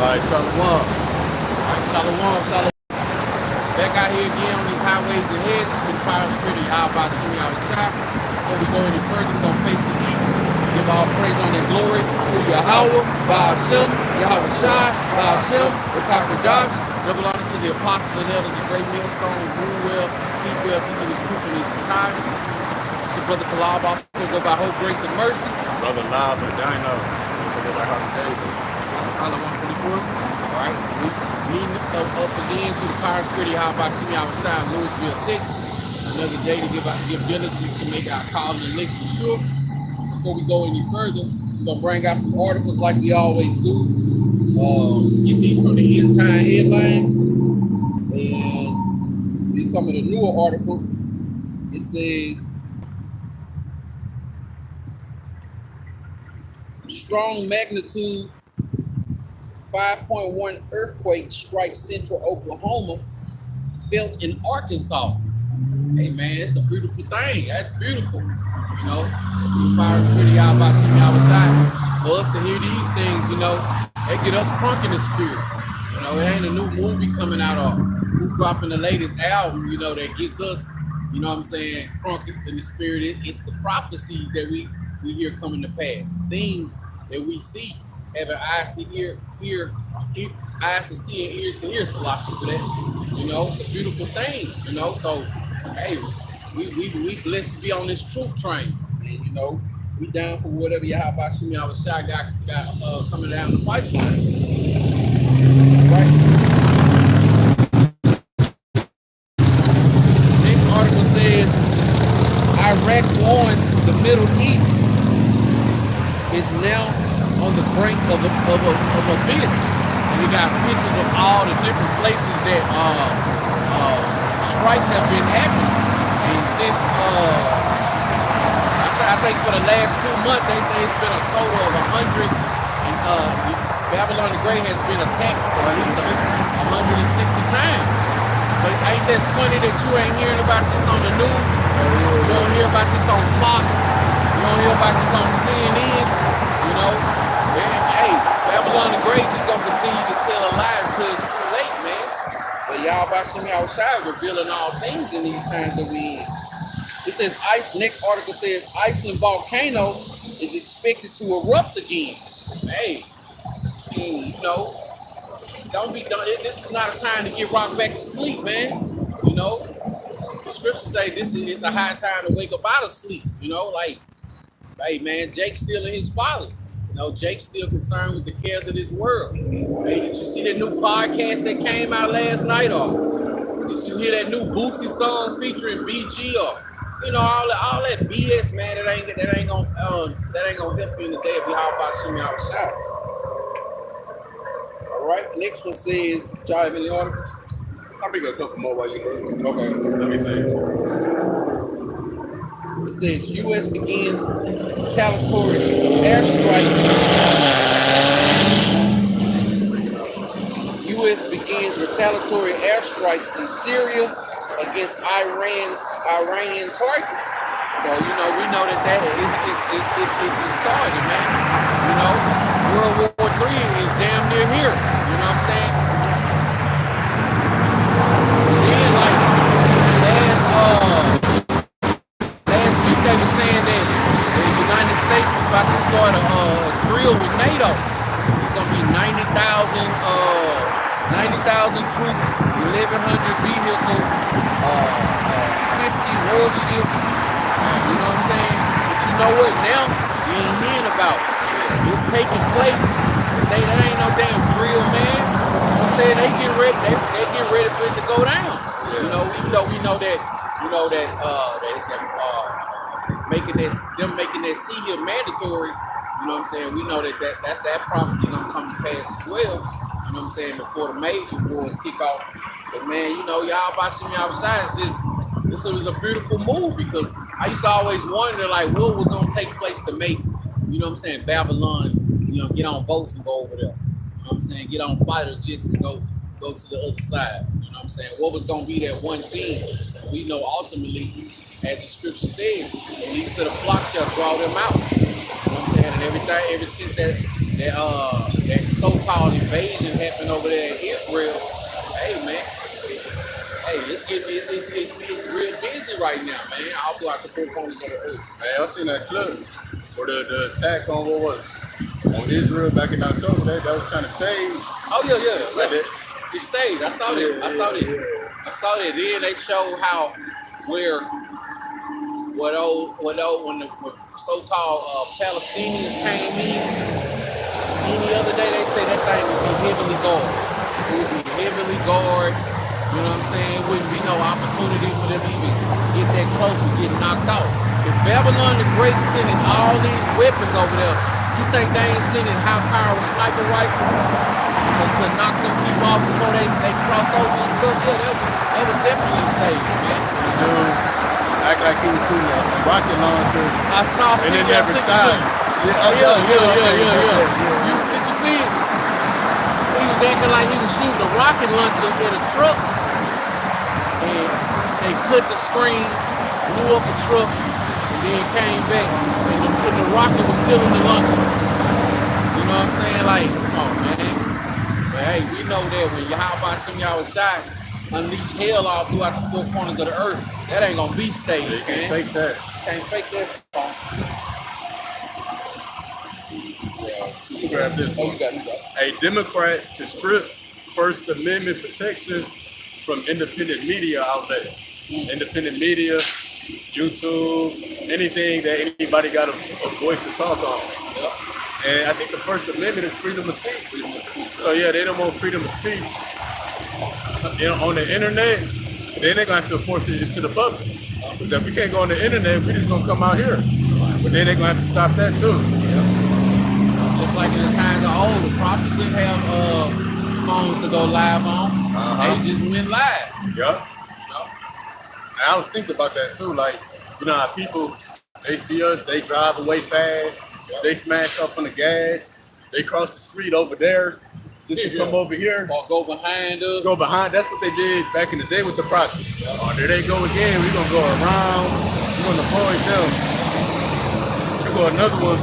right, Shalom. Shalom, shalom. Back out here again on these highways and hedges with the fire spirit of Yahweh Shemi Shah. Before we go any further, we're going to face the east. Give all praise on and glory to Yahweh, Ba'ashem, Yahweh Shai, Ba'ashem, Rakakadash. Double honor to the apostles and elders, a great millstone, who rule well, teach well, teaching his truth in his entirety. It's your brother Kalab, also go by hope, grace, and mercy. Brother Lob and Dino. Also go by Harvey David. That's Scholar 144. All right. We meeting up again through the power spirit of Yahweh Shemi Shah in Louisville, Texas. Another day to give diligence to make our call and election sure. Before we go any further, we're going to bring out some articles like we always do. Get these from the End Time Headlines. And these some of the newer articles. It says, strong magnitude 5.1 earthquake strikes central Oklahoma, felt in Arkansas. Hey man, it's a beautiful thing. That's beautiful. You know, fire spirit of Yahweh Shemi Shah. For us to hear these things, you know, they get us crunk in the spirit. You know, it ain't a new movie coming out or who dropping the latest album, you know, that gets us, you know what I'm saying, crunk in the spirit. It's the prophecies that we hear coming to pass. Things that we see, having eyes to hear, eyes to see and ears to hear. So like for that, you know, it's a beautiful thing. You know, so hey, we blessed to be on this truth train, and you know, we down for whatever Yahweh Shemi Shah got coming down the pipeline. Right. Next article says Iraq warns the Middle East is now on the brink of abyss, and we got pictures of all the different places that strikes have been happening. And since I think for the last 2 months, they say it's been a total of 100. And Babylon the Great has been attacked at least 160 times. But ain't that funny that you ain't hearing about this on the news? You don't hear about this on Fox. You don't hear about this on CNN. You know, and, hey, Babylon the Great is gonna continue to tell a lie until it's too late, man. But Yahweh Shemi Shah revealing all things in these times that we in. It says, next article says, Iceland volcano is expected to erupt again. Hey, you know, don't be done. This is not a time to get rocked back to sleep, man. You know, the scriptures say it's a high time to wake up out of sleep. You know, like, hey, man, Jake's still in his folly. You know, Jake's still concerned with the cares of this world. Hey, did you see that new podcast that came out last night? Or did you hear that new Boosie song featuring BG? Or you know, all that BS, man, that ain't gonna help you in the day of Yahweh Shemi Shah. All right, next one says, y'all have any articles? I'll bring a couple more while you go. Okay. Let me see. It says U.S. begins retaliatory airstrikes. U.S. begins retaliatory airstrikes in Syria against Iranian targets. So, you know, we know that it's started, man. You know, World War III is damn near here. You know what I'm saying? And then, like, last week they were saying that the United States was about to start a drill with NATO. It's going to be 90,000 troops, 1,100 vehicles, 50 warships, you know what I'm saying? But you know what? Now, we ain't hearing about it. It's taking place. That ain't no damn drill, man. You know what I'm saying? They get ready for it to go down. You know, even though we know that, them making that sea here mandatory, you know what I'm saying? We know that's that prophecy gonna come to pass as well. You know what I'm saying? Before the major wars kick off. But man, you know, Yahweh Shemi Shah this was a beautiful move, because I used to always wonder like what was gonna take place to make, you know what I'm saying, Babylon, you know, get on boats and go over there. You know what I'm saying? Get on fighter jets and go to the other side. You know what I'm saying? What was gonna be that one thing? And we know ultimately, as the scripture says, the least of the flock shall draw them out. You know what I'm saying? And ever since that that so-called invasion happened over there in Israel. Hey man, hey, it's real busy right now, man. All throughout the four corners of the earth. Man, I seen that clip where the attack on what was it? On Israel back in October. That was kind of staged. Oh yeah. Like that. It stayed. I saw that. I saw that. Then they showed how where when the so-called Palestinians came in any other day, they say that thing would be heavily guarded. It would be heavily guarded. You know what I'm saying? Wouldn't be no opportunity for them to even get that close and get knocked out. If Babylon the Great sending all these weapons over there, you think they ain't sending high-powered sniper rifles to knock them people off before they cross over and stuff? Yeah, that was definitely staged, man. Dude, act like he was shooting a rocket launcher. I saw and then I never sent it to shot. you. Yeah. Did you see it? He was acting like he was shooting a rocket launcher in a truck, and they cut the screen, blew up the truck, and then came back, and the rocket was still in the launcher. You know what I'm saying? Like, come on, man. But hey, we know that when Yahweh Shem Yahushai unleash hell all throughout the four corners of the earth, that ain't gonna be staged, They can't man. fake that. Can't fake that. You can grab this one. You got. Hey, Democrats to strip First Amendment protections from independent media outlets. Independent media, YouTube, anything that anybody got a voice to talk on. And I think the First Amendment is freedom of speech. So yeah, they don't want freedom of speech on the internet. Then they're gonna have to force it into the public. Because if we can't go on the internet, we just gonna come out here. But then they're gonna have to stop that too. Just like in the times of old, the prophets didn't have phones to go live on. They just went live. Yeah. And I was thinking about that too. Like, you know how people, they see us, they drive away fast, they smash up on the gas, they cross the street over there, just to come over here. Or go behind us. Go behind. That's what they did back in the day with the prophets. Oh, there they go again. We're gonna go around. We're gonna avoid them. Here go another one.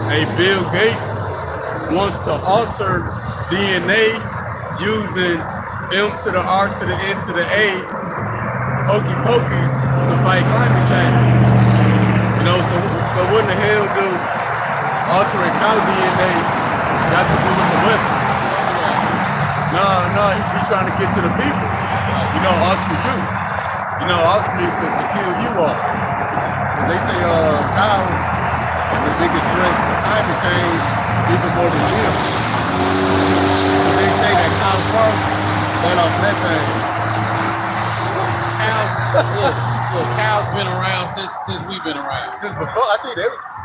Hey, Bill Gates wants to alter DNA using M to the R to the N to the A, hokey pokeys, to fight climate change. You know, so what in the hell do altering cow DNA got to do with the weapon? No, he's trying to get to the people. You know, alter you. You know, ultimately to kill you off. Because they say cows is the biggest threat to climate change, even more than them. So they say that cow farts let off methane. Cows been around since we've been around. Since before, I think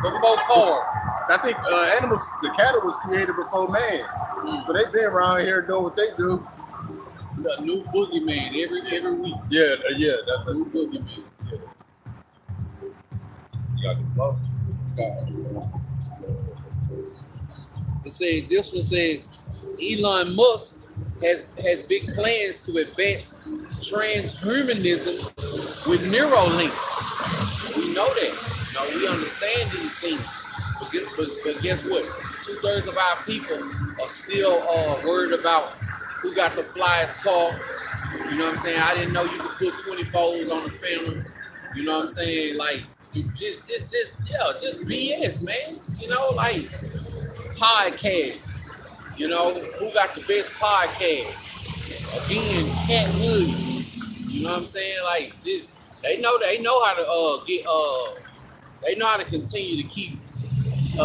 Before cars. I think animals, the cattle was created before man. So they've been around here doing what they do. A new boogeyman every week. Yeah, that's New boogeyman. You got the flow. It says this one says Elon Musk has big plans to advance transhumanism with Neuralink. We know that. You know, we understand these things. But guess what? 2/3 of our people are still worried about who got the flyest car. You know what I'm saying? I didn't know you could put 24s on the family. You know what I'm saying? Like, just BS, man. You know, like podcasts. You know, who got the best podcast? Again, Cat Williams. You know what I'm saying? Like, just they know how to they know how to continue to keep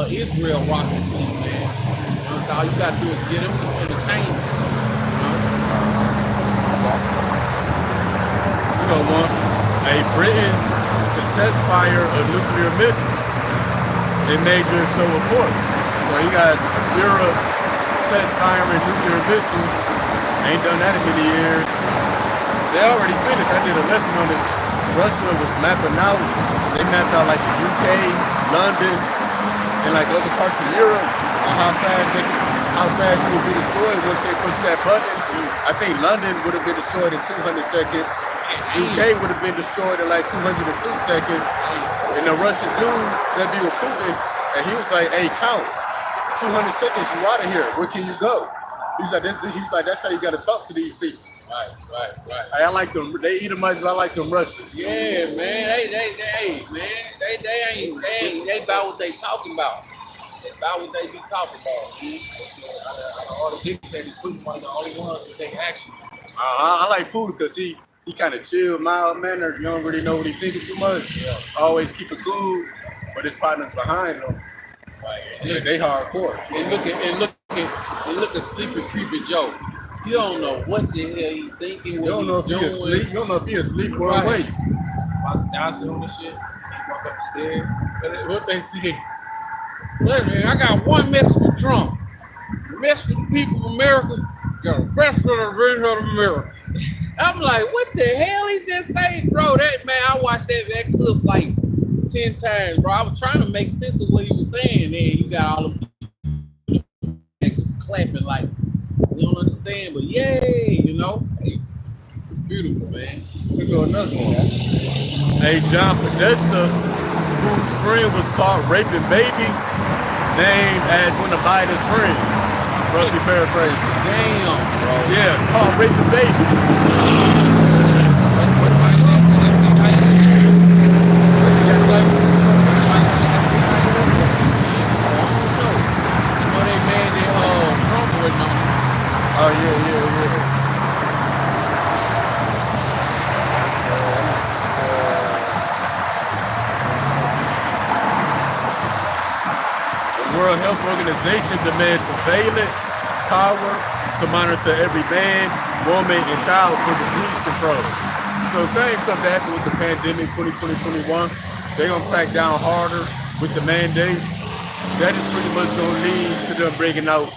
Israel rocking sleep, man. You know what I'm saying? All you gotta do is get them some entertainment. You know one. Hey, Britain to test fire a nuclear missile in major show of force. So you got Europe test firing nuclear missiles. Ain't done that in many years. They already finished. I did a lesson on it. Russia was mapping out. They mapped out like the UK, London, and like other parts of Europe on how fast it would be destroyed once they push that button. I think London would have been destroyed in 200 seconds. UK would have been destroyed in like 202 seconds. And the Russian dudes that be with Putin, and he was like, hey, count. 200 seconds, you out of here. Where can you go? He's like, that's how you got to talk to these people. Right. I like them. They eat them much, but I like them rushes. Yeah, man. They about what they talking about. They about what they be talking about. All the people say he's Putin, one of the only ones who take action. I like Putin because he kind of chill, mild mannered. You don't really know what he's thinking too much. Yeah. Always keep it cool, but his partners behind him. Right. Yeah, they hardcore. And look at Sleepy Creepy Joe. You don't know what the hell he thinking. You don't know if he asleep. You don't know if he asleep or awake. About to die soon and shit. He walk up the stairs. What they say? I got one message for Trump. The message for the people of America. Got the best of the rest of America. I'm like, what the hell he just said, bro? That man, I watched that clip like 10 times, bro. I was trying to make sense of what he was saying. And then you got all them just clapping like we don't understand, but yay, you know. Hey, it's beautiful, man. Here go another one. Hey, John Podesta, whose friend was caught raping babies, named as one of Biden's friends. Roughly paraphrasing. Damn, bro. Yeah, caught raping babies. Oh, yeah. The World Health Organization demands surveillance power to monitor every man, woman, and child for disease control. So same stuff that happened with the pandemic 2020-21. They're going to crack down harder with the mandates. That is pretty much going to lead to them bringing out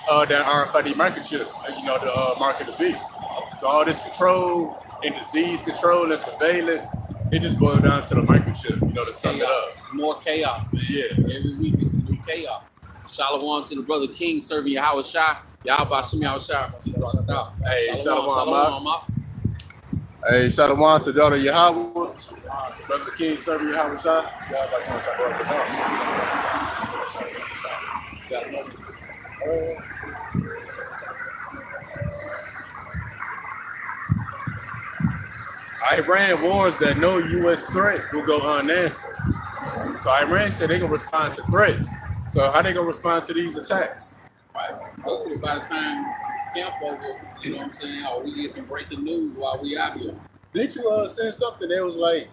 that RFID microchip, the mark of the beast. So all this control and disease control and surveillance, it just boils down to the microchip, to sum it up. More chaos, man. Yeah. Every week it's a new chaos. Shalom to the brother King serving Yahweh Shai. Yahweh Shem Yahweh Shai. Hey, Shalom. Hey, Shalom to daughter Yahweh. Brother King serving Yahweh Shai. Got another. Iran warns that no U.S. threat will go unanswered. So Iran said they're going to respond to threats. So how they going to respond to these attacks? Right. Hopefully by the time camp over, you know what I'm saying, or we get some breaking news while we out here. Didn't you send something that was like,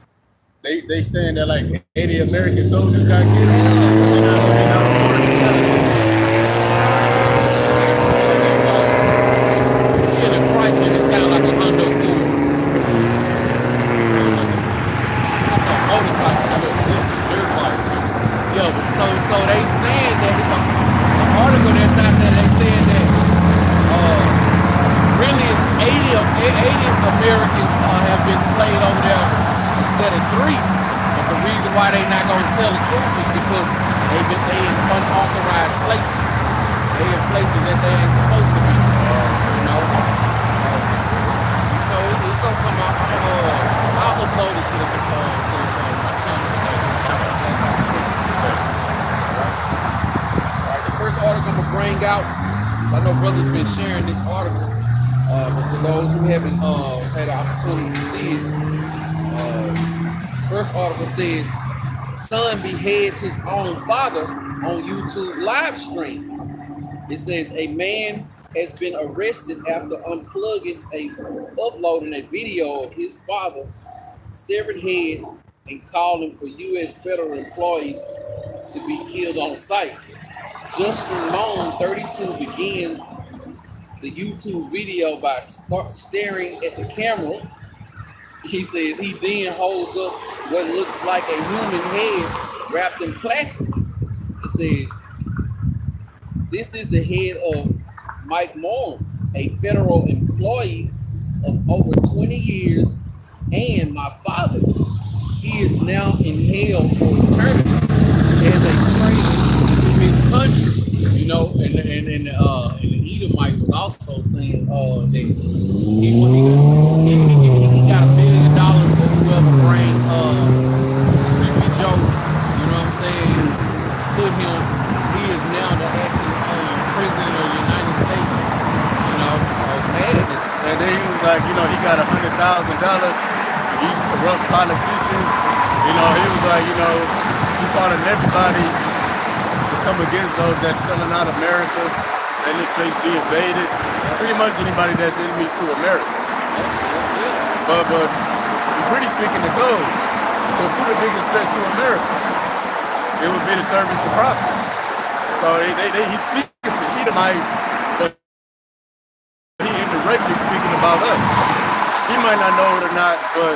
they saying that like 80 American soldiers got killed? So they saying that it's an article that's out there. They saying that really it's 80 Americans have been slain over there instead of 3. But the reason why they not gonna tell the truth is because they in unauthorized places. They in places that they ain't supposed to be. It's gonna come out. I'll upload it to my channel. First article I'm gonna bring out. I know brothers been sharing this article, but for those who haven't had the opportunity to see it, first article says son beheads his own father on YouTube live stream. It says a man has been arrested after uploading a video of his father severed head and calling for U.S. federal employees to be killed on sight. Justin Long, 32, begins the YouTube video by staring at the camera. He says he then holds up what looks like a human head wrapped in plastic. It says, this is the head of Mike Moore, a federal employee of over 20 years, and my father. He is now in hell for eternity as a traitor to his country. And the Edomite was also saying that he got $1 million for whoever bring Creepy Joe, you know what I'm saying, to him. He is now the like, you know, he got $100,000 for each corrupt politician. You know, he was like, you know, he calling everybody to come against those that's selling out America and this place be invaded. Pretty much anybody that's enemies to America. But pretty speaking the code, because who the biggest threat to America? It would be the service to prophets. So he's speaking to Edomites, but he indirectly speaking about us. He might not know it or not, but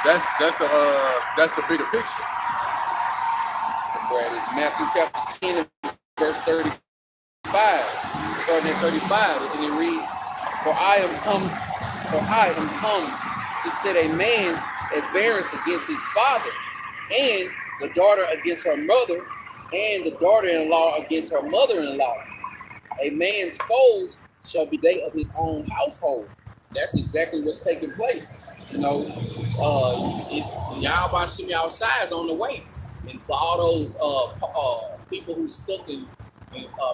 that's the bigger picture. Brad, it's Matthew chapter 10, verse 35. Starting at 35, and it reads, For I am come to set a man at variance against his father, and the daughter against her mother, and the daughter-in-law against her mother-in-law. A man's foes shall be they of his own household. That's exactly what's taking place. You know, it's Yahweh Shem Yahushua is on the way. And for all those people who stuck in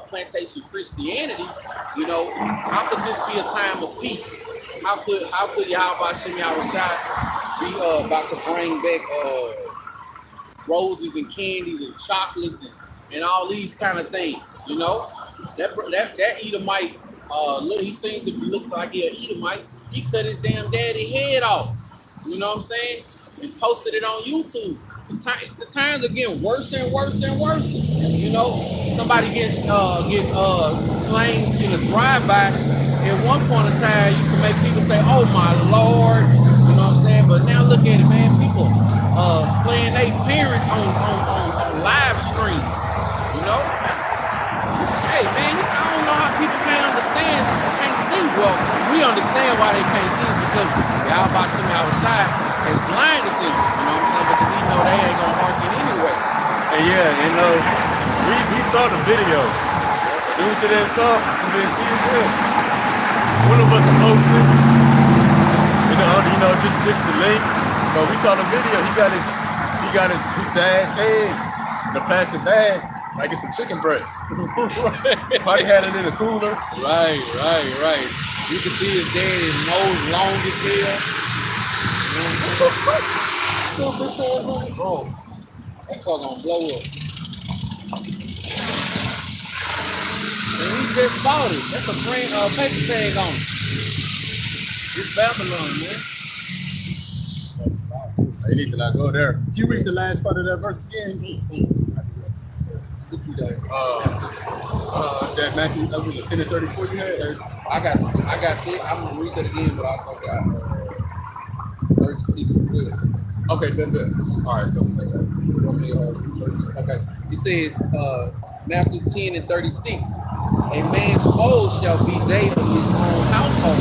plantation Christianity, you know, how could this be a time of peace? How could Yahweh Shem Yahushua be about to bring back roses and candies and chocolates and all these kind of things? You know, that Edomite, he seems to look like he an Edomite. He cut his damn daddy head off. You know what I'm saying? And posted it on YouTube. The times are getting worse and worse and worse. You know, somebody get slain in a drive-by. At one point in time, used to make people say, "Oh my Lord," you know what I'm saying? But now look at it, man. People slaying their parents on live stream. You know, hey man, I don't know how people can't understand, can't see. Well, we understand why they can't see is because Yahweh Shem Yahushua has blinded them. You know what I'm saying? Because he know they ain't gonna hearken anyway. And yeah, you know, we saw the video. Dude said they saw, we didn't see it yet. One of us posted, you know, just the link. But we saw the video. He got his dad's head in a plastic bag, like it's some chicken breast. Probably had it in a cooler. Right. You can see his dad's nose long as hell. You know what I'm saying? Bro, that car gonna blow up. And we just bought it. That's a brand paper tag on it. It's Babylon, man. They need to not go there. Can you read the last part of that verse again? What you got? That Matthew, that was 10 and 34 you had? I got this. I'm gonna read that again, but I also got 36 as well. Okay, then. All right, let's make that. Okay. It says, Matthew 10 and 36. A man's foes shall be they of his own household.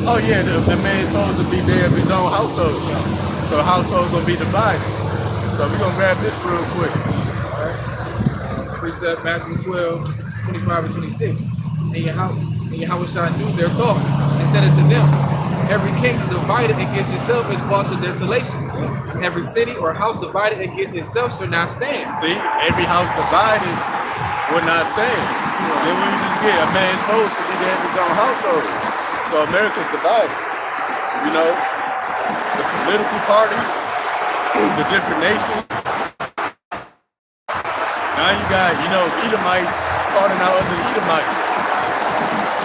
Oh yeah, the man's supposed to be there of his own household. So the household gonna be divided. So we're gonna grab this real quick. All right. Precept Matthew 12, 25 and 26. And Yahushua knew their thoughts and said unto them, Every kingdom divided against itself is brought to desolation. Every city or house divided against itself shall not stand. See, every house divided would not stand. Then we just get a man's supposed to be there in his own household. So America's divided. You know, the political parties, the different nations. Now you got, you know, Edomites calling out other Edomites.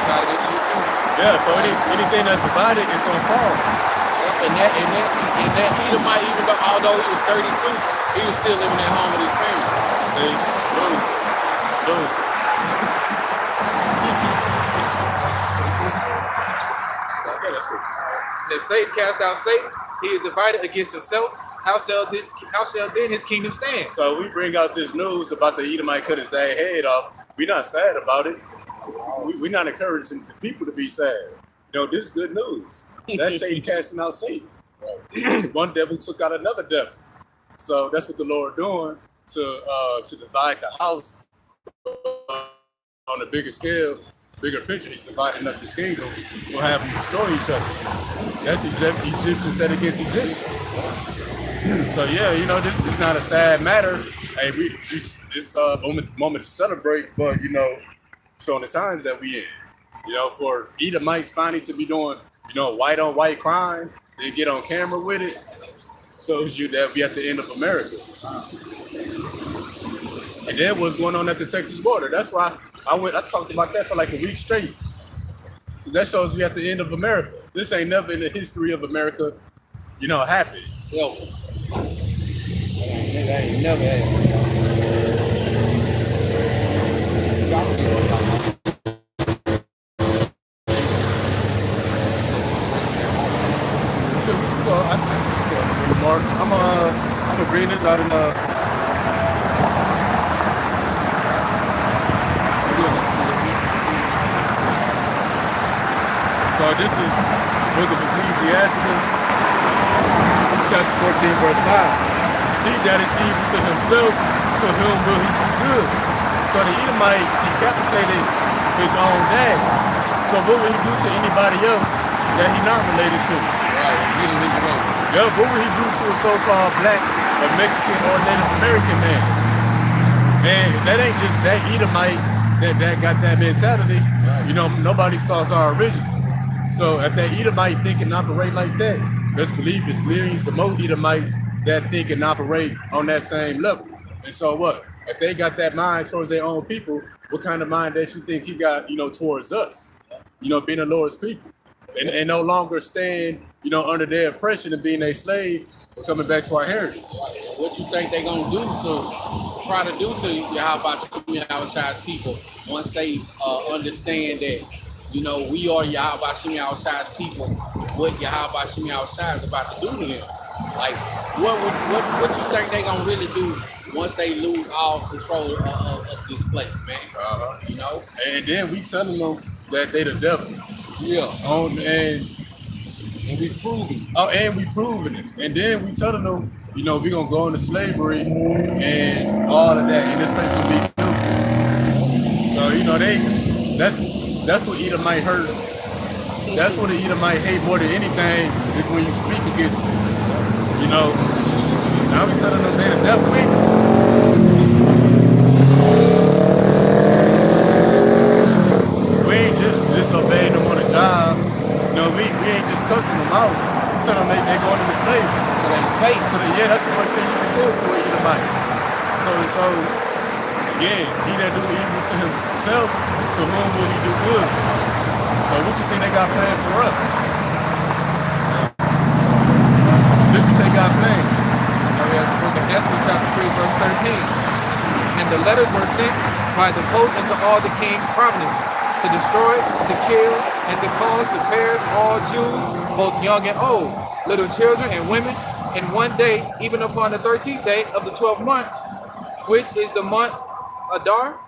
Tired of this shit too. Yeah, so anything that's divided is gonna fall. And that Edomite, even though although he was 32, he was still living at home with his parents. See, lose. Yeah, that's cool. And if Satan cast out Satan, he is divided against himself. How shall then his kingdom stand? So we bring out this news about the Edomite cut his dad's head off. We're not sad about it. We're not encouraging the people to be sad. You know, this is good news. That's Satan casting out Satan. One devil took out another devil. So that's what the Lord doing to divide the house on a bigger scale, bigger picture. He's dividing up this kingdom. We'll have them destroy each other. That's Egyptian set against Egyptian. So yeah, you know, this is not a sad matter. Hey, it's a moment to celebrate, but you know, showing the times that we in. You know, for Edomites finally to be doing, you know, white on white crime, then get on camera with it, shows you that we at the end of America. And then what's going on at the Texas border. That's why I talked about that for like a week straight. Because that shows we at the end of America. This ain't never in the history of America, you know, happened. Yo. Nigga ain't never had. Mark, I'm gonna bring this out in So this is the book of Ecclesiastes, chapter 14, verse 5. He that is evil to himself, to whom will he do good? So the Edomite decapitated his own dad. So what will he do to anybody else that he not related to? Right, he didn't leave alone. Yeah, what would he do to a so-called black or Mexican or Native American man? And that ain't just that Edomite that got that mentality. Right. You know, nobody's thoughts are original. So if that Edomite think and operate like that, let's believe it's millions of more Edomites that think and operate on that same level. And so what? If they got that mind towards their own people, what kind of mind that you think he got, you know, towards us? You know, being the Lord's people. And no longer stand, you know, under their oppression of being a slave, but coming back to our heritage. Right. What you think they gonna do to try to do to Yahweh people once they understand that, you know, we are Yahweh people, what Yahweh is about to do to them? Like, what you think they gonna really do once they lose all control of this place, man? You know? And then we telling them that they the devil. Yeah. And we proving it. And we proving it. And then we telling them, you know, we gonna go into slavery and all of that, and this place gonna be doomed. So, you know, that's what Edomite hurt. That's what the Edomite hate more than anything is when you speak against it. You know, now we telling them they the devil. We ain't just disobeying them on the job. You know, we ain't just cussing them out. Tell them they going into slavery. So they fake. So yeah, that's the worst thing you can tell to an Edomite. So again, he that do evil to himself, to whom will he do good? So what you think they got planned for us? This is what they got planned. The book of Esther, chapter 3, verse 13. And the letters were sent by the post into all the king's provinces, to destroy, to kill, and to cause to perish all Jews, both young and old, little children and women, in one day, even upon the 13th day of the 12th month, which is the month Adar,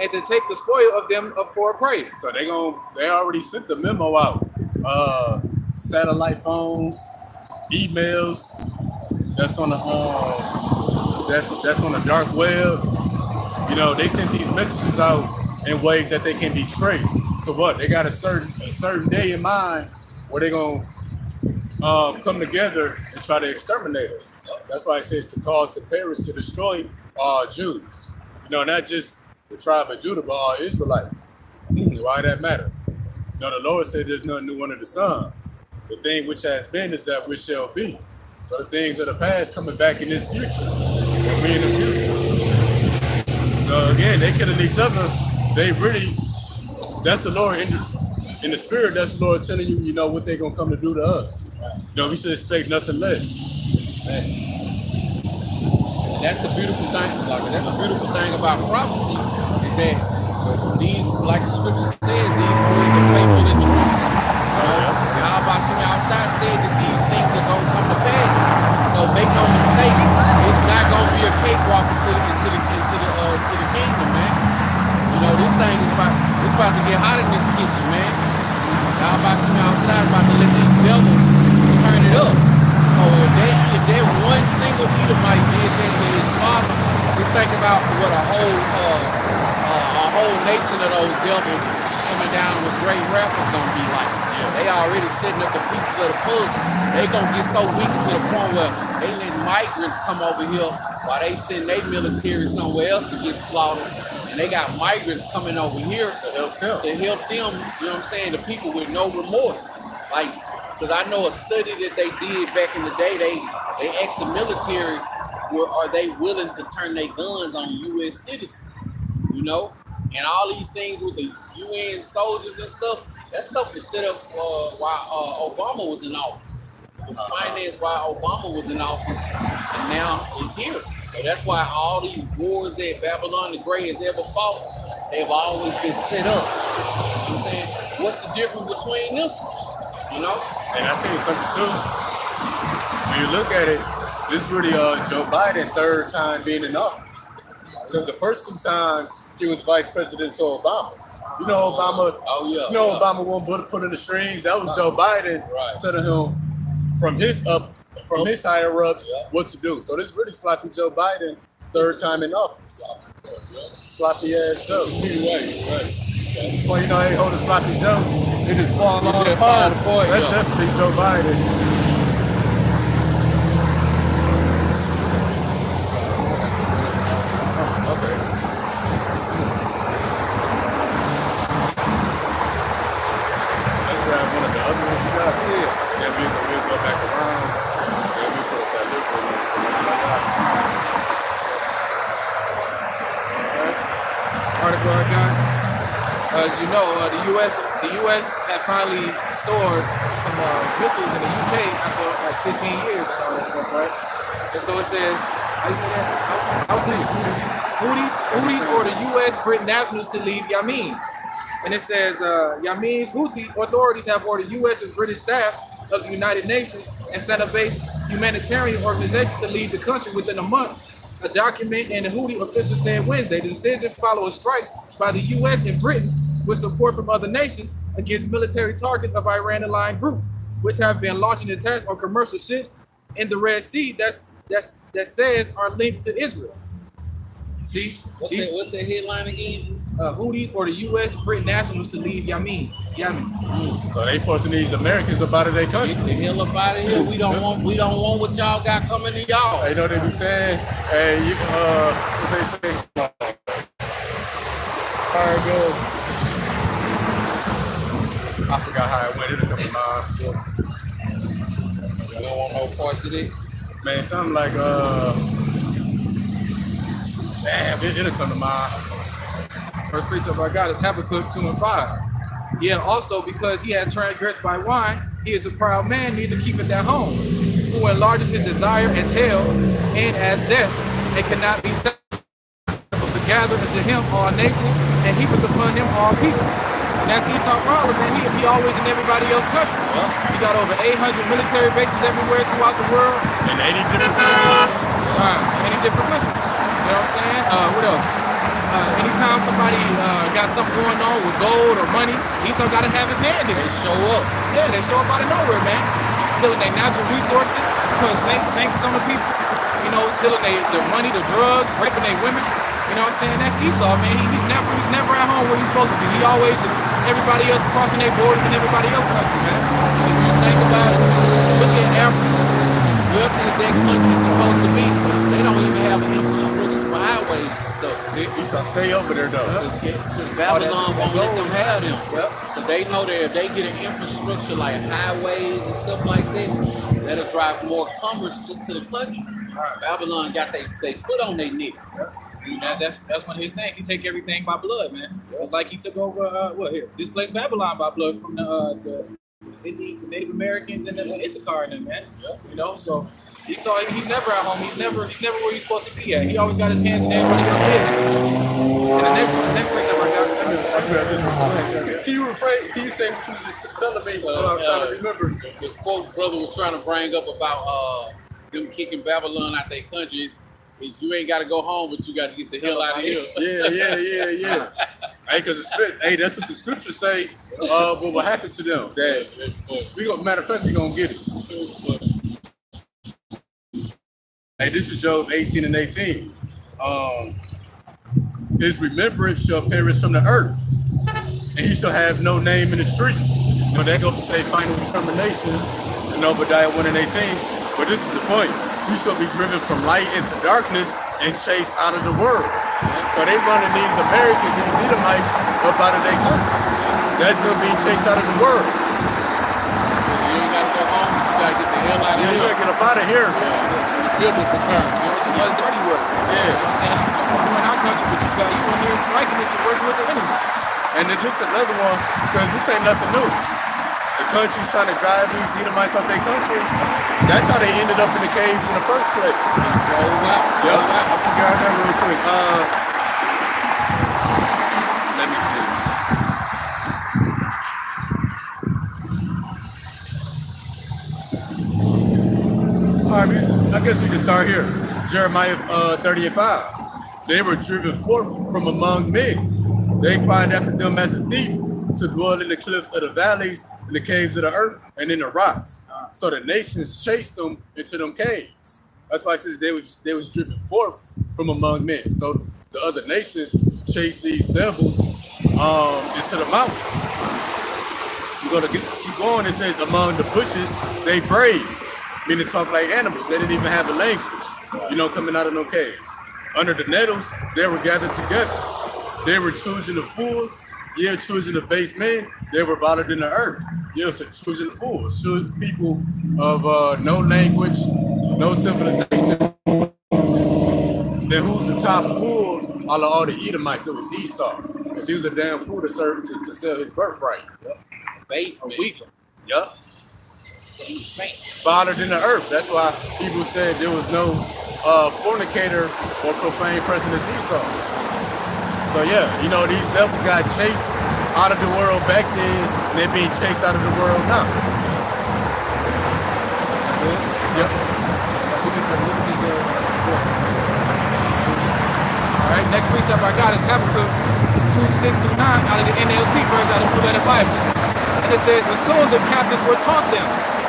and to take the spoil of them for a prey. So they already sent the memo out. Satellite phones, emails, that's on the that's on the dark web. You know, they sent these messages out in ways that they can be traced. So what? They got a certain day in mind where they're gonna come together and try to exterminate us. That's why it says to cause to perish, to destroy all Jews. You know, not just the tribe of Judah, but all Israelites. Why that matter? You know, the Lord said there's nothing new under the sun. The thing which has been is that which shall be. So the things of the past coming back in this future. And we in the future. So again, they killing each other. They really, that's the Lord in the spirit, that's the Lord telling you, you know, what they're gonna come to do to us. You know, we should expect nothing less. That's the beautiful thing, Slugger. That's the beautiful thing about prophecy, is that these, like the scripture says, these words are faithful and true. Yahweh outside said that these things are gonna come to pass. So make no mistake, it's not gonna be a cakewalk into the kingdom, man. You know, this thing is about to get hot in this kitchen, man. Yahweh outside about to let these devils turn it up. So if that one single Edomite did that to his father, just think about what a whole nation of those devils coming down with great wrath is gonna be like. They already setting up the pieces of the puzzle. They gonna get so weak to the point where they let migrants come over here while they send their military somewhere else to get slaughtered. and they got migrants coming over here to help them. you know what I'm saying, the people with no remorse. Like, because I know a study that they did back in the day, they asked the military, are they willing to turn their guns on U.S. citizens, you know? And all these things with the UN soldiers and stuff, that stuff was set up while Obama was in office. It was financed while Obama was in office, and now it's here. So that's why all these wars that Babylon the Great has ever fought, they've always been set up. You know what I'm saying? What's the difference between this one? You know? And I seen something too. When you look at it, this really Joe Biden third time being in office. Because the first two times he was vice president to Obama. You know Obama. Oh yeah. You know Obama won't put in the strings. That was Joe Biden telling him from his higher ups what to do. So this really sloppy Joe Biden third time in office. Sloppy ass Joe. Right. Well, you know, they hold a sloppy Joe. It just fall on the apart. That's definitely Joe Biden. Article I got. As you know, the U.S. had finally stored some missiles in the U.K. after like 15 years and all that stuff, right? And so it says, how you say that? Houthis order U.S. Britain nationals to leave Yemen. And it says, Yemen's Houthi authorities have ordered U.S. and British staff of the United Nations and center-based humanitarian organizations to leave the country within a month. A document and the Houthi officials said Wednesday the decision follows strikes by the U.S. and Britain with support from other nations against military targets of Iran-aligned group, which have been launching attacks on commercial ships in the Red Sea that says are linked to Israel. See, what's the headline again? Houthis order U.S. Britain nationals to leave Yemen. So they forcing these Americans up out of their country. Get the hell up out of here. We don't want what y'all got coming to y'all. You know they be saying, hey, what they say? Cargo. I forgot how it went. It'll come to mind. You don't want no parts of it? Man, something like damn, it'll come to mind. First precept I got is Habakkuk 2 and 5. Yeah, also because he has transgressed by wine, he is a proud man, neither keepeth at home, who enlarges his desire as hell and as death, and cannot be satisfied, but gather unto him all nations, and heapeth upon him all people. And that's Esau's problem, man. He always in everybody else's country. He got over 800 military bases everywhere throughout the world. In 80 different countries. Right, 80 different countries. You know what I'm saying? What else? Anytime somebody got something going on with gold or money, Esau got to have his hand in it. They show up. Yeah, they show up out of nowhere, man. Stealing their natural resources, putting sanctions on the people, you know, stealing their money, the drugs, raping their women. You know what I'm saying? That's Esau, man. He's never at home where he's supposed to be. He always everybody else crossing their borders in everybody else's country, man. When you think about it, look at Africa. As wealthy as that country's supposed to be, they don't even have an infrastructure for highways and stuff. See, Esau stay over there though. Because Babylon won't let them have them. Because they know that if they get an infrastructure like highways and stuff like that, that'll drive more commerce to the country. Babylon got their foot on their neck. That's one of his things. He take everything by blood, man. It's like he took over displaced Babylon by blood from the Native Americans and the Issachar and them, man. You know, so he's never at home. He's never where he's supposed to be at. He always got his hands in everybody else's business. And the next place I got. Can you say what you just telling me? I'm trying to remember. The quote brother was trying to bring up about them kicking Babylon out their countries. Is you ain't got to go home, but you got to get the hell out of here. Yeah. Hey, because that's what the scriptures say. What will happen to them? That matter of fact, we gonna get it. Hey, this is Job 18 and 18. His remembrance shall perish from the earth, and he shall have no name in the street. But that goes to say final determination in Obadiah 1 and 18. But this is the point. You shall be driven from light into darkness and chased out of the world. So they running these Americans, these Edomites, up out of their country. That's them being chased out of the world. So you ain't gotta go home, but you gotta get the hell out of Yeah, you here. gotta get up out of here. Biblical term. You know, too much dirty work. Yeah. You know what I'm saying? You in our country, but you in here striking this and working with the enemy. And then this is another one, because this ain't nothing new. The country's trying to drive these Edomites out their country. That's how they ended up in the caves in the first place. Roll out. Yep. I figure out that real quick. Let me see. All right, man. I guess we can start here. Jeremiah 30:5. They were driven forth from among men. They cried after them as a thief to dwell in the cliffs of the valleys, in the caves of the earth, and in the rocks. So the nations chased them into them caves. That's why it says they was driven forth from among men. So the other nations chased these devils into the mountains. We're gonna keep going. It says among the bushes they brayed, meaning talk like animals. They didn't even have a language, coming out of no caves. Under the nettles, they were gathered together. They were children of fools, children of base men. They were violent in the earth. So children of fools, children, people of no language, no civilization. Then who's the top fool out of all the Edomites? It was Esau, because he was a damn fool to sell his birthright. Basement. Yup. So he was fake. Violent in the earth. That's why people said there was no fornicator or profane person as Esau. So yeah, these devils got chased out of the world back then, and they're being chased out of the world now. Yep. All right, next precept I got is Habakkuk 2:6-9 out of the NLT version out of the Blue Letter Bible. And it says, but soon the captives were taught them.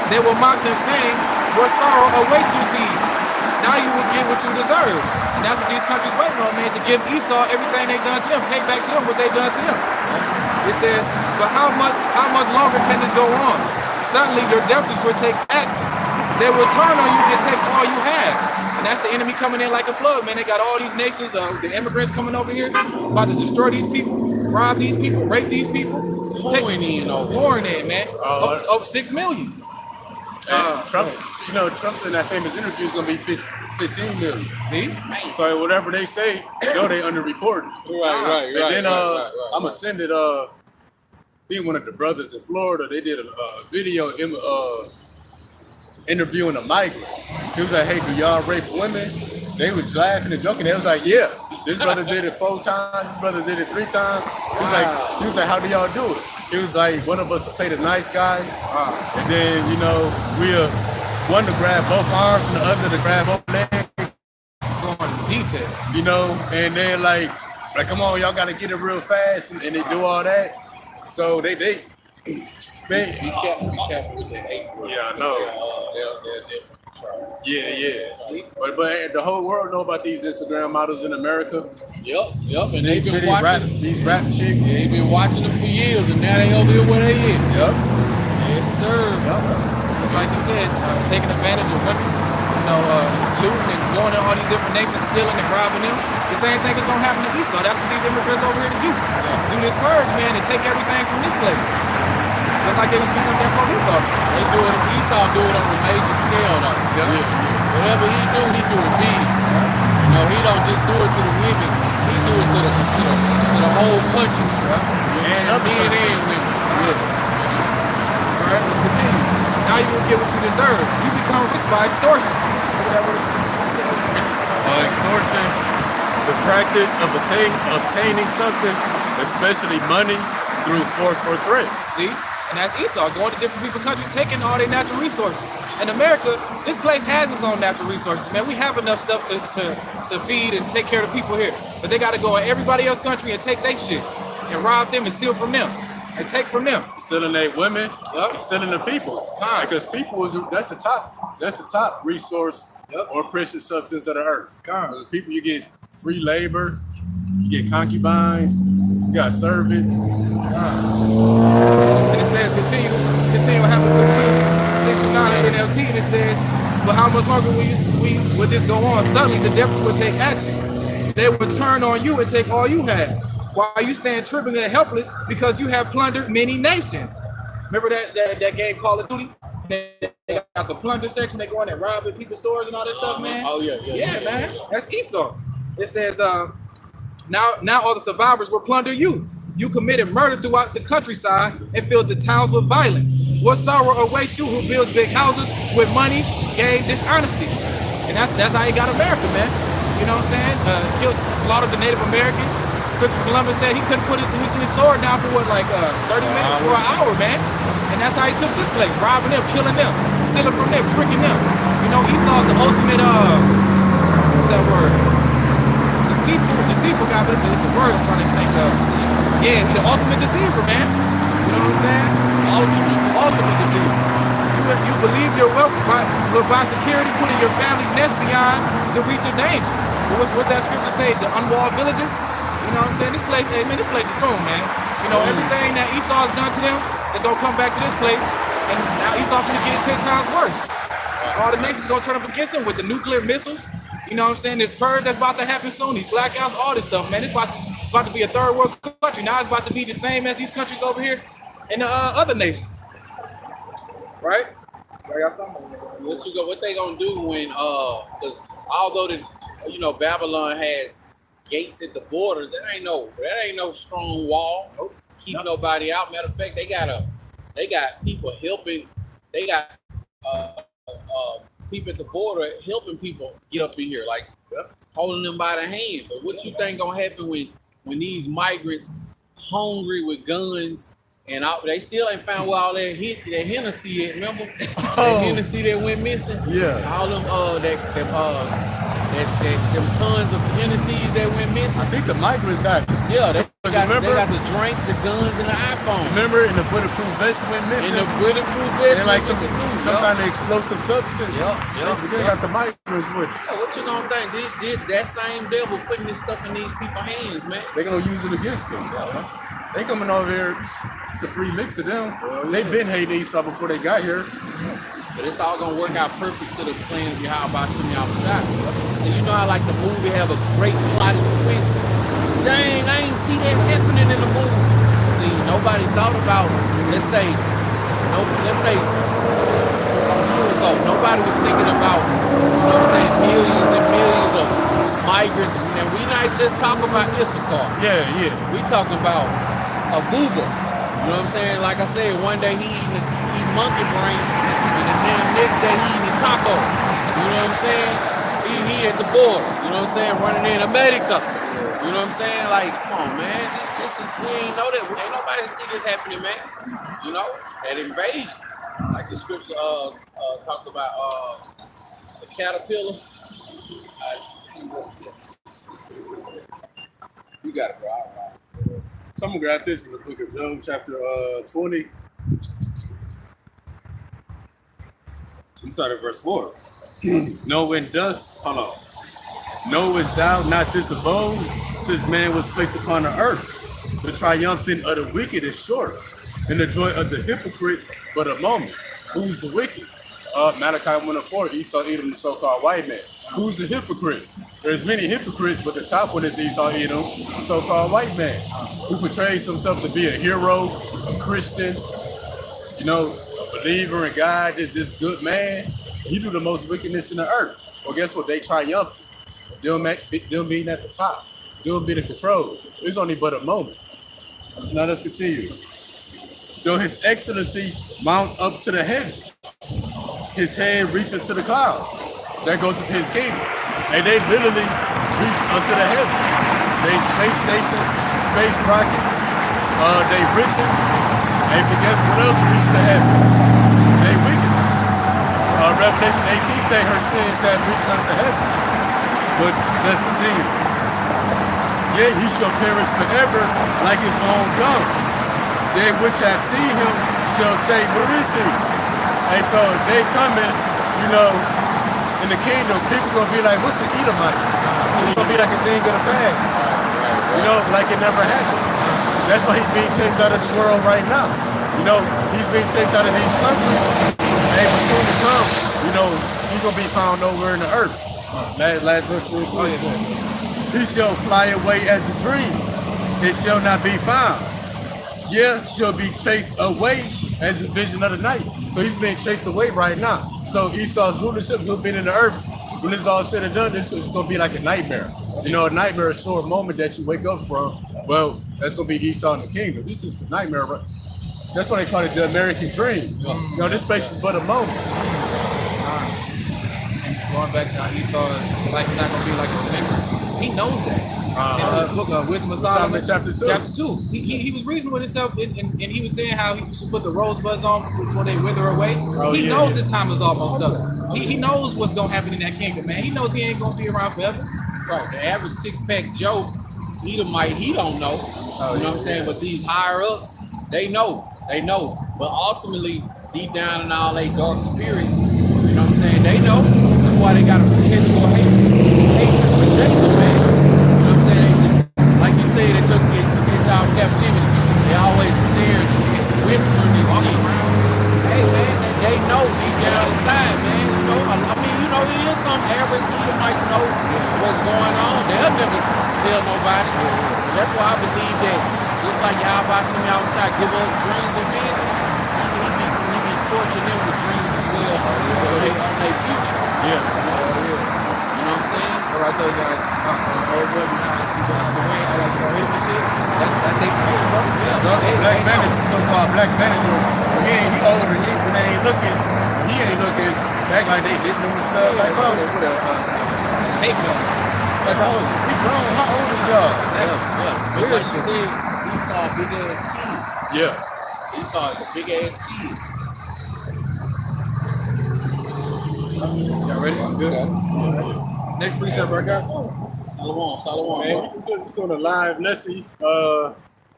They will mock them, saying, what sorrow awaits you thieves? Now you will get what you deserve. And that's what these countries waiting on, man, to give Esau everything they've done to them, pay back to them what they've done to them. It says, but how much longer can this go on? Suddenly your debtors will take action. They will turn on you and take all you have. And that's the enemy coming in like a flood, man. They got all these nations, the immigrants coming over here, about to destroy these people, rob these people, rape these people. Pouring in, man. Over 6 million. Trump in that famous interview is gonna be 15 million. See? So whatever they say, they underreporting. Right. And then I'ma send it. I think one of the brothers in Florida, they did a video interviewing a migrant. He was like, "Hey, do y'all rape women?" They was laughing and joking. They was like, "Yeah, this brother did it 4 times. This brother did it 3 times." He was like, "How do y'all do it?" It was like one of us played a nice guy, and then we'll one to grab both arms and the other to grab both legs. Going into detail. And then like come on, y'all gotta get it real fast, and they do all that. So they Be careful with that hate. Yeah, I know. They're different. Yeah. But the whole world know about these Instagram models in America. Yep. And they've been watching these rap chicks. They've been watching them for years, and now they over here where they is. Yep. Yes, sir. Just like you said, taking advantage of women, looting and going to all these different nations, stealing and robbing them. The same thing is gonna happen to Esau. That's what these immigrants over here to do. Do this purge, man, and take everything from this place. Just like they was beating up their police officers. They do it. Esau do it on a major scale, though. Yeah. Whatever he do it big. He don't just do it to the women. He do it to the whole country. And other men and women. All right, let's continue. Now you will get what you deserve. You become rich by extortion. Extortion, the practice of obtaining something, especially money, through force or threats. See? And that's Esau going to different people's countries, taking all their natural resources. In America, this place has its own natural resources, man. We have enough stuff to feed and take care of the people here. But they got to go in everybody else's country and take their shit and rob them and steal from them and take from them. Stealing their women, and stealing the people. Because people that's the top resource or precious substance of the earth. The people, you get free labor, you get concubines, you got servants. And it says, continue Habakkuk 2:6-9 NLT, and it says, but how much longer will this go on? Suddenly the debtors will take action. they would turn on you and take all you had, while you stand trembling and helpless because you have plundered many nations. Remember that game Call of Duty? They got the plunder section. They go in and rob at people's stores and all that stuff, man. Oh yeah, man. That's Esau. It says, now all the survivors will plunder you. You committed murder throughout the countryside and filled the towns with violence. What sorrow awaits you who builds big houses with money, gain dishonesty? And that's how he got America, man. You know what I'm saying? Slaughtered the Native Americans. Christopher Columbus said he couldn't put his sword down for 30 minutes or an hour, man. And that's how he took this place, robbing them, killing them, stealing from them, tricking them. You know, Esau's the ultimate, what's that word? Deceitful guy, but it's a word I'm trying to think of. Yeah, he's the ultimate deceiver, man. You know what I'm saying? Ultimate deceiver. You believe your wealth will buy security, putting your family's nest beyond the reach of danger. But what's that scripture say? The unwalled villages? You know what I'm saying? This place is doomed, man. You know, everything that Esau's done to them is gonna come back to this place, and now Esau's gonna get it 10 times worse. All the nations gonna turn up against him with the nuclear missiles. You know what I'm saying? This purge that's about to happen soon, these blackouts, all this stuff, man. It's about to be a third world country. Now it's about to be the same as these countries over here in the other nations. Right? What they gonna do when 'cause although Babylon has gates at the border, that ain't no strong wall. Keep nobody out. Matter of fact, they got people helping. They got people at the border helping people get up in here, like holding them by the hand. But what you think gonna happen when these migrants hungry with guns and they still ain't found where all that Hennessy at? Remember that Hennessy that went missing? Yeah. All them them tons of Hennessy's that went missing. I think the migrants got it. Yeah, they got the drink, the guns, and the iPhone. Remember, in the bulletproof vest went missing. In the bulletproof vest, and like some kind of explosive substance. They got the migrants with it. Yeah, what you gonna think? Did that same devil putting this stuff in these people's hands, man? They gonna use it against them. They coming over here. It's a free mix of them. They been hating Esau before they got here. But it's all gonna work out perfect to the plan of Yahweh Hashem Yahushua. And you know how like the movie have a great plot and twist? Dang, I ain't see that happening in the movie. See, nobody thought about, let's say years ago, nobody was thinking about, millions and millions of migrants. And we not just talking about Issachar. Yeah. We talking about a booba. You know what I'm saying? Like I said, one day he eating monkey brain, and the damn next day he eating taco. You know what I'm saying? He at the border. You know what I'm saying? Running in America. You know what I'm saying? Like, come on, man. We ain't know that. Ain't nobody see this happening, man. You know, that invasion. Like the scripture talks about the caterpillar. You got it, bro. So I'm gonna grab this in the book of Job, chapter 20. I'm starting at verse 4. Knowest thou not this abode, since man was placed upon the earth? The triumphant of the wicked is short, and the joy of the hypocrite but a moment. Who's the wicked? Malachi 1:4, Esau Edom, the so-called white man. Who's the hypocrite? There's many hypocrites, but the top one is Esau Edom, the so-called white man, who portrays himself to be a hero, a Christian, a believer in God, this good man. He do the most wickedness in the earth. Well, guess what? They triumphed. They'll mean at the top. They'll be the control. It's only but a moment. Now let's continue. Though his excellency mount up to the heavens, his head reacheth to the clouds. That goes into his kingdom. And they literally reach unto the heavens. They space stations, space rockets, they riches. And guess what else reached the heavens? They wickedness. Revelation 18 say her sins have reached unto heaven. But let's continue. Yet he shall perish forever like his own dung. They which have seen him shall say, where is he? And so they coming, in the kingdom, people gonna be like, what's an Edomite? It's gonna be like a thing of the past. Like it never happened. That's why he's being chased out of the world right now. He's being chased out of these countries. And but soon to come, he's gonna be found nowhere in the earth. Last verse real quick. He shall fly away as a dream. It shall not be found. Yeah, shall be chased away as a vision of the night. So he's being chased away right now. So Esau's rulership, he'll be in the earth. When it's all said and done, it's going to be like a nightmare. You know, a nightmare is a short moment that you wake up from. Well, that's going to be Esau in the kingdom. This is a nightmare, right? That's why they call it the American dream. You know, this space is but a moment. Going back to how Esau is like not gonna be like a remembrance. He knows that. In the book of Wisdom of Solomon, chapter 2. Chapter 2. He was reasoning with himself and he was saying how he should put the rosebuds on before they wither away. He knows his time is almost up. He knows what's gonna happen in that kingdom, man. He knows he ain't gonna be around forever. Right. The average six-pack Joe, Edomite, he don't know. You know what I'm saying? But these higher ups, they know. They know. But ultimately, deep down in all they dark spirits, you know what I'm saying? They know. That's why they got a perpetual hatred for Jacob, man. You know what I'm saying? Like you say, they took Israel captivity. They always stared, whispering and shit. Hey, man, they know deep down inside, man. You know, I mean, you know, it is some average Edomites know what's going on. They'll never tell nobody. That's why I believe that just like Yahweh Shem Yahushua give us dreams and visions, he be torturing them with dreams as well on their future. Yeah. You know what I'm saying? Or I tell you guys, old boy behind the way, I like to go hit him and shit. That's their spirit, bro. Yeah. There's also black manager, so-called black manager. He older, when they ain't looking, he ain't looking. It's back like they hitting him and stuff. Like, oh, With a tape gun. like, oh, he grown. How old is y'all? Yeah. But like you said, Esau a big ass kid. Yeah. Esau is a big ass kid. Y'all ready? I'm good. Next precept I got. Salawam, Man, we're just doing a live lesson.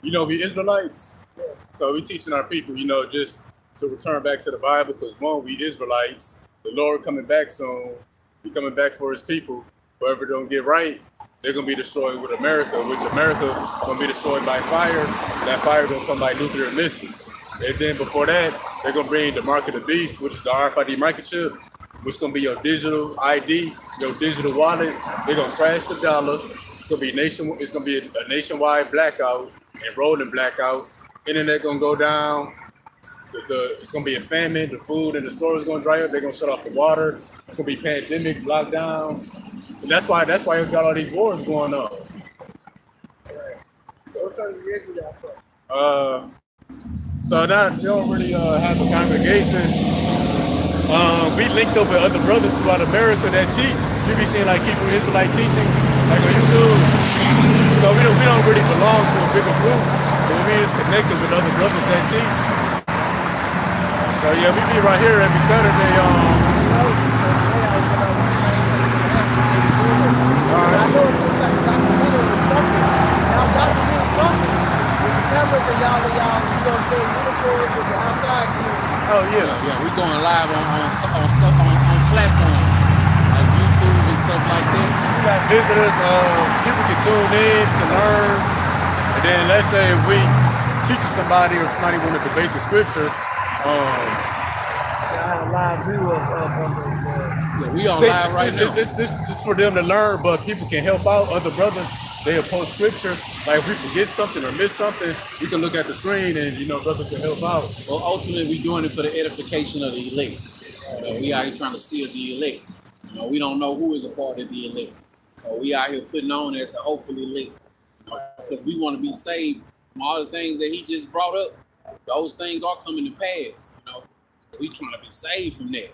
You know, we Israelites. So we teaching our people, you know, just to return back to the Bible, because one, we Israelites. The Lord coming back soon. He coming back for his people. Whoever don't get right, they're gonna be destroyed with America, which America gonna be destroyed by fire. That fire gonna come by nuclear missiles. And then before that, they're gonna bring the mark of the beast, which is the RFID microchip, which is gonna be your digital ID, your digital wallet. They're gonna crash the dollar. It's gonna be It's gonna be a nationwide blackout and rolling blackouts. Internet gonna go down. It's gonna be a famine. The food and the store is gonna dry up. They're gonna shut off the water. It's gonna be pandemics, lockdowns. And that's why you got all these wars going on. So what kind of religion y'all from? So now they don't really have a congregation. We linked up with other brothers throughout America that teach. You be seeing like Hebrew Israelite teachings, like on YouTube. So we don't really belong to a bigger group, but we just connected with other brothers that teach. So yeah, we be right here every Saturday. I know it's some type of documentary or something. Y'all documenting something with the cameras and y'all, you know what I'm saying, uniform with the outside. Oh yeah. Yeah, we going live on platforms like YouTube and stuff like that. We got visitors. People can tune in to learn. And then let's say if we teaching somebody or somebody want to debate the scriptures, Y'all have live view of the Yeah, we on live right now. This for them to learn, but people can help out other brothers. They'll post scriptures. Like if we forget something or miss something, we can look at the screen and brothers can help out. Well, ultimately, we're doing it for the edification of the elect. We out here trying to seal the elect. We don't know who is a part of the elect. We out here putting on as the hopeful elect. Because we want to be saved from all the things that he just brought up. Those things are coming to pass. We trying to be saved from that.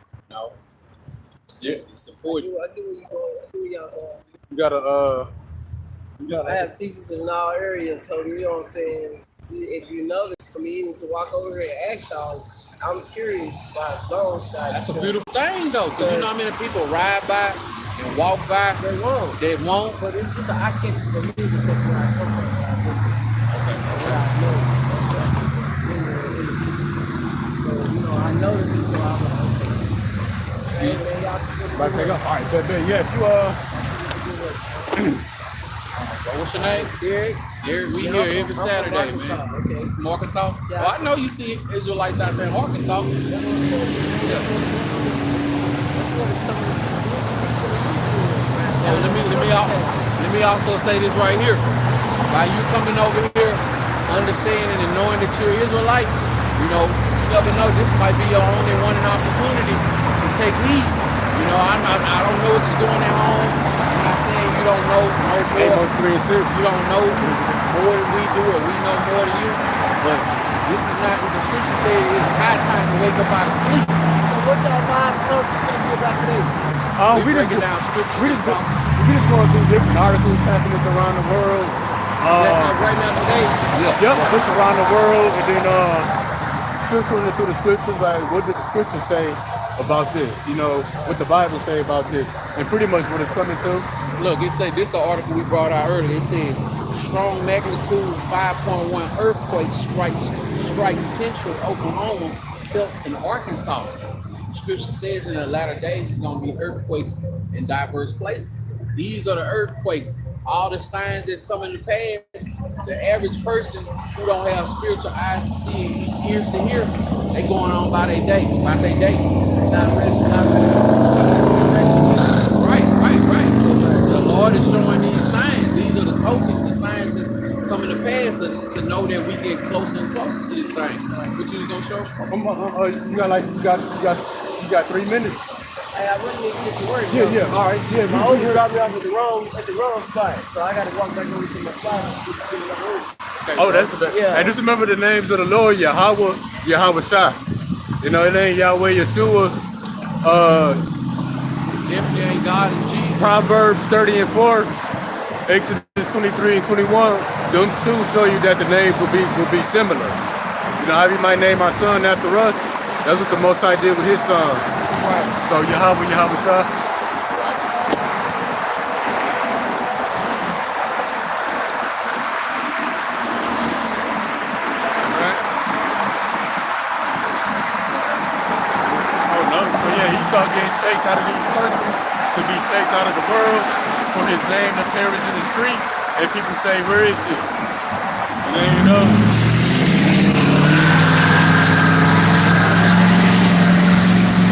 Yeah. Support. I get where you going. I get where y'all going. You gotta I have teachers in all areas, so you know what I'm saying. If you notice, for me even to walk over here and ask y'all, I'm curious about long shot. That's a beautiful thing, though, because you know how many people ride by and walk by They won't. that won't. But it's an eye catcher for me because where I come from, what I know. So, I notice it, so I'm like, okay. Hey, man, y'all can about to take off. All right, but yeah, What's your name? Derek? Derek, we Yeah, here I'm every from Saturday, Arkansas, man. okay. From Arkansas? Yeah. Well, I know you see Israelites out there in Arkansas. That's what some of the people So let me also say this right here. By you coming over here, understanding and knowing that you're Israelite, you know, you never know. This might be your only one opportunity to take heed. You know, I don't know what you're doing at home. I'm not saying you don't know no more. Amos 3 and 6. You don't know more than we do, or we know more than you. But this is not what the scripture says. It's high time to wake up out of sleep. So what y'all mind flowing is going to be about today? We breaking down scriptures and prophecy. We just going through different articles happening around the world. Right now today. Yep, just around the world, and then filtering it through the scriptures, like what did the scriptures say about this? You know, what the Bible say about this, and pretty much what it's coming to. Look, it say this is an article we brought out earlier. It said strong magnitude 5.1 earthquake strikes central Oklahoma, felt in Arkansas. Scripture says in the latter days there's gonna be earthquakes in diverse places. These are the earthquakes. All the signs that's coming to pass. The average person who don't have spiritual eyes to see and ears to hear, they going on by their day. Not ready. Right. So the Lord is showing these signs. These are the tokens, the signs that's coming to pass to know that we get closer and closer to this thing. What you gonna show? You got 3 minutes. Hey, I really need to get to work. Yeah. All right. Yeah. My older dropped me off at the wrong spot, so I got to walk back over to my spot and get my room. Oh, that's the Yeah. And just remember the names of the Lord: Yahweh Shah. You know, it ain't Yahweh Yeshua. Definitely ain't God and Jesus. Proverbs 30 and 4, Exodus 23 and 21. Them two show you that the names will be similar. You know, how you might name our son after us. That's what the Most High did with his son. Right. So Yahweh Shah. Esau getting chased out of these countries to be chased out of the world for his name to perish in the street, and people say, where is he? And then you know.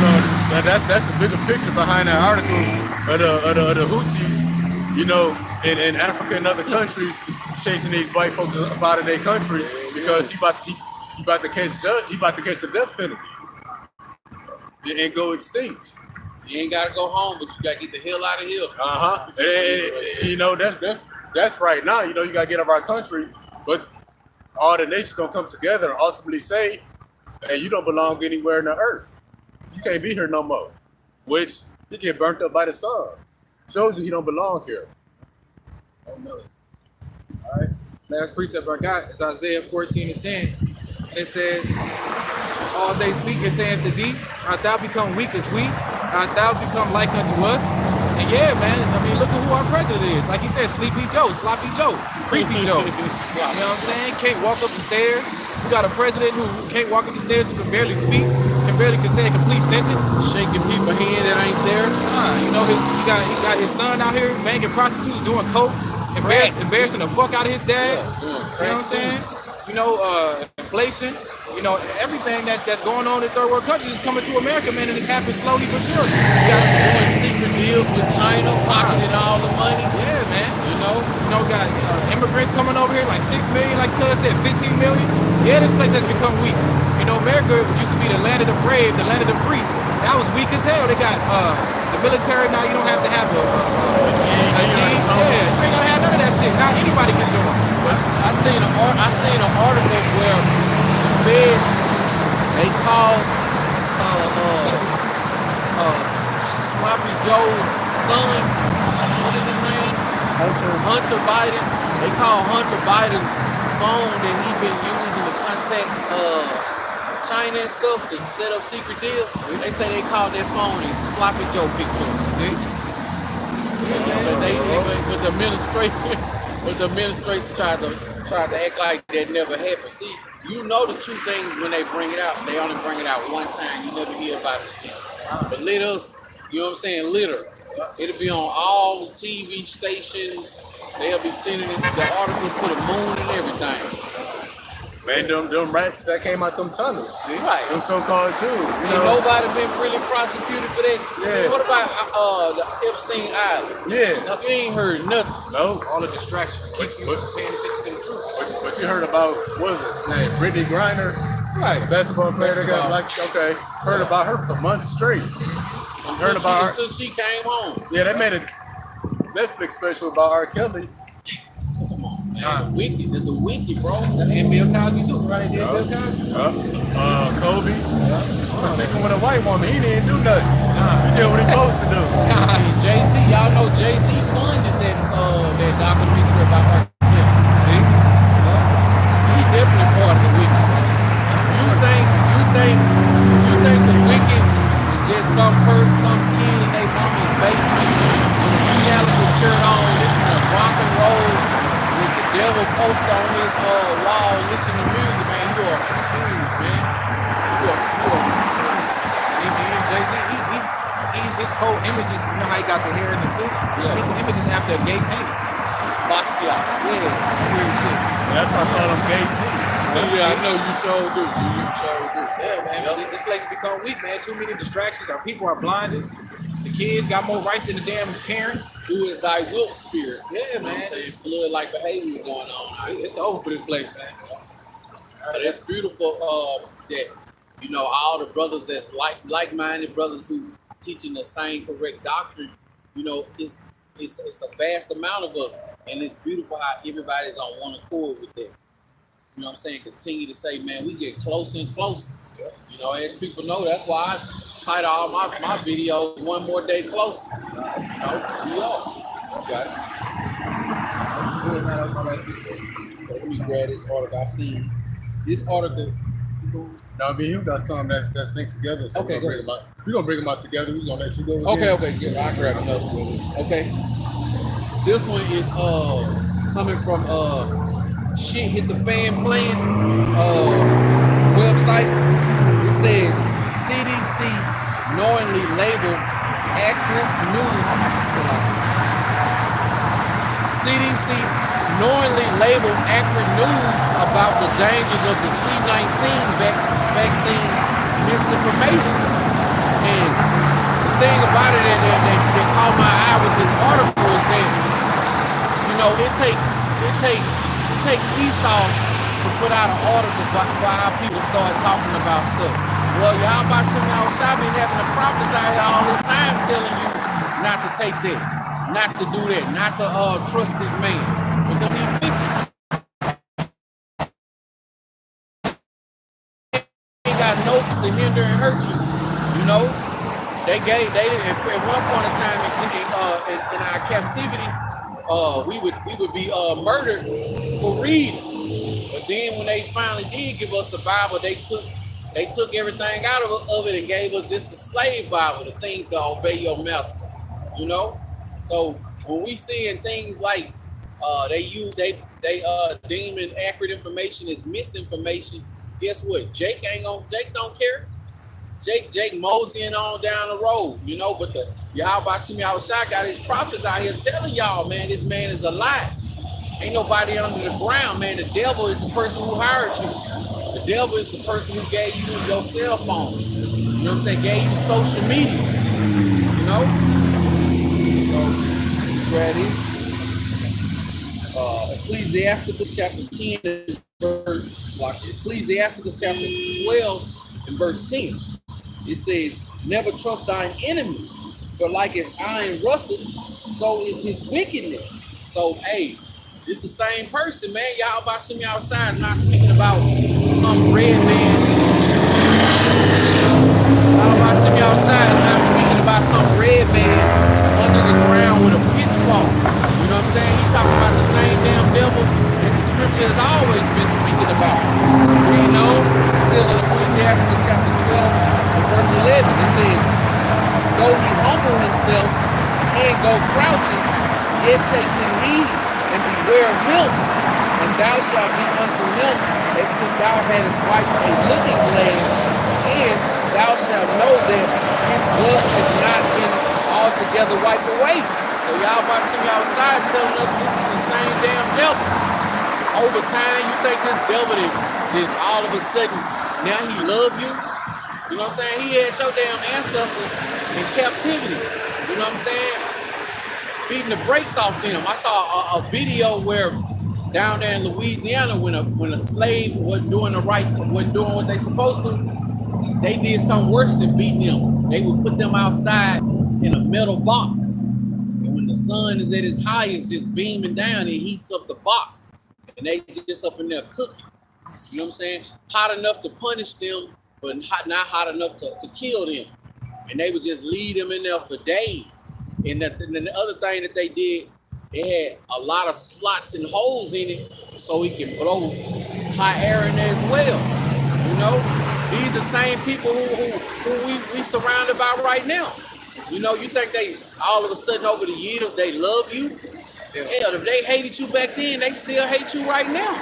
So that's the bigger picture behind that article of the Houthis, you know, in Africa and other countries chasing these white folks up out of their country because he about to catch the death penalty. And go extinct. You ain't gotta go home, but you gotta get the hell out of here. And you know, that's right now. You know, you gotta get out of our country, but all the nations gonna come together and ultimately say, hey, you don't belong anywhere in the earth. You can't be here no more. Which he get burnt up by the sun. Shows you he don't belong here. Oh no. All right. Last precept I got is Isaiah 14 and 10. And it says, all they speak is saying to thee, art thou become weak as we? Art thou become like unto us? And yeah, man, I mean, look at who our president is. Like he said, Sleepy Joe, Sloppy Joe, Creepy Joe. You know what I'm saying? Can't walk up the stairs. We got a president who can't walk up the stairs, who can barely speak, can say a complete sentence. Shaking people's hand that ain't there. You know, he got his son out here banging prostitutes, doing coke, embarrassing the fuck out of his dad. You know what I'm saying? You know, inflation. You know, everything that's going on in third world countries is coming to America, man, and it's happening slowly but surely. You got doing secret deals with China, pocketing all the money. Yeah, man. You know, got immigrants coming over here, like 6 million, like Cuz said, 15 million. Yeah, this place has become weak. You know, America used to be the land of the brave, the land of the free. That was weak as hell. They got the military now. You don't have to have a G. Yeah, you ain't gotta have none of that shit. Now anybody can join. I seen an article where feds, they called Sloppy Joe's son, what is his name? Hunter Biden. They called Hunter Biden's phone that he been using to contact China and stuff to set up secret deals. They say they called that phone and Sloppy Joe picked up. But the administration tried to act like that never happened. See, you know the true things when they bring it out. They only bring it out one time. You never hear about it again. But let us, you know what I'm saying, litter. It'll be on all TV stations. They'll be sending the articles to the moon and everything. Man, them rats that came out them tunnels. See? Right. Them so-called Jews. You Ain't know? nobody been really prosecuted for that. Yeah. What about the Epstein Island? Yeah. You ain't heard nothing. No. All the distraction keeps you But- from paying attention to the truth. But you heard about, what was it? Name Brittany Griner, Right. basketball player that got Basketball. okay. Heard about her for months straight. Heard about her. Until she came home. Yeah, they made a Netflix special about R. Kelly. Man, wicked. That's the wicked, bro. And Bill Cosby too, right? They did Bill Cosby. Kobe was sleeping with a white woman. He didn't do nothing. He did what he supposed to do. Jay-Z, y'all know Jay-Z funded that documentary about R. Kelly. See? He definitely part of the wicked, bro. You think the wicked is just some kid in their mama's basement with a Metallica shirt on, listening to rock and roll with the devil poster on his wall, listening to music, man? You are confused, man. You are confused. And Jay-Z, he's his whole image is, you know how he got the hair in the suit? Yeah. His image is after a gay painting. Basquiat. Yeah, that's weird shit. That's why I call him Gay Z. Yeah, I know you sure do. You sure do. Yeah, man. This place has become weak, man. Too many distractions. Our people are blinded. The kids got more rights than the damn parents. Do as thy will, spirit. Yeah, man. Flood like behavior going on. It's over for this place, man. But it's beautiful that all the brothers that's like-minded brothers who teaching the same correct doctrine. It's a vast amount of us, and it's beautiful how everybody's on one accord with that. You know what I'm saying? Continue to say, man, we get closer and closer. As people know, that's why I title all my videos "One More Day Closer." We are. Okay. Let me grab this article. I seen this article. No, I mean, you got something that's linked together. So Okay, we're gonna bring them out together. We're gonna let you go. Okay, again. okay, good. I'll grab another one. Okay. This one is coming from Shit Hit the Fan Plan website. It says CDC knowingly labeled accurate news. CDC knowingly labeled accurate news about the dangers of the C-19 vaccine misinformation. And the thing about it that caught my eye with this article is that, it take Esau to put out an article for our people start talking about stuff. Well, y'all about y'all been having the prophets out here all this time telling you not to take that, not to do that, not to trust this man. Because he's wicked. He ain't got notes to hinder and hurt you. They at one point in time in our captivity, we would be murdered for reading. But then when they finally did give us the Bible, they took everything out of it and gave us just the slave Bible, the things to obey your master. So when we seeing things like they deeming accurate information as misinformation, guess what? Jake don't care. Jake moseying on down the road, but the Yahweh Shimi Awashai got his prophets out here telling y'all, man, this man is a lie. Ain't nobody under the ground, man. The devil is the person who hired you. The devil is the person who gave you your cell phone. You know what I'm saying? Gave you social media. So, grab this. Ecclesiasticus chapter 10 Ecclesiasticus chapter 12 and verse 10. It says, never trust thine enemy, for like as iron rusteth, so is his wickedness. So, hey, it's the same person, man. Y'all about some outside, not speaking about some red man. Y'all about some outside, not speaking about some red man under the ground with a pitchfork. You know what I'm saying? He talking about the same damn devil that the scripture has always been speaking about. Still in Ecclesiastes chapter 12 and verse 11, it says, though he humble himself and go crouching, yet take heed and beware of him, and thou shalt be unto him as if thou hadst wiped a looking glass, and thou shalt know that his lust has not been altogether wiped away. So y'all about some outside telling us this is the same damn devil. Over time, you think this devil that then all of a sudden now he love you. You know what I'm saying? He had your damn ancestors in captivity. You know what I'm saying? Beating the brakes off them. I saw a video where down there in Louisiana, when a slave wasn't doing what they supposed to, they did something worse than beating them. They would put them outside in a metal box, and when the sun is at its highest, just beaming down, it heats up the box, and they just up in there cooking. You know what I'm saying? Hot enough to punish them, but not hot enough to kill them. And they would just leave them in there for days. And then the other thing that they did, it had a lot of slots and holes in it so it can blow hot air in there as well. You know, these are the same people who we surrounded by right now. You know, you think they all of a sudden over the years they love you? Yeah. Hell, if they hated you back then, they still hate you right now.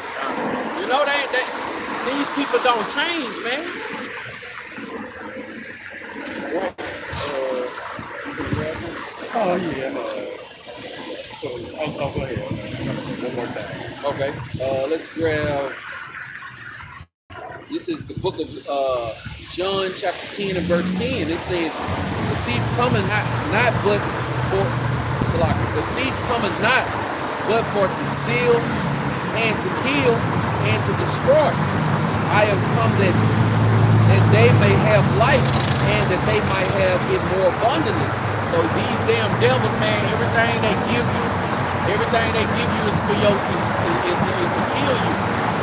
You know, these people don't change, man. Oh yeah. I'll go ahead. One more time. Okay. Let's grab. This is the book of John, chapter 10 and verse 10. It says, "The thief cometh not but for the thief cometh not but for to steal and to kill and to destroy. I am come that they may have life and that they might have it more abundantly." So these damn devils, man, everything they give you is for your is to kill you.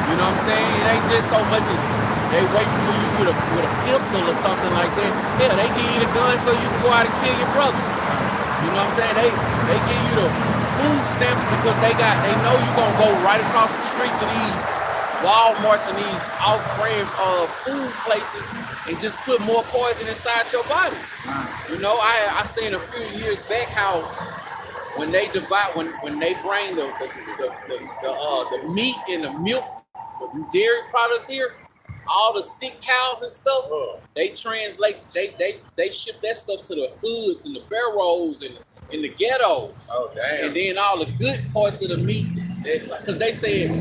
You know what I'm saying? It ain't just so much as they waiting for you with a pistol or something like that. Hell, they give you the gun so you can go out and kill your brother. You know what I'm saying? They give you the food stamps because they know you gonna go right across the street to these Walmarts and these off-brand food places and just put more poison inside your body. You know, I seen a few years back how when they when they bring the meat and the milk, the dairy products here, all the sick cows and stuff, they translate, they ship that stuff to the hoods and the barrows and the ghettos. Oh damn! And then all the good parts of the meat, because they said,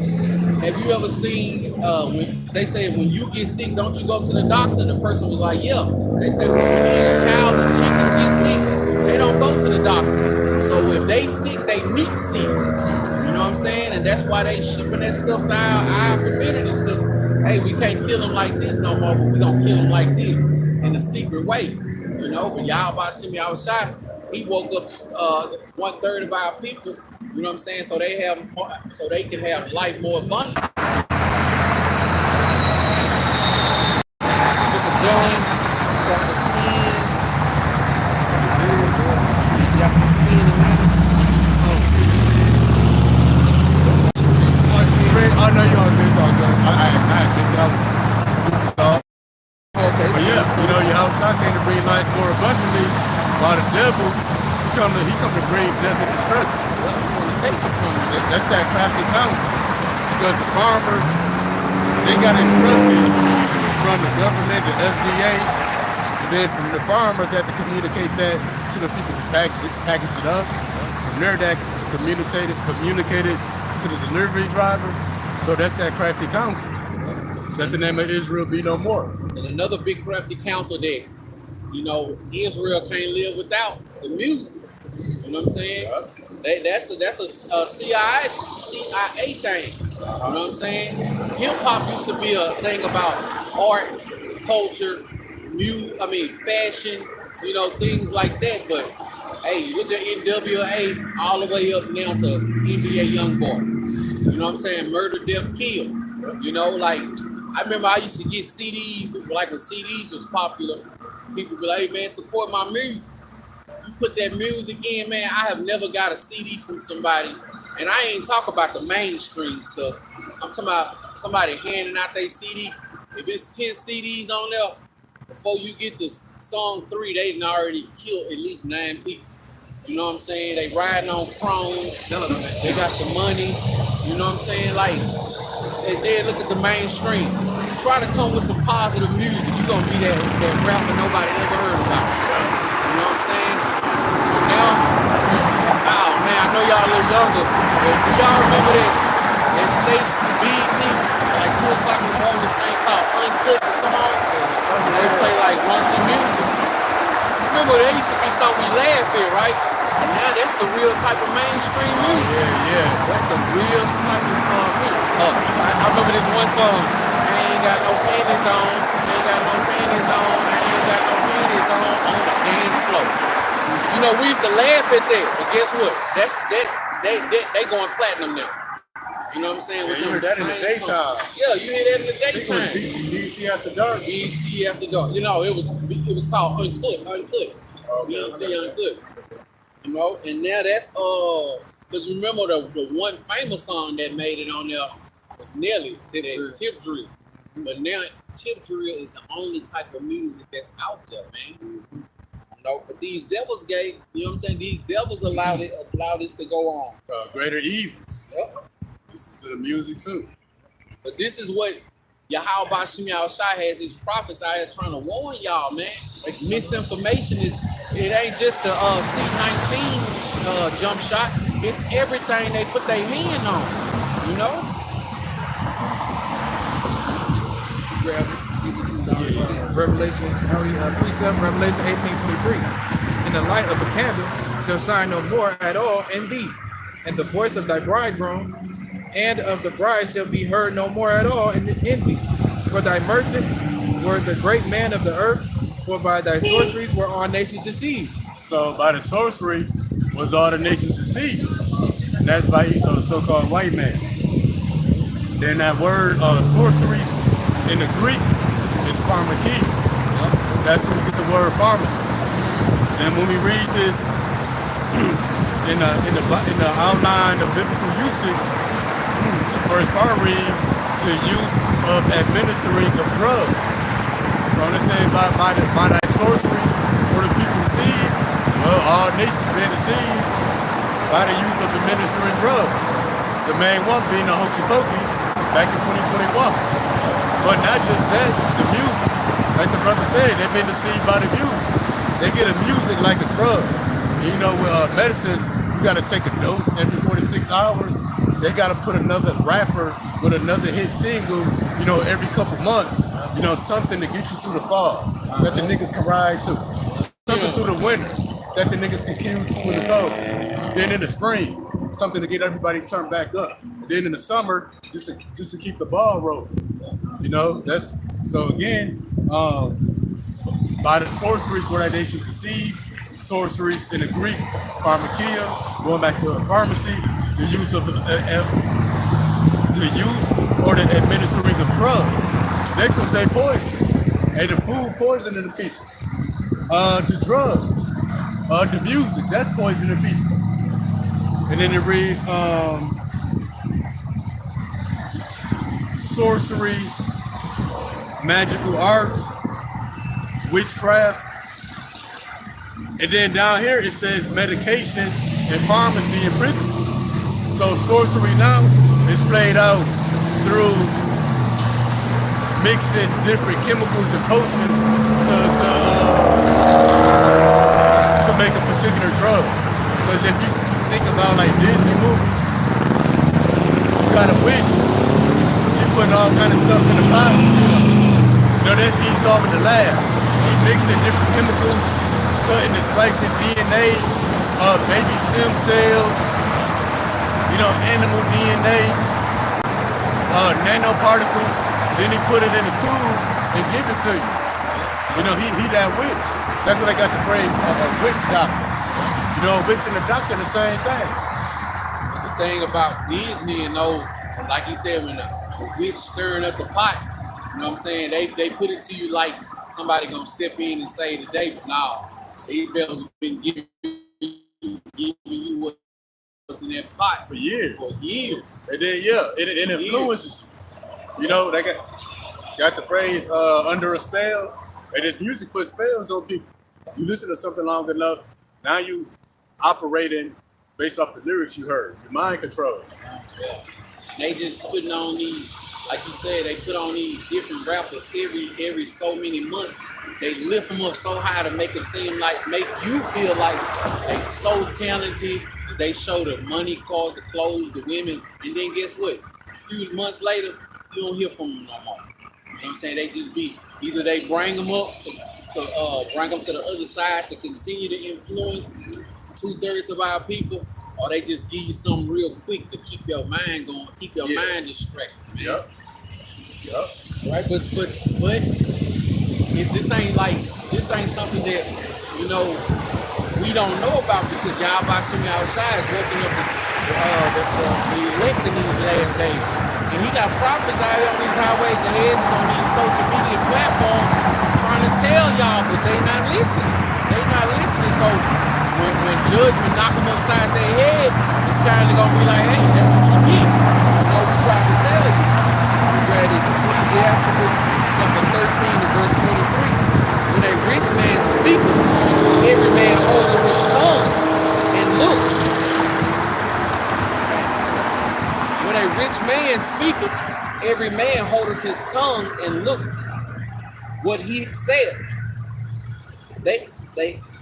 have you ever seen when they said when you get sick, don't you go to the doctor? And the person was like, yeah. They said when these cows and chickens get sick, they don't go to the doctor. So if they sick, they meat sick. You know what I'm saying? And that's why they shipping that stuff to our communities, because hey, we can't kill them like this no more. But we gonna kill them like this in a secret way. You know, but Yahweh Shimi Awashai, he woke up 1/3 of our people. You know what I'm saying? So they can have life more abundant. Book of John, chapter 10. Chapter 10 and 9. I know you on this all good. I had this. I was Okay. but yeah, you know, Yahweh came to bring life more abundantly, while the devil he come to bring death and destruction. Well, you want to take it from them. That's that crafty counsel. Because the farmers, they got instructed from the government, the FDA, and then from the farmers have to communicate that to the people who package it up. From there, that to communicate it to the delivery drivers. So that's that crafty counsel. That the name of Israel be no more. And another big crafty counsel that, you know, Israel can't live without the music. You know what I'm saying? That's a CIA thing. You know what I'm saying? Hip hop used to be a thing about art, culture, fashion, you know, things like that. But hey, look at NWA all the way up now to NBA Youngboy. You know what I'm saying? Murder, death, kill. You know, like I remember I used to get CDs, like when CDs was popular. People be like, hey man, support my music. You put that music in, man. I have never got a CD from somebody, and I ain't talk about the mainstream stuff. I'm talking about somebody handing out their CD. If it's 10 CDs on there, before you get to song 3, they done already killed at least 9 people. You know what I'm saying? They riding on chrome. They got the money. You know what I'm saying? Like, they look at the mainstream. Try to come with some positive music. You're going to be that rapper nobody ever heard about. You know what I'm saying? But now, oh man, I know y'all a little younger, but do y'all remember that station BET, like 2 o'clock in the morning, this thing called Uncut would come on. And they play like raunchy music. Remember, there used to be something we laugh at, right? And now that's the real type of mainstream music. Yeah. That's the real type of music. I remember this one song. I ain't got no panties on. Ain't got no panties on. I ain't got no panties on the dance floor. You know, we used to laugh at that, but guess what? They going platinum now. You know what I'm saying? Yeah, you hear that in the daytime. Yeah, you hear that in the They put daytime. BT After Dark. BET After Dark. You know, it was called Uncut. Okay. BET Uncut. You know, and now that's because remember the one famous song that made it on there was Nelly to that Tip Drill. But now Tip Drill is the only type of music that's out there, man. You know, but these devils gave, you know what I'm saying? These devils allowed this to go on. Greater evils. Yep. This is the music too. But this is what Yahweh Bashim Yahushua has his prophets out here trying to warn y'all, man. Like misinformation it ain't just the C-19 jump shot. It's everything they put their hand on, you know? Grab it. Revelation, precept, Revelation 18:23. And the light of a candle shall shine no more at all in thee, and the voice of thy bridegroom and of the bride shall be heard no more at all in thee. For thy merchants were the great man of the earth, for by thy sorceries were all nations deceived. So by the sorcery was all the nations deceived. And that's by Esau, the so-called white man. Then that word sorceries in the Greek is pharmakia. That's where we get the word pharmacy. And when we read this in the outline of biblical usage, the first part reads the use of administering of drugs. So I'm saying by thy sorceries were the people deceived. Well, all nations been deceived by the use of administering drugs. The main one being the hokey pokey back in 2021. But not just that, the music. Like the brother said, they've been deceived by the music. They get a music like a drug. And you know, with medicine, you gotta take a dose every 46 hours. They gotta put another rapper with another hit single, you know, every couple months. You know, something to get you through the fall that the niggas can ride to. Something through the winter that the niggas can kill to in the cold. Then in the spring, something to get everybody turned back up. And then in the summer, just to keep the ball rolling. You know, that's so again, by the sorceries were thy nations deceived. Sorceries in the Greek, pharmakia, going back to pharmacy, the use of the use or the administering of drugs. Next one say poison. Hey, the food poisoning the people. The drugs, the music, that's poisoning people. And then it reads sorcery, magical arts, witchcraft. And then down here it says medication and pharmacy and parentheses. So sorcery now is played out through mixing different chemicals and potions to make a particular drug. Because if you think about like Disney movies, you got a witch, she putting all kind of stuff in the pot. You know, that's Esau in the lab. He mixing different chemicals, cutting and splicing DNA, baby stem cells, you know, animal DNA, nanoparticles. Then he put it in a tube and give it to you. You know, he that witch. That's where they got the phrase of a witch doctor. You know, a witch and a doctor the same thing. The thing about Disney and those, like he said, when the witch stirring up the pot, you know what I'm saying? They put it to you like somebody gonna step in and say today, but no, these bells have been giving you what's in that pot For years. For years. And then it influences you. You know, they got the phrase under a spell. And this music puts spells on people. You listen to something long enough, now you operating based off the lyrics you heard. Your mind control. Yeah. They just putting on these, like you said, they put on these different rappers every so many months. They lift them up so high to make them seem like, make you feel like they so talented. They show the money, cars, the clothes, the women, and then guess what? A few months later, you don't hear from them no more. You know what I'm saying? They just be either they bring them up to bring them to the other side to continue to influence 2/3 of our people, or they just give you something real quick to keep your mind going, keep your mind distracted, man. Yep. Right, but if this ain't something that, you know, we don't know about, because Yahweh Shemi outside is working up the elect in these last days. And he got prophets out here on these highways and heads on these social media platforms trying to tell y'all, but they not listening. They not listening. So when judgment knock them upside their head, it's kind of gonna be like, hey, that's what you get. You know, we trying to tell you. We read this Ecclesiastes chapter 13 to verse 23. When a rich man speaketh, every man holdeth his tongue and look. When a rich man speaketh, every man holdeth his tongue and look what he said. They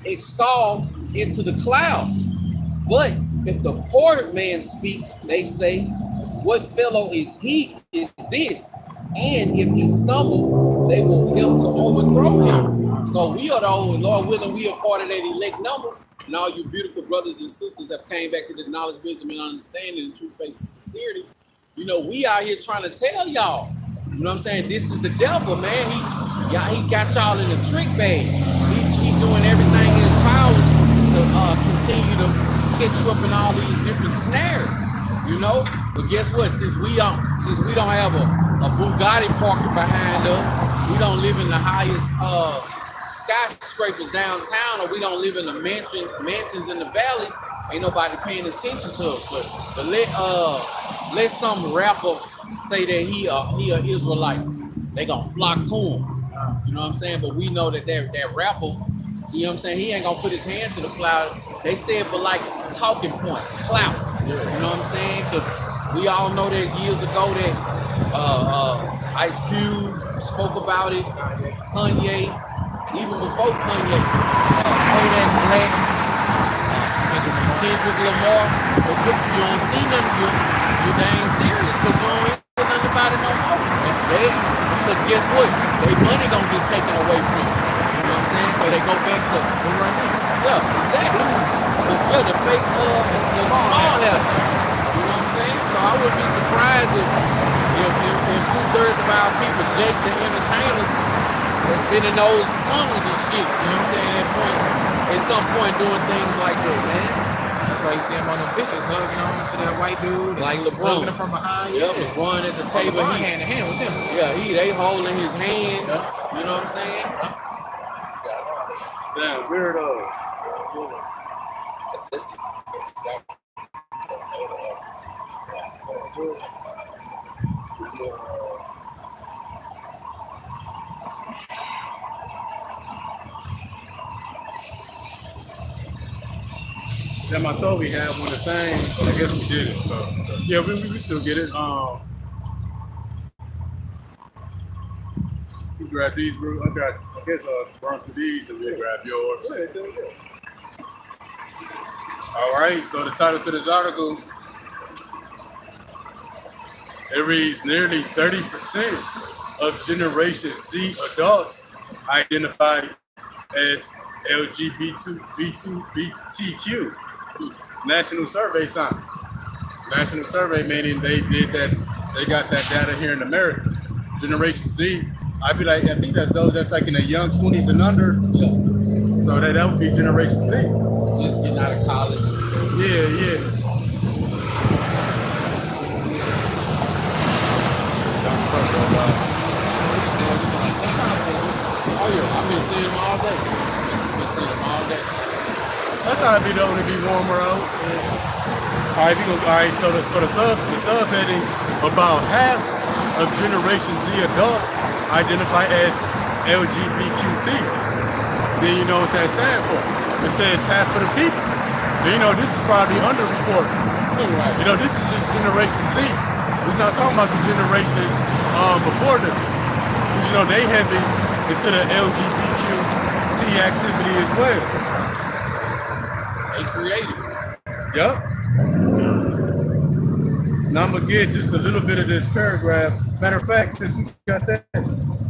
extol into the cloud. But if the poor man speak, they say, what fellow is he? Is this? And if he stumble, they will help to overthrow him. So we are the only, Lord willing, we are part of that elect number. And all you beautiful brothers and sisters have came back to this knowledge, wisdom, and understanding, and true faith and sincerity. You know, we out here trying to tell y'all. You know what I'm saying? This is the devil, man. He got y'all in the trick bag. He doing everything in his power to continue to catch you up in all these different snares. You know? But guess what? Since we don't have a Bugatti parked behind us, we don't live in the highest skyscrapers downtown, or we don't live in the mansions in the valley, ain't nobody paying attention to us. But let some rapper say that he a Israelite, they gonna flock to him. You know what I'm saying? But we know that rapper, you know what I'm saying, he ain't gonna put his hand to the plow. They say it for like talking points, clout. You know what I'm saying? Because we all know that years ago that Ice Cube spoke about it, Kanye, even before Kanye, Kodak Black, Kendrick Lamar. But you don't see none of you dang serious, because you don't hear nothing about it no more. Because guess what? They money gonna get taken away from them. You know what I'm saying? So they go back to the run. Yeah, exactly. The fake the small health. You know what I'm saying? So I wouldn't be surprised if 2/3 of our people, Jakes, the entertainers, that's been in those tunnels and shit. You know what I'm saying? At some point doing things like that, man. That's why you see him on the pictures hugging on to that white dude, like LeBron, hugging him from behind. Yep, LeBron at the table, LeBron hand in hand with him. Yeah, they holding his hand. You know what I'm saying? Damn, weirdos. Damn, I thought we had one the same. I guess we did it. So yeah, we still get it. We grab these. I guess run through these and we'll grab yours. All right. So the title to this article, it reads: nearly 30% of Generation Z adults identify as LGBTQ. National survey signs. National survey meaning they did that. They got that data here in America. Generation Z. I think that's those that's like in the young 20s and under. Yeah. So that would be Generation Z. Just getting out of college. Yeah. Oh yeah, I've been seeing them all day. That's how it be though when it be warmer out. All right, so the subheading, about half of Generation Z adults identify as LGBTQ. Then you know what that stands for. It says half of the people. Then you know this is probably underreported. Right. You know, this is just Generation Z. We're not talking about the generations before them. Because you know they heavy into the LGBTQ activity as well. They created. Yup. Now I'm gonna get just a little bit of this paragraph Matter of fact, since we got that,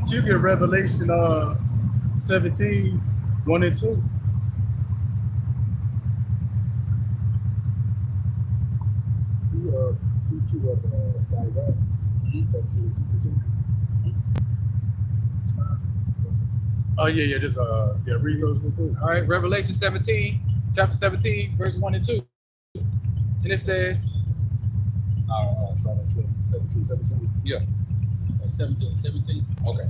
you get Revelation 17, 1 and 2. You up side up. 17. Oh yeah, just read those real quick. All right, Revelation 17, chapter 17, verse 1 and 2. And it says, 17. yeah. 17. Okay. All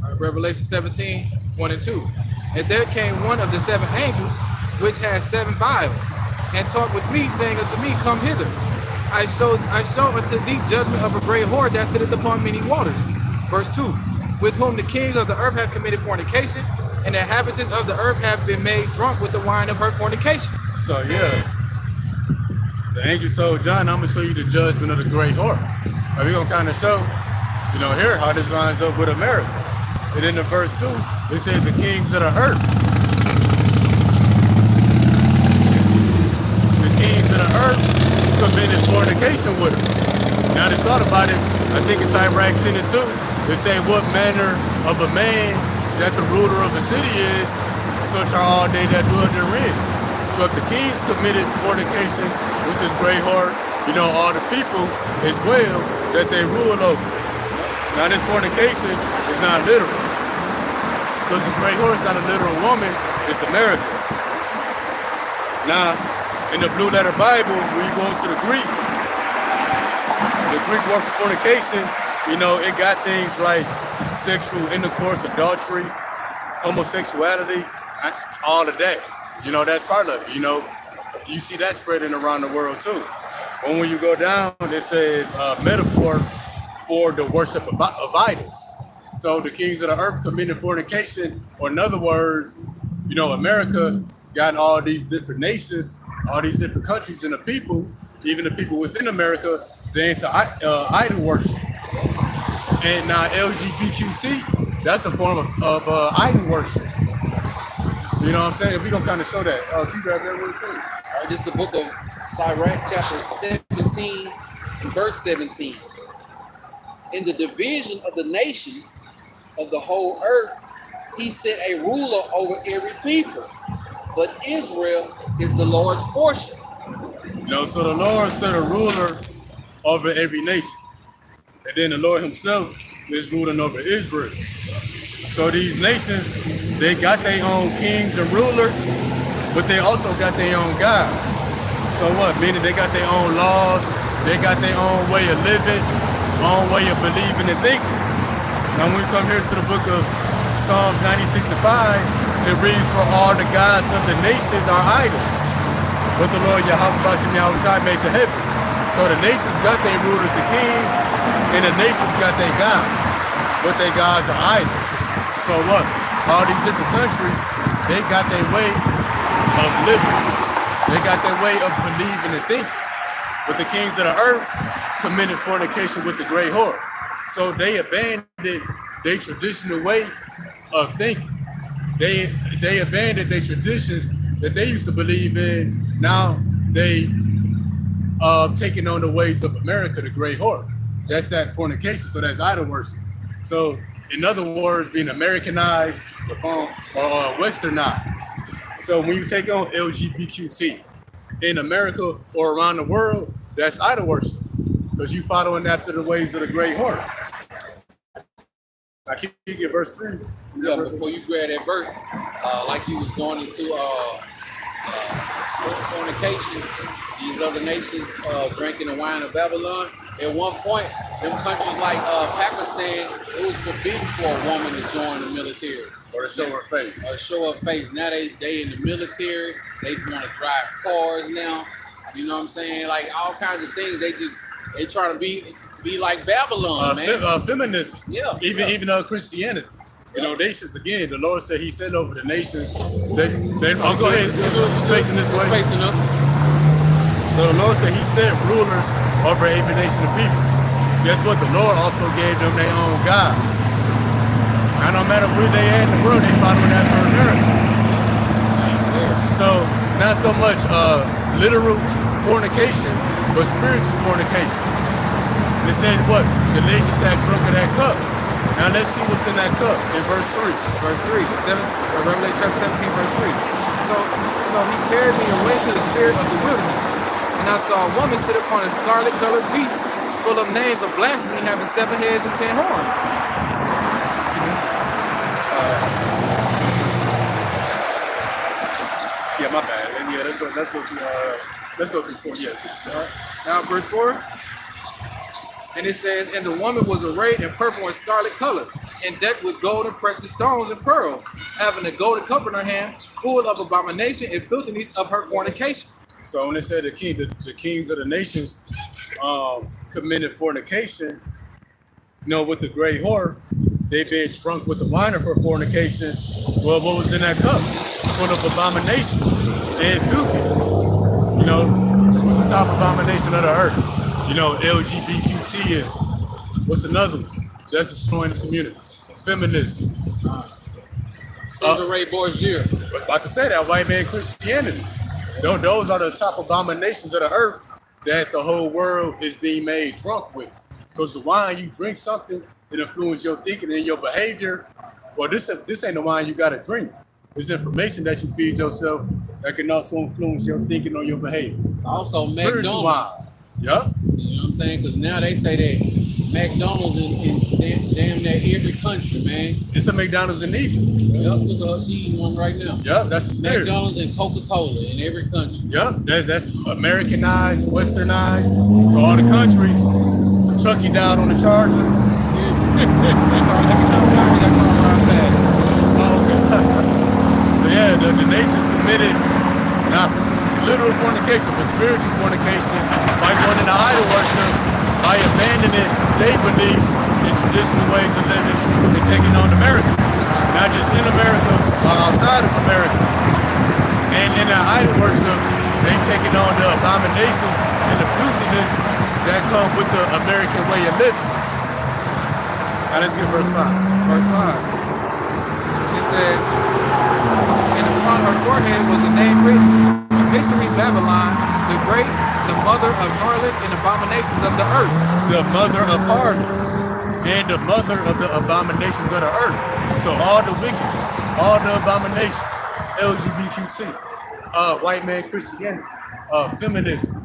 right, Revelation 17, 1 and 2. And there came one of the 7 angels, which had 7 vials, and talked with me, saying unto me, Come hither. I show unto thee judgment of a great whore that sitteth upon many waters. Verse 2. With whom the kings of the earth have committed fornication, and the inhabitants of the earth have been made drunk with the wine of her fornication. So yeah, the angel told John, I'm gonna show you the judgment of the great whore. Are we gonna kind of show, here how this lines up with America? And in the verse 2, it says the kings of the earth. The kings of the earth committed fornication with her. Now they thought about it, I think it's Iraq 10 and 2. They say what manner of a man that the ruler of the city is, such are all they that dwell therein. So if the kings committed fornication with this great whore, all the people as well that they rule over. Now this fornication is not literal. Because the great whore is not a literal woman, it's America. Now, in the Blue Letter Bible, when you go into the Greek word for fornication, it got things like sexual intercourse, adultery, homosexuality, all of that. That's part of it. You see that spreading around the world too. But when you go down, it says metaphor for the worship of idols. So the kings of the earth committed fornication, or in other words, America got all these different nations, all these different countries, and the people, even the people within America, they're into idol worship. And now LGBTQ, that's a form of idol worship. You know what I'm saying? We're going to kind of show that. Can you grab that real quick? All right, this is the book of Sirach, chapter 17 and verse 17. In the division of the nations of the whole earth, he set a ruler over every people. But Israel is the Lord's portion. So the Lord set a ruler over every nation. And then the Lord himself is ruling over Israel. So these nations, they got their own kings and rulers, but they also got their own God. So what? Meaning they got their own laws, they got their own way of living, own way of believing and thinking. Now when we come here to the book of Psalms 96 and 5, it reads, for all the gods of the nations are idols, but the Lord Yahweh Bashem Yahushua made the heavens. So the nations got their rulers and kings, and the nations got their gods, but their gods are idols. So what? All these different countries, they got their way of living. They got their way of believing and thinking. But the kings of the earth committed fornication with the great whore. So they abandoned their traditional way of thinking. They abandoned their traditions that they used to believe in. Now they taking on the ways of America, the great whore. That's that fornication. So that's idol worship. So in other words, being Americanized or westernized. So when you take on LGBTQ in America or around the world, that's idol worship. Because you following after the ways of the great whore. I keep you get verse 3. Yeah, before you grab that verse, like you was going into fornication, these other nations drinking the wine of Babylon. At one point, them countries like Pakistan, it was forbidden for a woman to join the military. Or to show her face. Or show her face. Now they in the military. They want to drive cars now. You know what I'm saying? Like all kinds of things. They trying to be like Babylon, man. Feminism. Yeah. Even Christianity. Nations again. The Lord said He set over the nations. They go ahead. Facing this way. Facing us. So the Lord said He set rulers over every nation of people. Guess what? The Lord also gave them their own gods. Now, no matter where they at in the world, they following after America. So not so much literal fornication, but spiritual fornication. They said what? the nations had drunk of that cup. Now let's see what's in that cup in verse 3. Verse 3, Revelation chapter 17, verse 3. So he carried me away to the spirit of the wilderness, and I saw a woman sit upon a scarlet-colored beast, full of names of blasphemy, having 7 heads and 10 horns. Yeah, my bad. Yeah, let's go through 4. Yes. All right. Now verse 4. And it says, and the woman was arrayed in purple and scarlet color, and decked with gold and precious stones and pearls, having a golden cup in her hand, full of abomination and filthiness of her fornication. So when it said the kings of the nations committed fornication, with the great whore, they been drunk with the wine of her fornication. Well, what was in that cup? Full of abominations and filthiness. What's the top abomination of the earth? LGBTQ is. What's another one? That's destroying the communities. Feminism. Cesare Borgia. Like I said, that white man Christianity. Those are the top abominations of the earth that the whole world is being made drunk with. Because the wine, you drink something, it influences your thinking and your behavior. Well, this ain't the wine you gotta drink. It's information that you feed yourself that can also influence your thinking or your behavior. Also, Spiritual McDonald's. wine. Yep. You know what I'm saying? Because now they say that McDonald's in damn near every country, man. It's a McDonald's in Egypt. Yep, look at her, she eating one right now. Yep, that's the spirit. McDonald's and Coca-Cola in every country. Yep, that's Americanized, westernized. So all the countries, Chucky died on the Charger. Every time we hear that from around fast. So yeah, the nations committed not literal fornication, but spiritual fornication by going into idol worship, by abandoning their beliefs and traditional ways of living and taking on America. Not just in America, but outside of America. And in that idol worship, they taking on the abominations and the filthiness that come with the American way of living. Now let's get verse 5. Verse 5. It says, and upon her forehead was a name written, Mystery Babylon, the great, the mother of harlots and abominations of the earth. The mother of harlots and the mother of the abominations of the earth. So all the wickedness, all the abominations, LGBTQ, white man Christianity, feminism,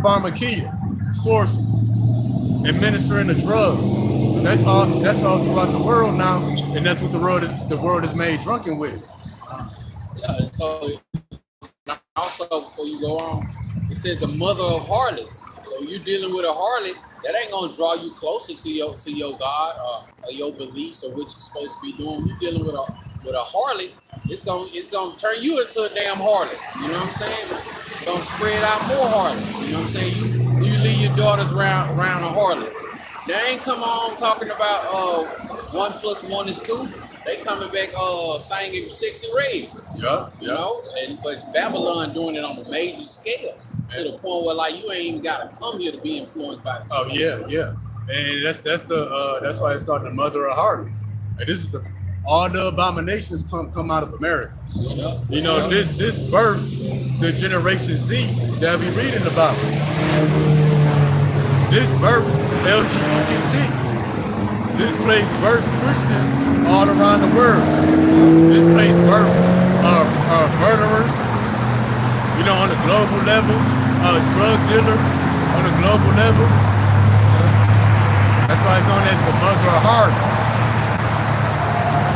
pharmakia, sorcery, administering the drugs. That's all throughout the world now, and that's what the world is made drunken with. Yeah, so also before you go on, it says the mother of harlots. So you dealing with a harlot, that ain't gonna draw you closer to your God or your beliefs or what you're supposed to be doing. You dealing with a harlot, it's gonna turn you into a damn harlot. You know what I'm saying? It's gonna spread out more harlots. You know what I'm saying? You leave your daughters around a harlot. They ain't come on talking about 1 + 1 is 2. They coming back singing Sexy Red. Yeah. You know, but Babylon doing it on a major scale to the point where like you ain't even gotta come here to be influenced by this. Oh yeah. And that's why it's called the mother of harlots. And this is all the abominations come out of America. Yep. You know, this birthed the Generation Z that we reading about. This birthed LGBT. This place births Christians all around the world. This place births murderers, on the global level, drug dealers on the global level. That's why it's known as the mother of harlots.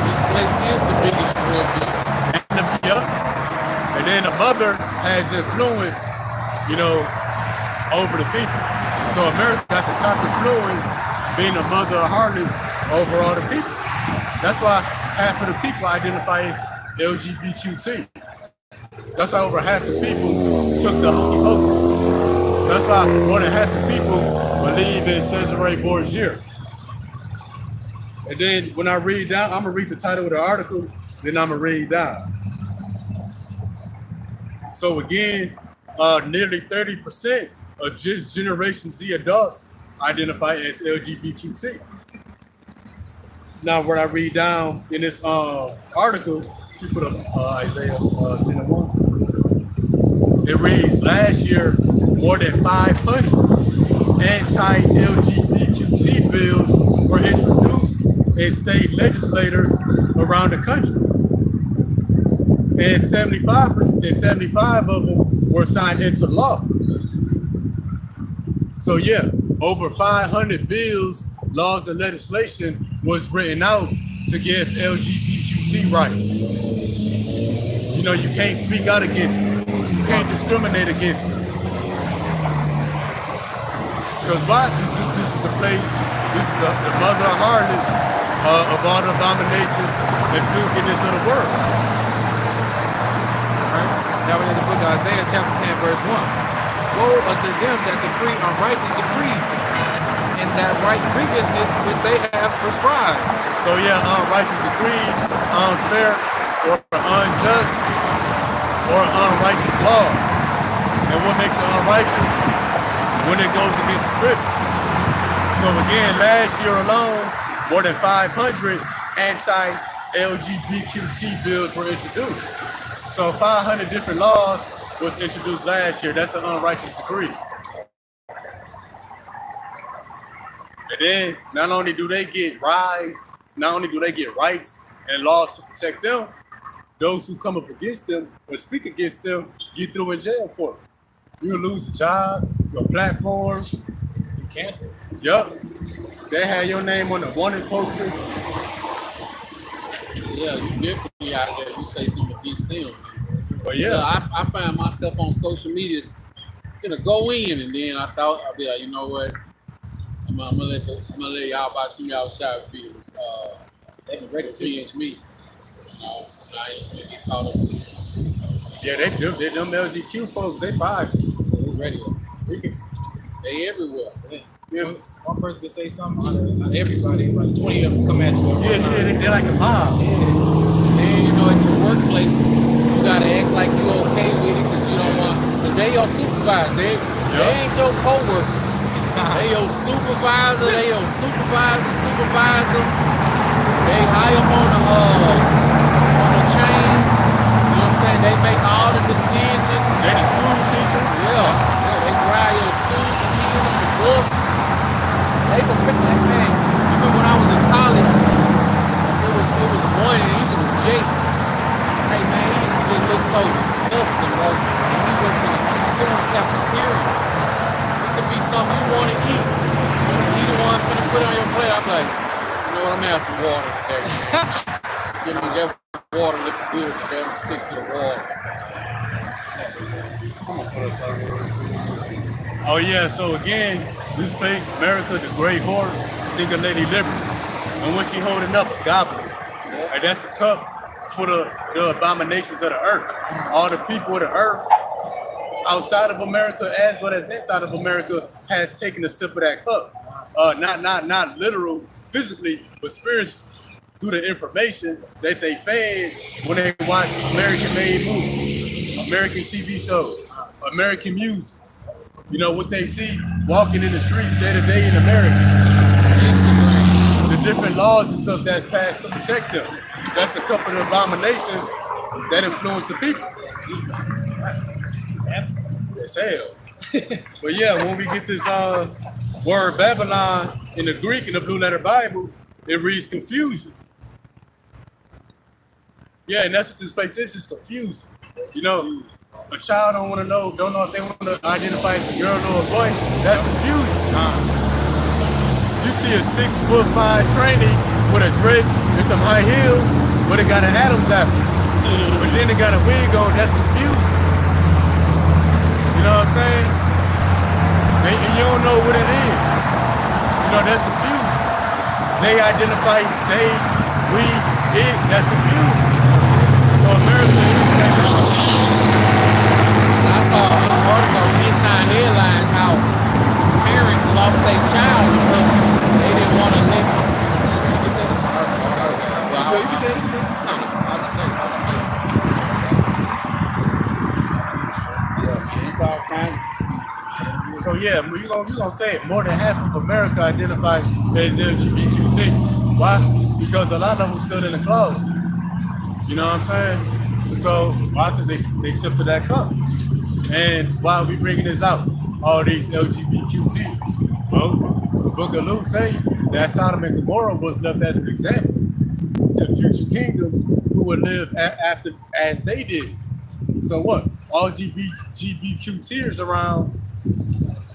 This place is the biggest drug dealer. And then the mother has influence, over the people. So America got the top influence being the mother of harlots over all the people. That's why half of the people identify as LGBTQ. That's why over half the people took the hokey pokey. That's why more than half the people believe in Cesare Borgia. And then when I read down, I'm gonna read the title of the article, then I'm gonna read down. So again, nearly 30% of just Generation Z adults identify as LGBTQ. Now, when I read down in this article, you put up Isaiah 10:1. It reads, last year, more than 500 anti-LGBT LGBTQT bills were introduced in state legislators around the country. And 75 of them were signed into law. So yeah, over 500 bills, laws, and legislation was written out to give LGBTQT rights. You know, you can't speak out against them. You can't discriminate against them. Because why? This is the place, this is the mother of harlots of all the abominations and filthiness of the world. Right? Now we're in the book of Isaiah chapter 10 verse 1. Woe unto them that decree unrighteous decrees, and that right grievousness which they have prescribed. So yeah, unrighteous decrees, unfair or unjust or unrighteous laws. And what makes it unrighteous? When it goes against the scriptures. So again, last year alone, more than 500 anti-LGBTQT bills were introduced. So 500 different laws was introduced last year. That's an unrighteous decree. And then not only do they get rights and laws to protect them, those who come up against them or speak against them get through in jail for it. You'll lose a job, your platform, You cancel. yup. They had your name on the wanted poster. Yeah, you definitely out there. You say something against them. But Yeah, yeah, I find myself on social media finna go in, and then I thought I'd be like, you know what? I'm gonna let y'all about some y'all shot be they can ready to change me. I ain't gonna get caught up. yeah, they them LGQ folks, they five. They ready. They everywhere. Yeah, One person can say something out of everybody, like 20 of them come at you. At one time. they're like a mob. Then you know at your workplace, you gotta act like you okay with it because you don't want. Cause they your supervisor. They ain't your coworker. They your supervisor. They your supervisor. They high up on the chain. You know what I'm saying? They make all the decisions. They the school teachers. Yeah, they drive your school to the bus. They can pick that man. I remember when I was in college, it was one and he was a J. Hey man, he used to just look so disgusting, bro. And he worked in a school cafeteria. It could be something you want to eat. He the one finna put it on your plate. I'm like, you know what? I'm gonna have some water today, man. Give me that water looking good today. I'm gonna stick to the water. Oh yeah, so again, this place, America, the Great Whore, think of Lady Liberty. And when she holding up a goblet, and that's a cup for the abominations of the earth. All the people of the earth, outside of America as well as inside of America, has taken a sip of that cup. Not literal, physically, but spiritually, through the information that they fed when they watch American-made movies, American TV shows, American music. You know, what they see walking in the streets day to day in America. The different laws and stuff that's passed to protect them. That's a couple of abominations that influence the people. It's hell. But yeah, when we get this word Babylon in the Greek, in the Blue Letter Bible, it reads confusion. Yeah, and that's what this place is, it's confusing. You know, a child don't know if they want to identify as a girl or a boy. That's confusion. You see a 6'5" trainee with a dress and some high heels, but it got an Adam's apple. But then it got a wig on. That's confusing. You know what I'm saying? And you don't know what it is. You know, that's confusing. They identify as they, we, it. That's confusing. So America is like I saw an article in Time Headlines how some parents lost their child because they didn't want to let them. Well, You can say it. I'll just say it. Yeah, man, it's all kinds of. So yeah, you gonna say it. More than half of America identify as LGBTQ. Why? Because a lot of them still in the closet. You know what I'm saying? So why? Because they sip to that cup. And why are we bringing this out? All these LGBTQs. Well, book of Luke say that Sodom and Gomorrah was left as an example to future kingdoms who would live after as they did. So what? All GBQ tears around,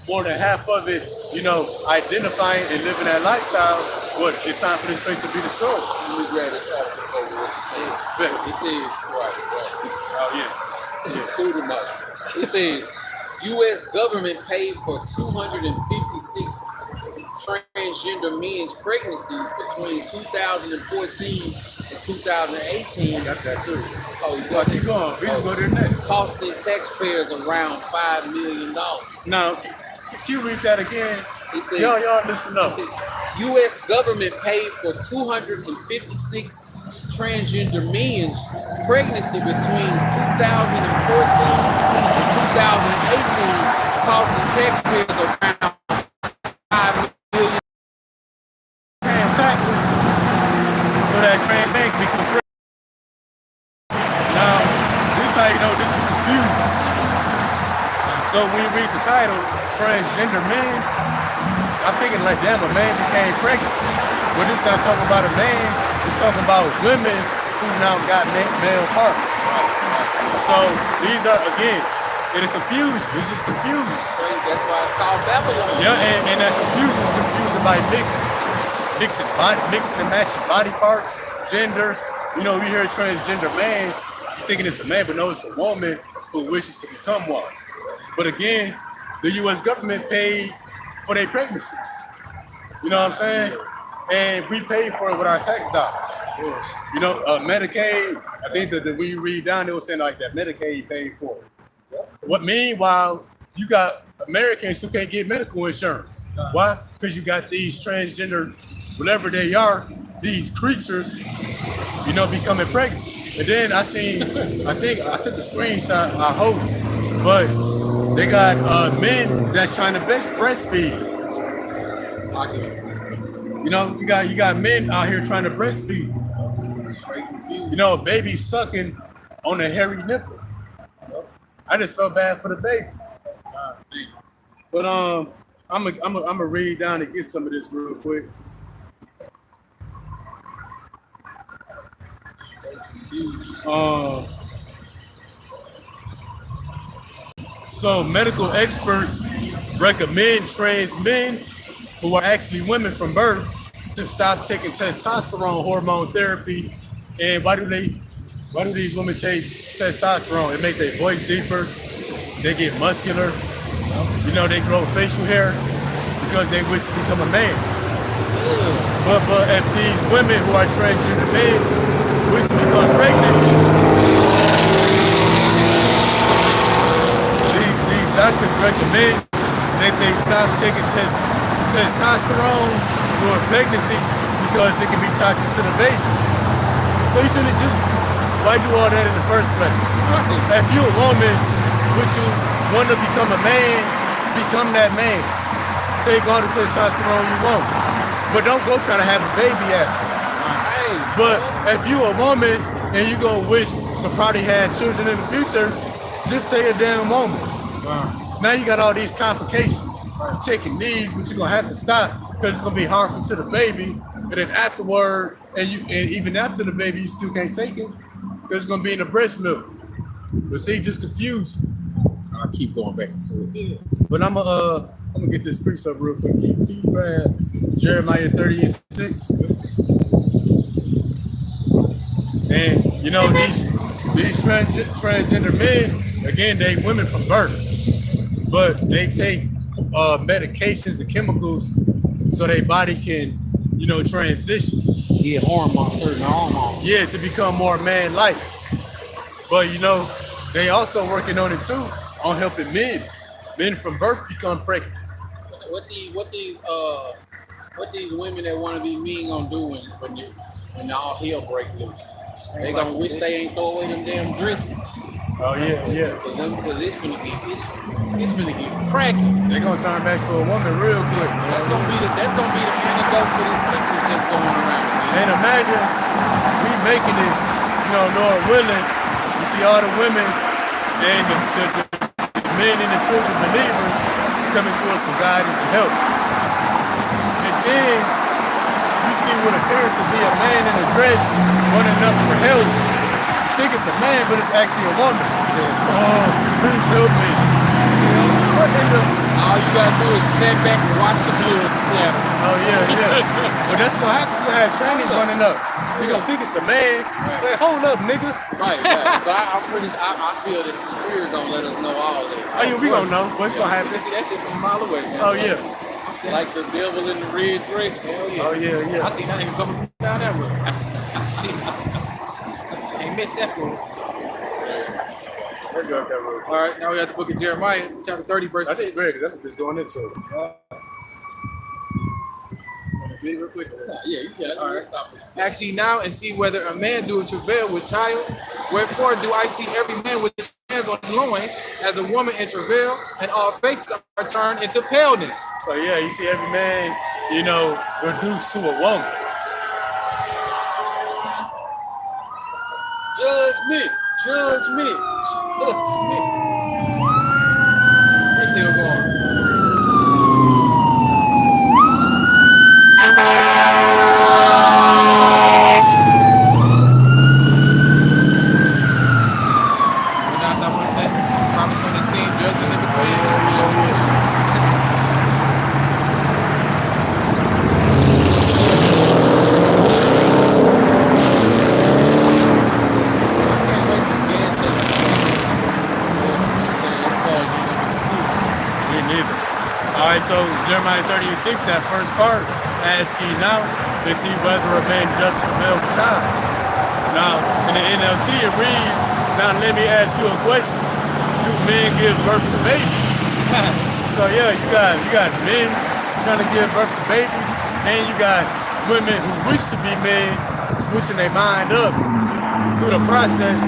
more than half of it, identifying and living that lifestyle. What? It's time for this place to be destroyed. Let me grab this article over what you said. Bet. It says, right. Oh yes. Yeah. Include them up. It says, U.S. government paid for 256 transgender men's pregnancies between 2014 and 2018. I got that too. Oh, you got Keep going. We just go there next. Costing taxpayers around $5 million. Now, can you read that again? It says, Y'all listen up. U.S. government paid for 256 transgender men's pregnancy between 2014 and 2018, costing taxpayers around $5 million. Paying taxes so that trans ain't become pregnant. Now, this is how you know this is confusing. So when you read the title, transgender men, I'm thinking like, damn, a man became pregnant. But it's not talking about a man, it's talking about women who now got male parts. So these are, again, it'll confuse you. It's just confusing. That's why it's called Babylon. Yeah, and that confusion is confusing by mixing and matching body parts, genders. We hear a transgender man, you're thinking it's a man, but no, it's a woman who wishes to become one. But again, the U.S. government paid for their pregnancies. You know what I'm saying? And we pay for it with our tax dollars. Yes. Medicaid, I think that we read down, they were saying like that Medicaid paid for it. What meanwhile, you got Americans who can't get medical insurance. Why? Because you got these transgender, whatever they are, these creatures, becoming pregnant. And then I took a screenshot, I hope, but they got men that's trying to breastfeed. I get it. You got men out here trying to breastfeed. Straight confused. Baby sucking on a hairy nipple. I just felt bad for the baby. But I'm gonna read down and get some of this real quick. So medical experts recommend trans men who are actually women from birth to stop taking testosterone hormone therapy. And why do these women take testosterone? It makes their voice deeper, they get muscular, they grow facial hair because they wish to become a man. But if these women who are transgender men wish to become pregnant, these doctors recommend that they stop taking testosterone during pregnancy because it can be toxic to the baby. So you shouldn't why do all that in the first place? If you're a woman, would you want to become a man, become that man. Take all the testosterone you want. But don't go try to have a baby after. But if you a woman and you gonna wish to probably have children in the future, just stay a damn woman. Now you got all these complications. You're taking these, but you're gonna have to stop because it's gonna be harmful to the baby. And then afterward, and even after the baby, you still can't take it because it's gonna be in the breast milk. But see, just confused. I'll keep going back and forth. But I'm gonna get this precept real quick. Can you grab Jeremiah 30:6? And these transgender men, again, they women from birth, but they take medications and chemicals so their body can, transition. Get certain hormones. Yeah, to become more man-like. But they also working on it too, on helping men from birth become pregnant. What these women that want to be mean gonna do when all hell break loose? They gonna wish they ain't throw away them damn dresses. Oh yeah. Because it's finna get cracking. They gonna turn back to a woman real quick. That's gonna be the antidote for this sickness that's going around. And imagine we making it, Lord willing, you see all the women and the men and the children believers coming to us for guidance and help. then you see what appears to be a man in a dress running up for help. You think it's a man, but it's actually a woman. Oh, please help me. What in the... All you gotta do is step back and watch the blood splatter. Oh, yeah. But that's gonna happen. You have trainees running up. You gonna think it's a man. Right. Like, hold up, nigga. Right. But I feel that the spirit don't let us know all that. Oh, yeah, we gonna know what's gonna happen. See that shit from a mile away, man. Oh, yeah. Like the devil in the red dress. Hell yeah. Oh, yeah. I seen that nigga coming down that road. Shit. Ain't missed that fool. Let's go up that road. All right, now we got the book of Jeremiah, chapter 30, verse That's 6. experience. That's what this going into. Read it real quick. Yeah, you got it. All right. Stop it. Ask ye now and see whether a man do travail with child. Wherefore do I see every man with his hands on his loins, as a woman in travail, and all faces are turned into paleness. So yeah, you see every man, reduced to a woman. Judge me. Where's still going? Promise on the scene, judgments in between. Alright, so Jeremiah 30:6, that first part, ask ye now to see whether a man doth travail with child. Now, in the NLT it reads, now let me ask you a question. Do men give birth to babies? So yeah, you got men trying to give birth to babies, and you got women who wish to be men switching their mind up through the process,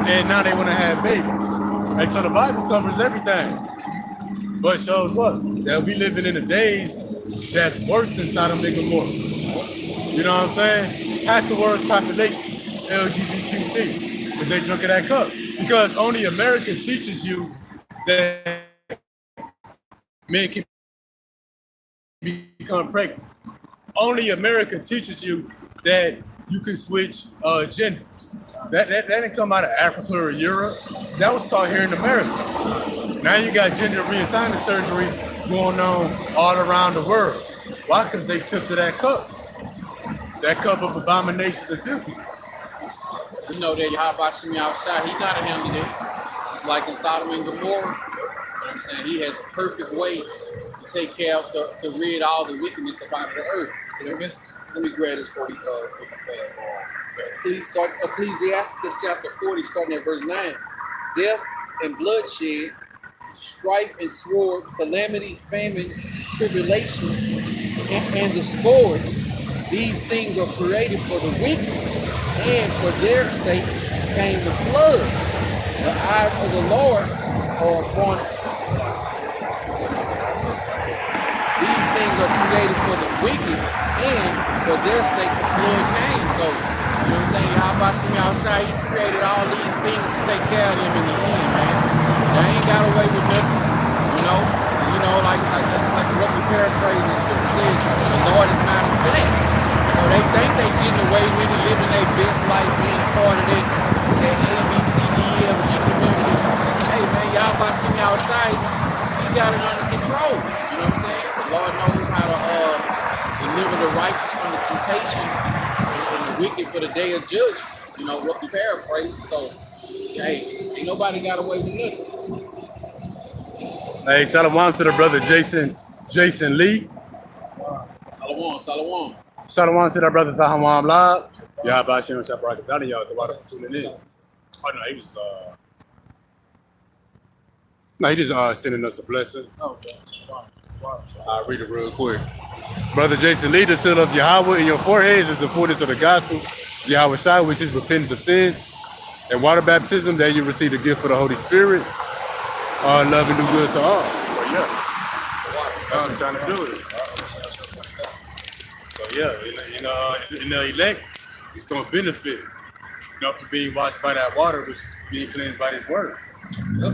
and now they want to have babies. And so the Bible covers everything. But shows what? That we living in the days that's worse than Sodom and Gomorrah. You know what I'm saying? Half the world's population, LGBTQ, because they drink of that cup. Because only America teaches you that men can become pregnant. Only America teaches you that you can switch genders. That didn't come out of Africa or Europe. That was taught here in America. Now you got gender reassignment surgeries going on all around the world. Why? Because they sip to that cup of abominations and filthiness. You know that Yahweh Shemi outside, he gotta handle it. Like in Sodom and Gomorrah, you know what I'm saying? He has a perfect way to take care of, to rid all the wickedness up out of the earth. Let me grab this for you. Please start Ecclesiasticus chapter 40, starting at verse 9. Death and bloodshed, strife and sword, calamities, famine, tribulation, and the sword. These things are created for the wicked, and for their sake came the flood. The eyes of the Lord are upon it. These things are created for the wicked, and for their sake the flood came. So, you know what I'm saying? Yahweh Shemi outside, he created all these things to take care of them in the end, man. They ain't got away with nothing, like roughly paraphrasing the scripture says, the Lord is not slack. So they think they getting away with it, living their best life, being a part of that ABCDEFG community. Hey man, Yahweh Shemi outside, he got it under control. You know what I'm saying? The Lord knows how to deliver the righteous from the temptation and the wicked for the day of judgment. Roughly paraphrase. So, hey, ain't nobody got away with nothing. Hey, shalom to the brother Jason Lee. Shalom. Shalom to that brother Thahawam Lab. Yahweh Shem Shabarak Dani, y'all the water for tuning in. Oh no, he just sending us a blessing. Okay. I'll read it real quick. Brother Jason Lee, the seal of Yahweh in your foreheads is the fullness of the gospel, Yahweh Shai, which is repentance of sins, and water baptism, that you receive the gift of the Holy Spirit, love and do good to all. So yeah, that's what I'm trying to do. So yeah, in the elect, it's going to benefit, for being washed by that water, which is being cleansed by His word. Yep.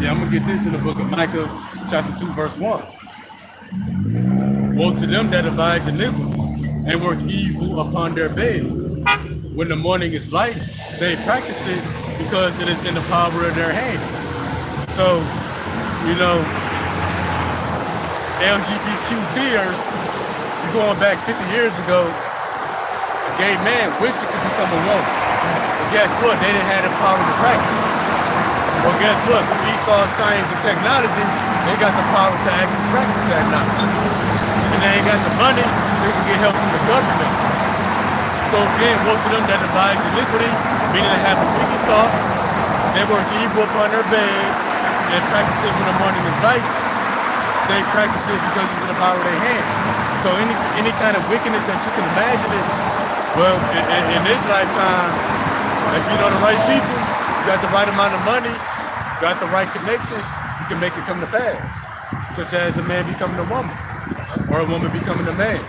Yeah, I'm going to get this in the book of Micah, chapter 2, verse 1. Woe to them that devise iniquity and work evil upon their beds. When the morning is light, they practice it because it is in the power of their hand. So, you know, LGBTQTers, going back 50 years ago, a gay man wished he could become a woman. But guess what? They didn't have the power to practice it. Well, guess what? Through Esau science and technology, they got the power to actually practice that now. And they ain't got the money, they can get help from the government. So again, most of them that devise iniquity, meaning they have a wicked thought, they work evil upon their beds, and practice it when the morning is light. They practice it because it's in the power of their hand. So any kind of wickedness that you can imagine it, well, in this lifetime, if you know the right people, you got the right amount of money, got the right connections, you can make it come to pass. Such as a man becoming a woman, or a woman becoming a man.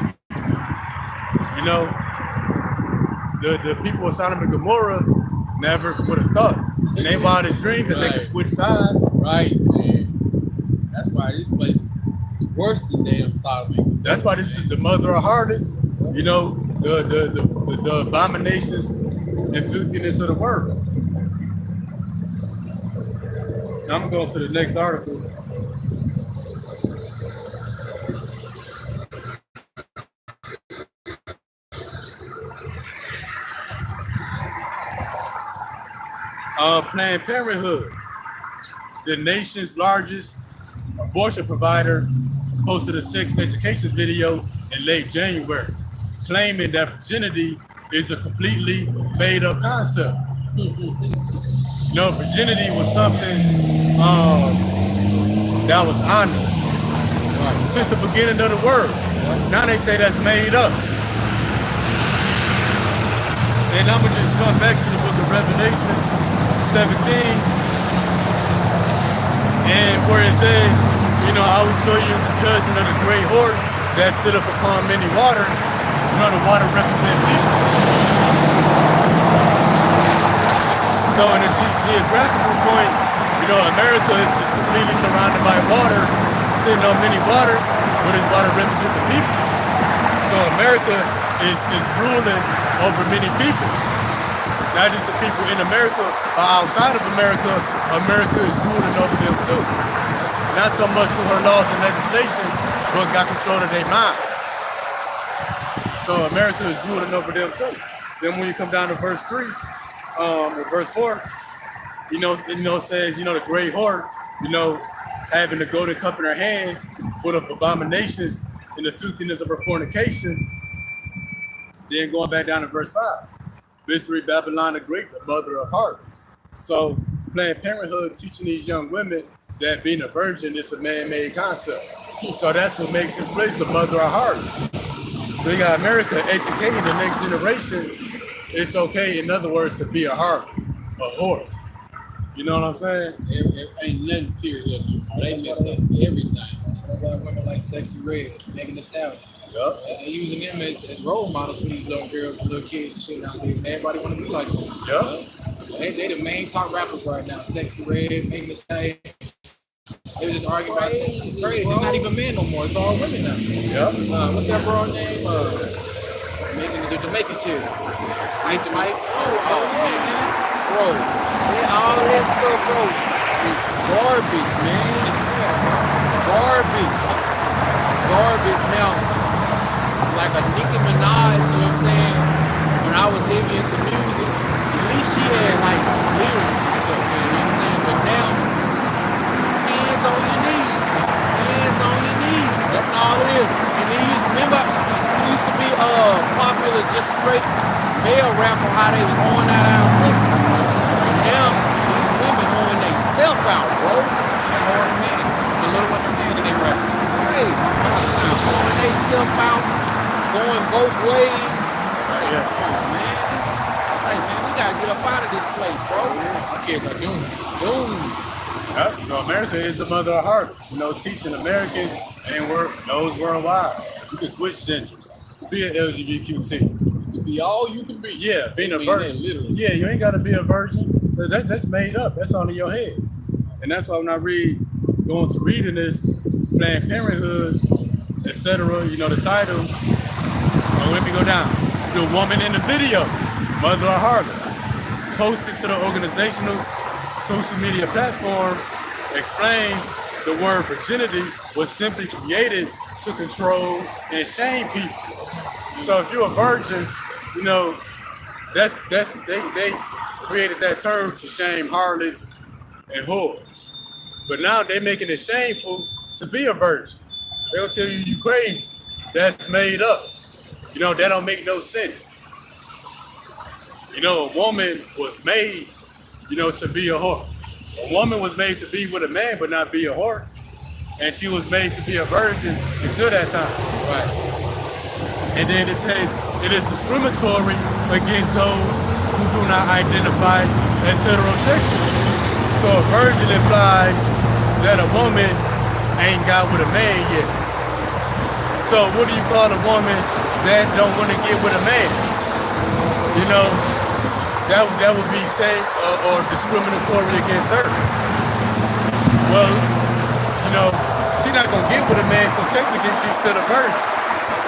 You know, the people of Sodom and Gomorrah never would have thought. In their wildest dreams that they could switch sides. Right, man. That's why this place is worse than damn Sodom and Gomorrah. That's why this is the mother of harlots. You know, the abominations and filthiness of the world. Now I'm going to the next article. Planned Parenthood, the nation's largest abortion provider, posted a sex education video in late January, claiming that virginity is a completely made-up concept. You know, virginity was something that was honored since the beginning of the world. Now they say that's made up. And I'm gonna just jump back to the book of Revelation 17, and where it says, you know, I will show you the judgment of the great whore that sitteth upon many waters. You know, the water represents people. So in a geographical point, you know, America is completely surrounded by water, sitting on many waters, where this water represents the people. So America is ruling over many people. Not just the people in America, but outside of America, America is ruling over them too. Not so much through her laws and legislation, but got control of their minds. So America is ruling over them too. Then when you come down to verse 3, or verse 4, you know, it says, you know, the great whore, you know, having the golden cup in her hand, full of abominations and the filthiness of her fornication. Then going back down to verse 5. Mystery Babylon the Great, the mother of harlots. So Planned Parenthood teaching these young women that being a virgin is a man-made concept. So that's what makes this place the mother of harlots. So you got America educating the next generation. It's okay, in other words, to be a harlot, a whore. You know what I'm saying? Ain't nothing period. They mess up everything. Got women like Sexy Red, Megan Thee Stallion. Yup. They're using them as role models for these little girls and little kids and shit nowadays. And everybody want to be like them. Yup. They the main top rappers right now. Sexy Red, Megan Thee Stallion. They were just arguing about it. It's crazy. It's not even men no more. It's all women now. Yup. What's that bro name? Megan, the Jamaican chick. Ice and Ice. Oh man. Bro, all that stuff, bro, is garbage, man. It's garbage. Garbage. Now, like a Nicki Minaj, you know what I'm saying? When I was heavy into music, at least she had like lyrics and stuff, man, you know what I'm saying? But now, hands on your knees. Hands on your knees. That's all it is. And then you remember, it used to be popular just straight male rap on how they was on out our sisters. And now, these women on they self out, bro. They hard to man. The little women man and they rap. Hey, on they self out, going both ways. Yeah. Come on, man. Hey, man, we gotta get up out of this place, bro. Our kids are doomed. Doomed. Yep. So America is the mother of harlots. You know, teaching Americans and those worldwide. You can switch genders. Be an LGBTQ. You can be all you can be. Yeah, being a mean virgin. that literally. Yeah, you ain't got to be a virgin. That's made up. That's all in your head. And that's why when I going to reading this Planned Parenthood, etc. You know the title. Oh, let me go down. The woman in the video, mother of harlots, posted to the organizational social media platforms, explains the word virginity was simply created to control and shame people. So if you're a virgin, you know, they created that term to shame harlots and whores. But now they're making it shameful to be a virgin. They'll tell you you crazy. That's made up. You know, that don't make no sense. You know, a woman was made, you know, to be a whore. A woman was made to be with a man but not be a whore. And she was made to be a virgin until that time. Right. And then it says it is discriminatory against those who do not identify as heterosexual. So a virgin implies that a woman ain't got with a man yet. So what do you call a woman that don't want to get with a man? You know, that would be or discriminatory against her. Well, you know, she's not gonna get with a man, so technically she's still a virgin.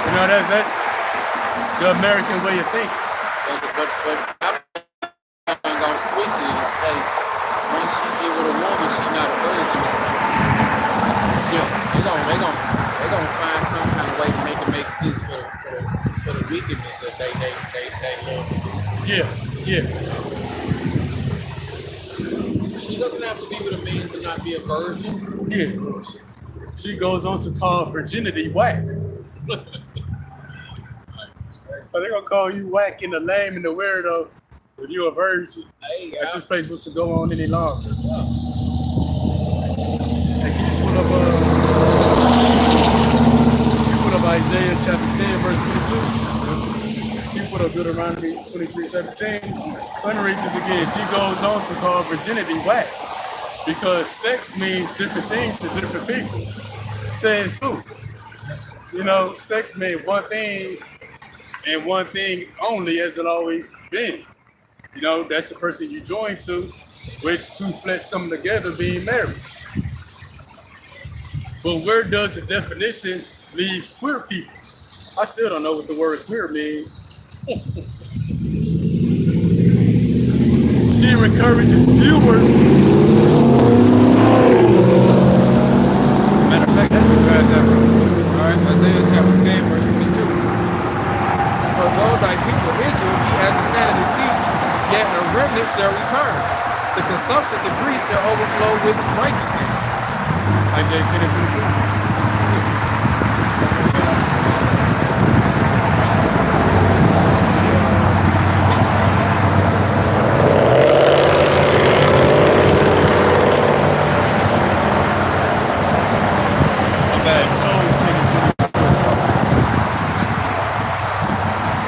You know, that's the American way of thinking. But I'm gonna switch it and say once she get with a woman, she's not a virgin. Yeah, they gonna find some kind of way to make it make sense for the wickedness that they love to do. Yeah. She doesn't have to be with a man to not be a virgin. Yeah. She goes on to call virginity whack. So they're gonna call you whack and the lame and the weirdo if you're a virgin. Hey, If this place was to go on any longer. yeah. Hey, can you put up Isaiah chapter 10, verse 22? You put up Deuteronomy 23:17. Let me read this again. She goes on to call virginity whack because sex means different things to different people. Says who? You know, sex means one thing and one thing only, as it always been. You know, that's the person you join to, which two flesh come together being marriage. But where does the definition leave queer people? I still don't know what the word queer means. She encourages viewers. Matter of fact, that's what God done. All right, Isaiah chapter 10, verse 22. For though thy people Israel be as the sand of the sea, yet a remnant shall return. The consumption to Greece shall overflow with righteousness. Isaiah 10 and 22.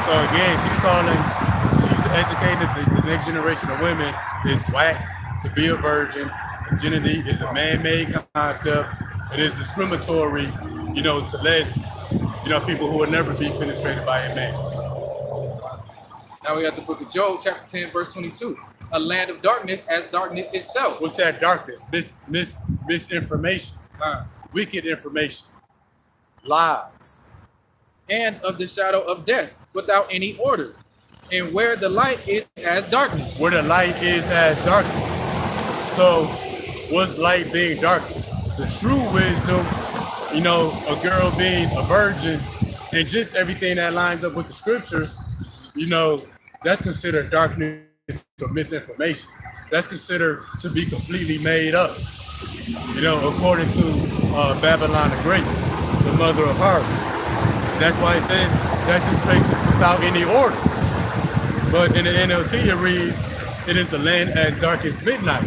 So again, she's educating the next generation of women is whack to be a virgin. Virginity is a man-made concept. It is discriminatory, you know, to lesbians, you know, people who will never be penetrated by a man. Now we got the book of Job, chapter 10, verse 22. A land of darkness as darkness itself. What's that darkness? Misinformation, wicked information, lies. And of the shadow of death, without any order. And where the light is as darkness. Where the light is as darkness. So, what's light being darkness? The true wisdom, you know, a girl being a virgin, and just everything that lines up with the scriptures, you know, that's considered darkness or misinformation. That's considered to be completely made up. You know, according to Babylon the Great, the mother of harlots. That's why it says that this place is without any order. But in the NLT it reads, it is a land as dark as midnight,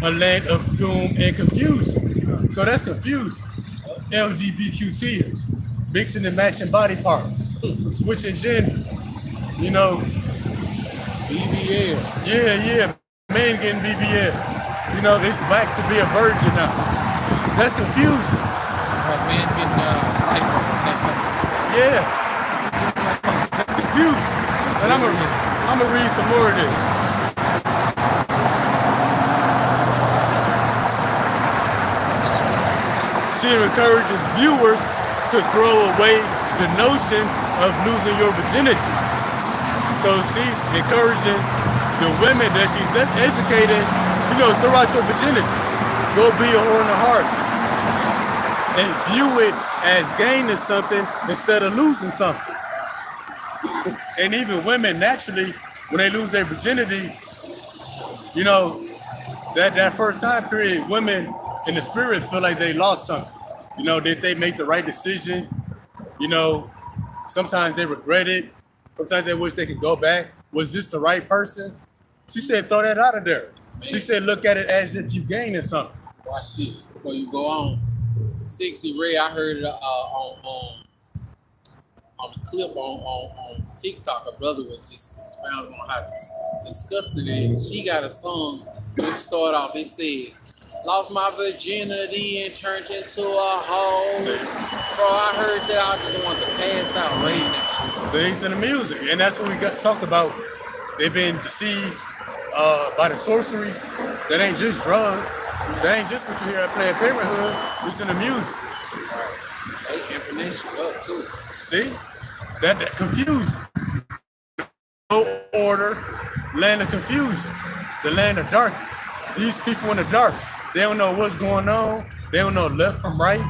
a land of doom and confusion. So that's confusing. LGBTQTers, mixing and matching body parts, switching genders, you know. BBL. Yeah, men getting BBL. You know, it's whack to be a virgin now. That's confusing. Men getting life. Yeah, that's confusing. And I'm gonna read some more of this. She encourages viewers to throw away the notion of losing your virginity. So she's encouraging the women that she's educating, throw out your virginity. Go be a whore in the heart. And view it as gaining something instead of losing something. And even women, naturally, when they lose their virginity, that first time period, women in the spirit feel like they lost something. Did they make the right decision? Sometimes they regret it. Sometimes they wish they could go back. Was this the right person? She said, throw that out of there. Man. She said, look at it as if you gaining something. Watch this before you go on. Sexy Ray, I heard it on the clip on TikTok. A brother was just expounding on how disgusting it is. She got a song that start off. It says, "Lost my virginity and turned into a hoe." Bro, I heard that. I just wanted to pass out raving that shit. So it's in the music, and that's what we talked about. They've been deceived by the sorceries. That ain't just drugs. That ain't just what you hear at Planned Parenthood. It's in the music. They amping that shit up too. See? That confusion. No order, land of confusion, the land of darkness. These people in the dark, they don't know what's going on. They don't know left from right.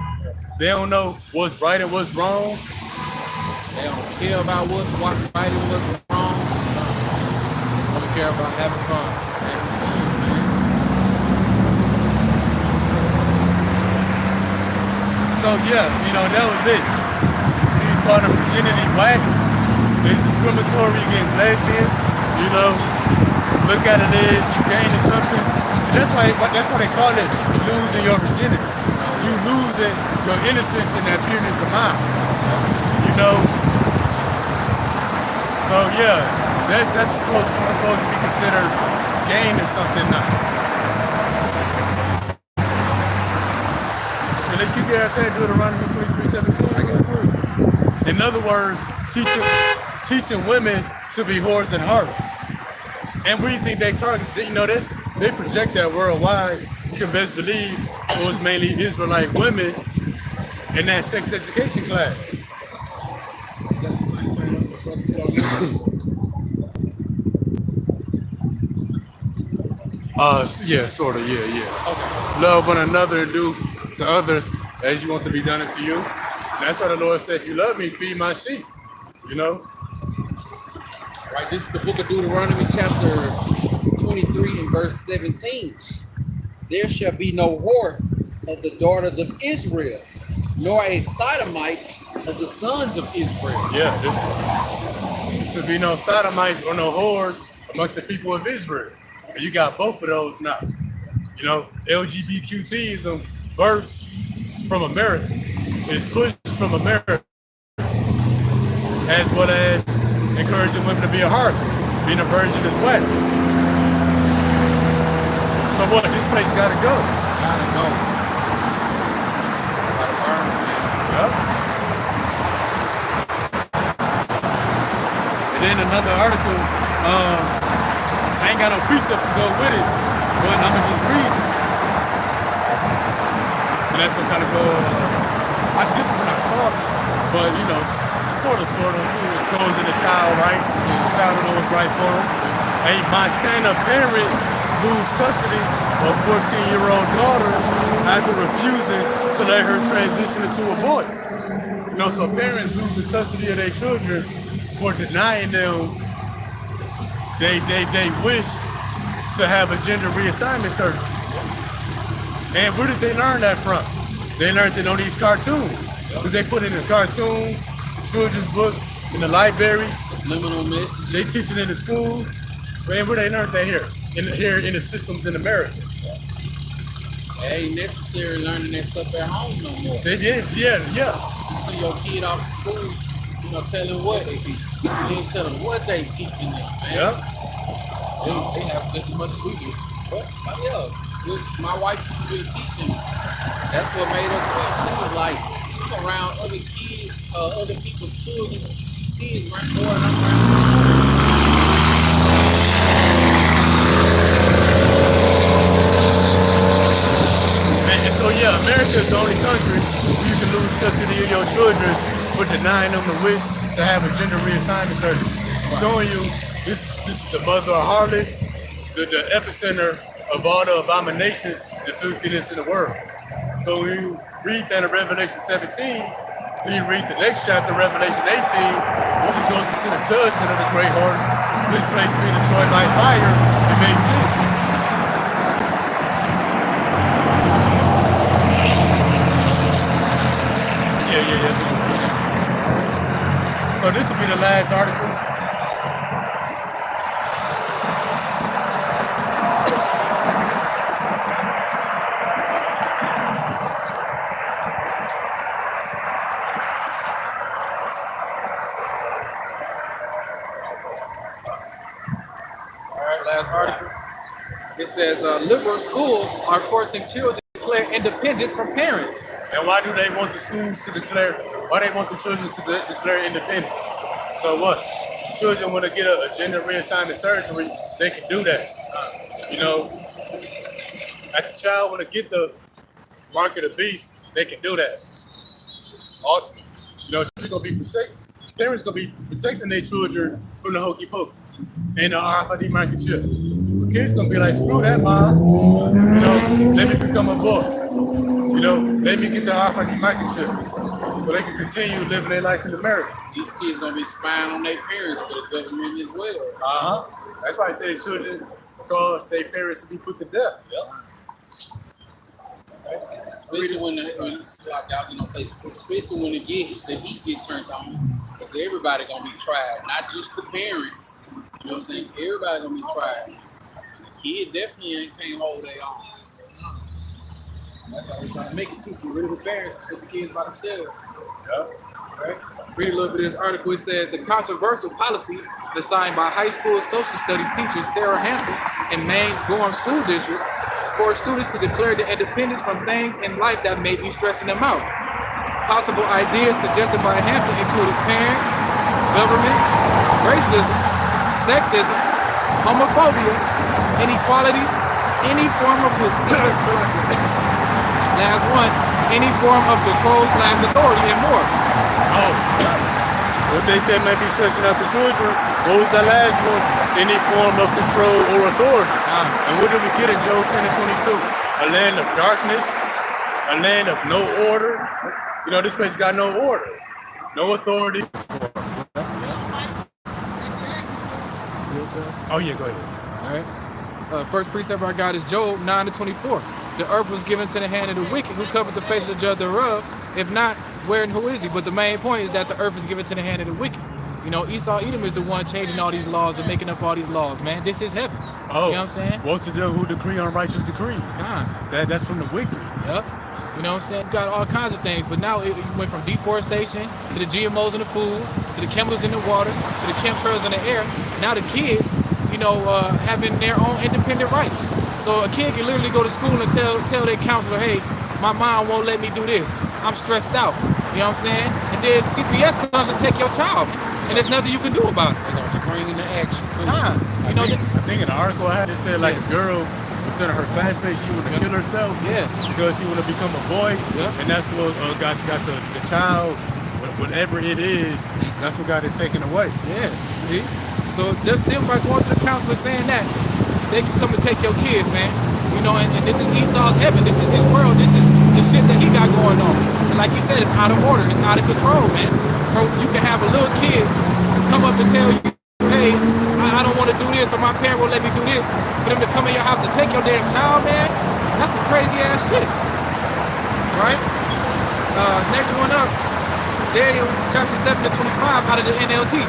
They don't know what's right and what's wrong. They don't care about what's right and what's wrong. They don't care about having fun. Having fun, man. So yeah, that was it. She's called her virginity whack. It's discriminatory against lesbians. Look at it as you gaining something. And that's why they call it losing your virginity. You losing your innocence and that pureness of mind. So yeah, that's supposed to be considered gaining something now. And if you get at that, Deuteronomy 23:17. In other words, teaching women to be whores and harlots. And what do you think they target? They project that worldwide. You can best believe it was mainly Israelite women in that sex education class. Yeah, sort of, yeah. Okay. Love one another and do to others as you want to be done unto you. And that's why the Lord said, if you love me, feed my sheep. Right, this is the book of Deuteronomy, chapter 23 and verse 17. There shall be no whore of the daughters of Israel, nor a sodomite of the sons of Israel. Yeah, there should be no sodomites or no whores amongst the people of Israel. So you got both of those now. LGBTQism birthed from America. It's pushed from America, as well as encouraging women to be a harlot, being a virgin as well. So what? This place gotta go. Gotta go. Gotta burn, man. Yep. And then another article, I ain't got no precepts to go with it, but I'm gonna just read it. And that's what kind of go, this is what I thought, but sort of goes into child rights. The child don't know what's right for him. A Montana parent lose custody of 14-year-old daughter after refusing to let her transition into a boy. So parents lose the custody of their children for denying them they wish to have a gender reassignment surgery. And where did they learn that from? They learned it on these cartoons. Because they put it in the cartoons, children's books, in the library. Subliminal message. They teach it in the school. Man, where they learned that here in the systems in America. It ain't necessary learning that stuff at home no more. They did, yeah. You see your kid off to school, tell them what they teach. You ain't tell them what they teaching them, man. Yep. They have just as much as we do. But yeah, my wife used to be teaching. That's what made her quit. She was like around other kids, other people's children, kids right more than I'm around. Man, it's So yeah, America is the only country where you can lose custody of your children for denying them the wish to have a gender reassignment surgery. Showing you this is the mother of harlots, the epicenter of all the abominations, the filthiness in the world. So when you read that in Revelation 17, then you read the next chapter, Revelation 18, once it goes into the judgment of the great harlot, this place being destroyed by fire, it makes sense. Yeah. So this will be the last article. All right, last article. It says liberal schools are forcing children to declare independence from parents. And why do they want the schools to declare, why they want the children to declare independence? So what? Children want to get a gender reassignment surgery, they can do that. You know, if the child want to get the mark of the beast, they can do that. Ultimately, you know, children gonna be protected. Parents gonna be protecting their children from the hokey pokey and the RFID microchip. The kids gonna be like, screw that, mom. You know, let me become a boy. You know, let me get the RFID microchip so they can continue living their life in America. These kids gonna be spying on their parents for the government as well. That's why I say children cause their parents to be put to death. Especially when especially when the heat get turned on, because everybody gonna be tried, not just the parents. You know what I'm saying? Everybody gonna be tried. The kid definitely can't hold their own. That's how we're trying to make it too. Get rid of the parents, put the kids by themselves. Right? Read a little bit of this article. It says the controversial policy designed by high school social studies teacher Sarah Hampton in Maine's Gorham School District for students to declare their independence from things in life that may be stressing them out. Possible ideas suggested by Hampton included parents, government, racism, sexism, homophobia, inequality, any form of last one, any form of control/authority and more. What they said may be stressing out the children, what was that last one? Any form of control or authority. And what did we get in Job 10 and 22? A land of darkness, a land of no order. You know, this place got no order, no authority. Oh yeah, go ahead. All right. First precept I got is Job 9 to 24. The earth was given to the hand of the wicked, who covered the face of the judge thereof. If not, where and who is he? But the main point is that the earth is given to the hand of the wicked. You know, Esau Edom is the one changing all these laws and making up all these laws, man. This is heaven. Oh, you know what I'm saying? What's the devil who decree unrighteous decrees? God. That's from the wicked. Yep. You know what I'm saying? You got all kinds of things, but now it went from deforestation to the GMOs in the food, to the chemicals in the water, to the chemtrails in the air. Now the kids, you know, having their own independent rights. So a kid can literally go to school and tell their counselor, hey, my mom won't let me do this. I'm stressed out. You know what I'm saying? And then CPS comes and take your child, and there's nothing you can do about it. They're gonna spring into action too. You know, I think in the article I had it said like a girl was telling her classmates she wanted to kill herself because she wanted to become a boy, and that's what got the child, whatever it is, that's what got it taken away. Yeah, see? So just them by going to the counselor saying that, they can come and take your kids, man. You know, and this is Esau's heaven. This is his world. This is the shit that he got going on. And like he said, it's out of order. It's out of control, man. So you can have a little kid come up and tell you, hey, I don't want to do this, or my parent won't let me do this. For them to come in your house and take your damn child, man, that's some crazy ass shit. Right? Next one up, Daniel chapter 7 to 25 out of the NLT.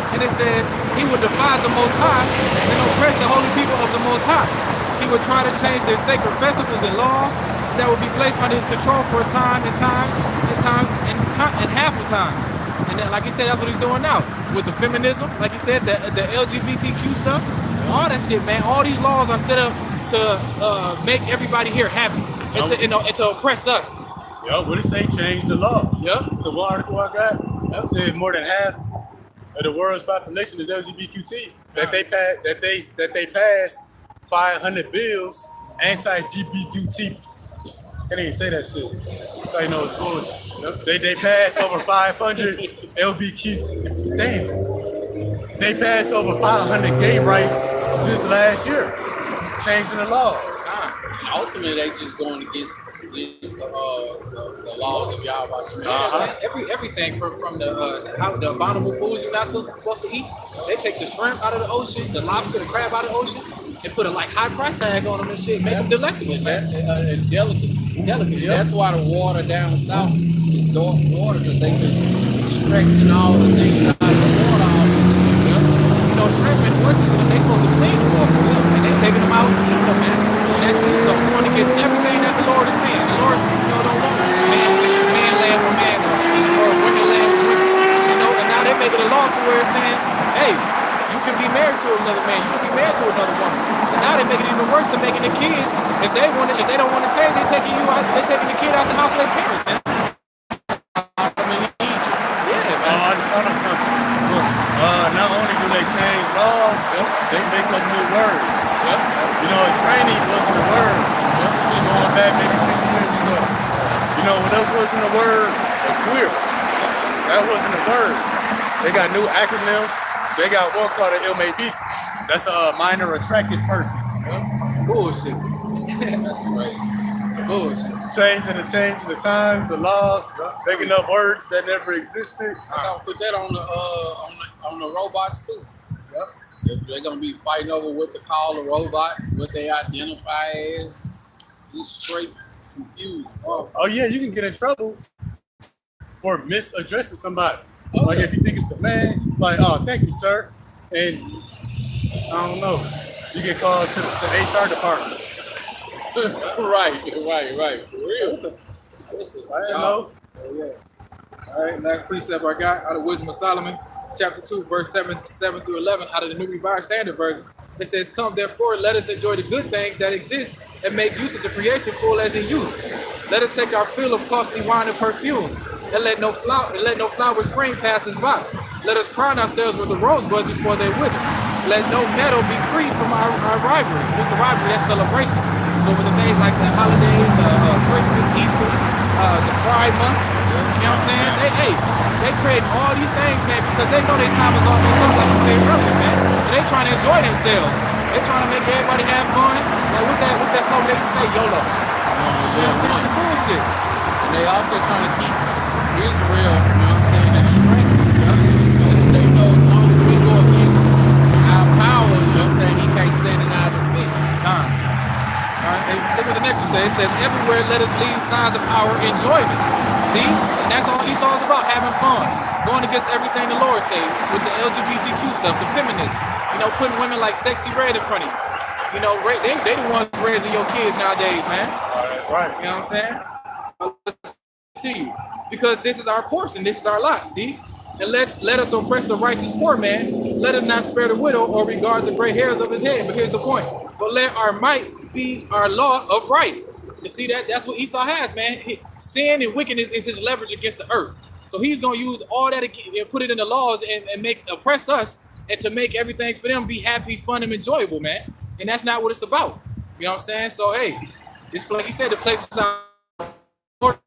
And it says, he would defy the Most High and oppress the holy people of the Most High. He would try to change their sacred festivals and laws that would be placed under his control for a time and half of times. And then, like he said, that's what he's doing now with the feminism. Like he said, the LGBTQ stuff, all that shit, man. All these laws are set up to make everybody here happy and to oppress us. Yo, what it say? Change the laws. Yep. The one article I got said more than half of the world's population is LGBTQ. That they pass 500 bills anti-LGBT Can't even say that shit. So you know it's bullshit. They passed over 500 LBQ. Damn. They passed over 500 gay rights just last year, changing the laws. And ultimately, they just going against the laws of Yahweh. Everything from the abominable foods you're not supposed to eat. They take the shrimp out of the ocean, the lobster, the crab out of the ocean, and put a high price tag on them and shit. Make them delectable, man. And delicacy. That's why the water down south is dark water, because they been extracting all the things out of the water. You know, shrimp and oysters, they supposed to clean the water, and they taking them out and eating them, man. And that's me. So we want to get everything that the Lord is saying. The Lord, don't want man laying with man or women laying with women. You know, and now they make it a law to where it's saying, hey, you can be married to another man, you can be married to another woman. And now they make it even worse to making the kids, if they don't want to change, they're taking the kid out the house of their parents, man. I just thought of something. Not only do they change laws, they make up new words. You know, training wasn't a word. It's going back maybe 50 years ago. You know what else wasn't a word? A queer. That wasn't a word. They got new acronyms. They got one called an MAP. That's a minor attracted persons. Bullshit. That's right. Bullshit. Changing the times, the laws, making up words that never existed. I gotta put that on the robots too. They're gonna be fighting over what to call the robots, what they identify as. Just straight confused. Oh yeah, you can get in trouble for misaddressing somebody. Okay. Like if you think it's a man, like, oh, thank you, sir, and I don't know, you get called to the HR department. Right. For real. I didn't know. All right, last precept I got out of Wisdom of Solomon, chapter 2, verse 7 through 11, out of the New Revised Standard Version. It says, "Come therefore, let us enjoy the good things that exist and make use of the creation full as in youth. Let us take our fill of costly wine and perfumes, and let no flower spring pass us by. Let us crown ourselves with the rosebuds before they wither. Let no metal be free from our rivalry." What's the rivalry? That's celebrations. So with the things like the holidays, Christmas, Easter, the Pride Month, you know what I'm saying? They create all these things, man, because they know their time is all messed up, like you said earlier, man. So they trying to enjoy themselves. They trying to make everybody have fun. Like what's that slogan they say? YOLO. You know what I'm saying? Some bullshit. And they also trying to keep Israel, you know what I'm saying, as strength. Because they know as long as we go against our power, you know what I'm saying, he can't stand in our defense. All right, hey, look what the next one says. It says, "Everywhere let us leave signs of our enjoyment." See? And that's all Esau's about, having fun. Going against everything the Lord say with the LGBTQ stuff, the feminism. You know, putting women like Sexy Red in front of you. You know, they the ones raising your kids nowadays, man. That's right. You know what I'm saying? To you. Because this is our portion, this is our lot, see? And let us oppress the righteous poor man. Let us not spare the widow or regard the gray hairs of his head. But here's the point. But let our might be our law of right. You see that's what Esau has, man. Sin and wickedness is his leverage against the earth. So he's gonna use all that and put it in the laws and oppress us and to make everything for them be happy, fun, and enjoyable, man. And that's not what it's about. You know what I'm saying? So hey, this like he said, the place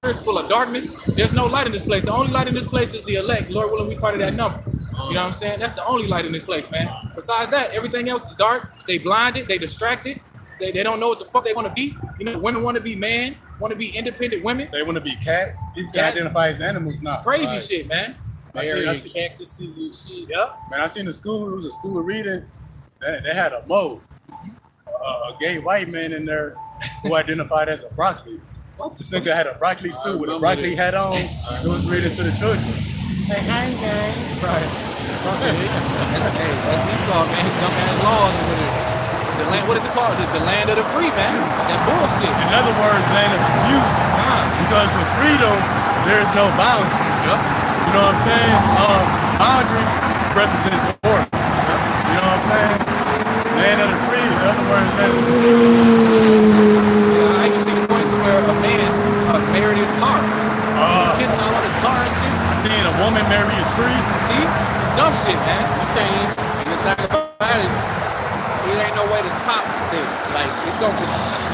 is full of darkness. There's no light in this place. The only light in this place is the elect. Lord willing, we part of that number. You know what I'm saying? That's the only light in this place, man. Besides that, everything else is dark. They blinded, they distracted. They don't know what the fuck they want to be. You know, women want to be man, want to be independent women. They want to be cats. People can identify as animals now. Crazy shit, man. I see cactuses and shit. Yeah. Man, I seen the school. It was a school of reading. They had a mole, a gay white man in there who identified as a broccoli. What this nigga had a broccoli suit with a broccoli hat on. It was reading to the children. Hey, hi guys. Right. That's Esau, man. He's dumb ass laws with it. The land, what is it called? The land of the free, man. That bullshit. In other words, land of confusion. Because with freedom, there's no boundaries. Yep. You know what I'm saying? Boundaries represents order. You know what I'm saying? Land of the free. In other words, land of the Yeah, I can see the point to where a man married his car. He's kissing all on his car and shit. I seen a woman marry a tree. See? Some dumb shit, man. You can't even, and the thing about it ain't no way to top that. Like, it's gonna be,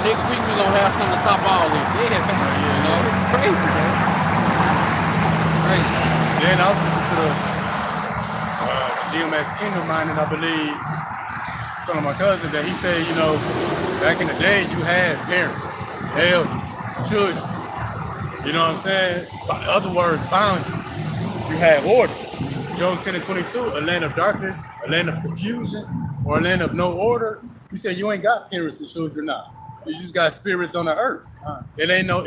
next week we're gonna have something to top all this. Yeah, man. You know, it's crazy, man. Crazy. Then I was listening to the GMS Kingdom Minding, I believe, some of my cousins, that he said, you know, back in the day, you had parents, elders, children. You know what I'm saying? By other words, boundaries. You had order. Job 10 and 22, a land of darkness, a land of confusion, or a land of no order. He said you ain't got parents and children now. You just got spirits on the earth. It ain't no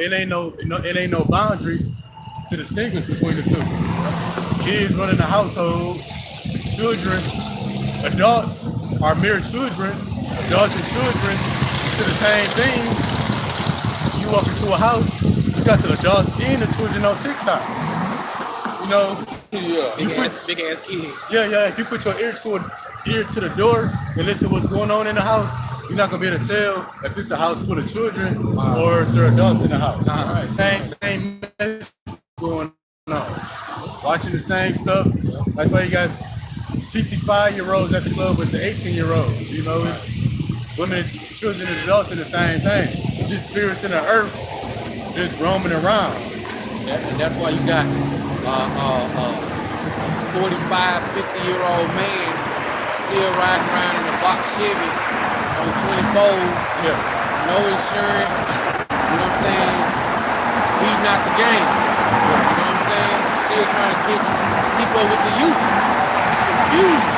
boundaries to distinguish between the two. Kids running the household, children, adults are mere children. Adults and children to the same things. You walk into a house, you got the adults and the children on TikTok. You know, Big ass kid. yeah. If you put your ear to the door and listen what's going on in the house, you're not gonna be able to tell if this is a house full of children or is there adults in the house. Right. Same mess going on. Watching the same stuff. That's why you got 55-year-olds at the club with the 18-year-olds. You know, it's women, children, and adults in the same thing. It's just spirits in the earth just roaming around. And that's why you got 45, 50-year-old man still riding around in a box Chevy on 24s, Yeah. no insurance, you know what I'm saying? Beating out the game, you know what I'm saying? Still trying to keep up with the youth. Confused.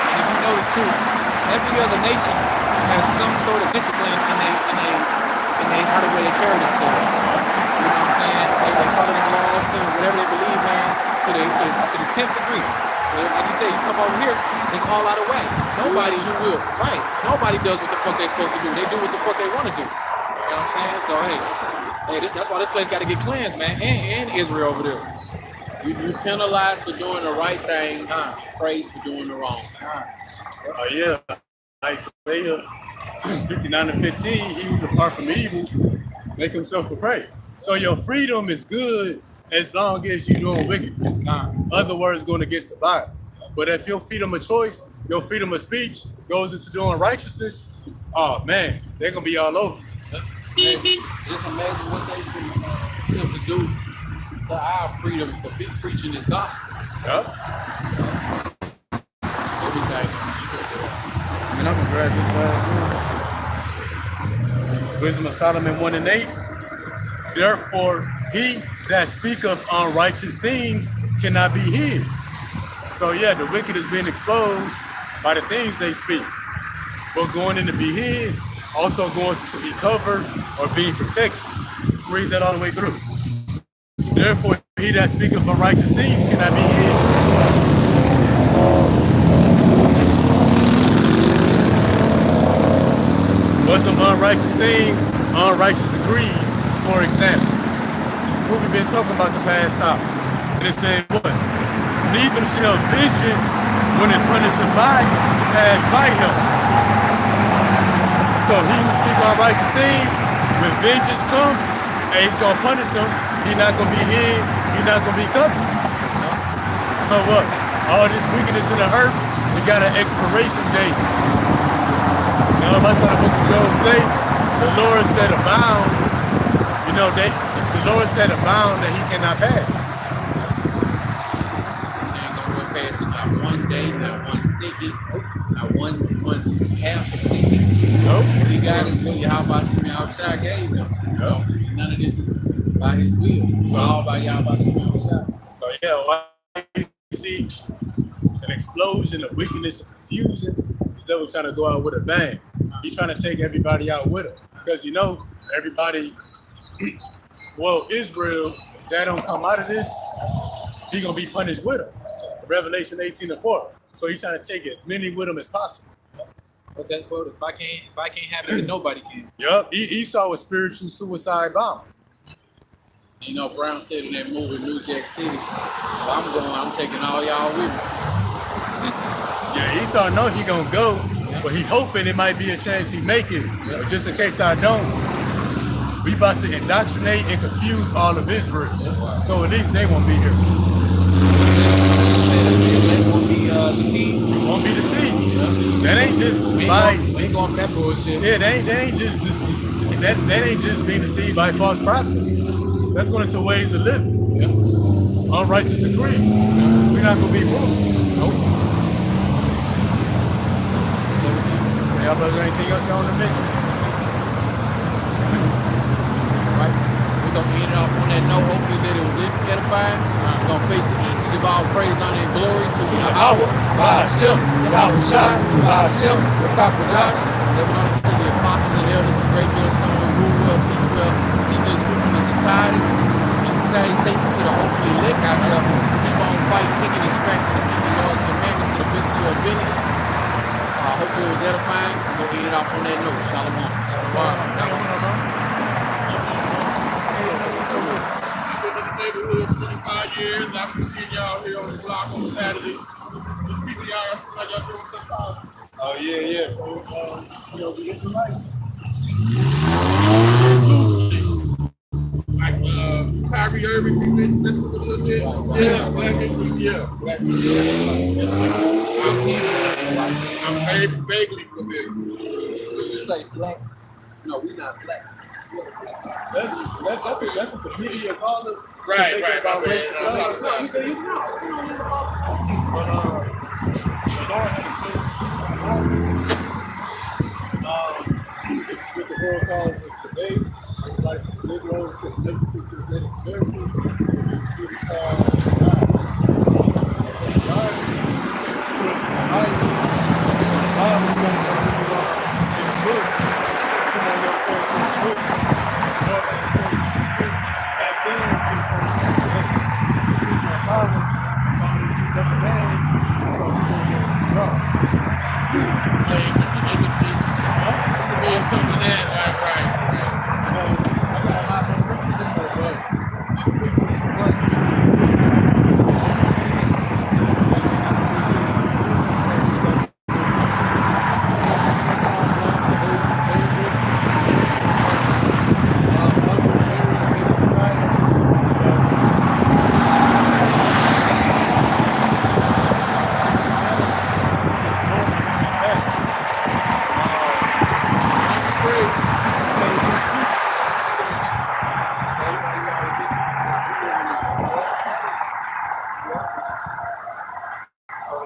And if you notice too, every other nation has some sort of discipline in they how the way they carry themselves. You know what I'm saying? They follow the laws to whatever they believe in to the 10th degree. Like you say, you come over here, it's all out of whack. Nobody, you will. right? Nobody does what the fuck they supposed to do. They do what the fuck they want to do. You know what I'm saying? So hey, that's why this place got to get cleansed, man. And Israel over there. You penalize for doing the right thing, praise for doing the wrong. Oh yeah. Isaiah 59 and 15, he who depart from evil, make himself a prey. So your freedom is good as long as you're doing wickedness. Other words, going against the Bible. But if your freedom of choice, your freedom of speech goes into doing righteousness, oh man, they're gonna be all over. Just imagine what they can attempt to do for our freedom for preaching this gospel. Yeah. Everything is stripped away. I mean, I'm gonna grab this last one. Wisdom of Solomon 1 and 8. Therefore, he that speaketh unrighteous things cannot be hid. So yeah, the wicked is being exposed by the things they speak. But going in to be hid, also going to be covered or being protected. Read that all the way through. Therefore, he that speaketh unrighteous things cannot be hid. But some unrighteous things, unrighteous decrees, for example. What we've been talking about the past hour. And it said what? Neither shall vengeance, when it punisheth by, pass by him. So he who speak unrighteous things, when vengeance come, and he's gonna punish him, he's not gonna be hid, he's not gonna be covered. So what? All this wickedness in the earth, it got an expiration date. You know, that's what the book of Job say. The Lord set a bounds. You know, the Lord set a bound that he cannot pass. You ain't gonna go past it not one day, not one second, not one half a second. Nope. He got it when Yahweh Shem Yahushua gave him. Nope. None of this is by his will. It's all by Yahweh Shem Yahushua. So yeah, why you see an explosion of wickedness and confusion? Is that we're trying to go out with a bang. He's trying to take everybody out with him. Because you know, everybody, well, Israel, if they don't come out of this, he's gonna be punished with them. Revelation 18 and 4. So he's trying to take as many with him as possible. What's that quote? If I can't have it, then nobody can. Yup, Esau was spiritual suicide bomber. You know, Brown said in that movie, New Jack City, if I'm taking all y'all with me. Yeah, Esau know he gonna go, but he hoping it might be a chance he make it. But just in case I don't, we about to indoctrinate and confuse all of Israel. So at least they won't be here. They won't be deceived. They gonna be deceived. That ain't just We by ain't going for that bullshit. yeah, that ain't just that ain't just being deceived by false prophets. That's going into ways of living. Yeah. Unrighteous decree. We're not gonna be moved. Nope. Let's see. Y'all brothers, anything else y'all want to mention? Right. We're gonna end it off on that note. Hopefully that it was edifying. We're gonna face the east and give all praise, honor, and glory to Yahweh, Ba'ashem, Yahweh Shai, Ba'ashem, Rakakwadash. Living on to the apostles and elders of Great Millstone, rule well, teach the truth in its entirety. Peace and salutation to the hopefully elect out there. Keep on fighting, kicking and scratching, and keep the Lord's commandments to the best of your ability. Hopefully it was edifying. We're gonna end it off on that note. Shalom. Shalom. Been in the neighborhood 25 years. I've been seeing y'all here on the block on Saturdays. Just people y'all seem like y'all doing something awesome. Oh yeah. So we Israelites. Like Kyrie Irving, we been listening a little bit. Yeah, Black History. Yeah, Black History. I'm vaguely familiar. You say black? No, we're not black. That's what the media call us. Right. About My bad. race. I apologize. But the Lord had to change. This is what the world calls us today. Everybody from the Negroes to the Mexicans to the Native Americans. This is what we call God. God is going to bring you up in the book. Come on, your point in the book. Back then, it's Something that,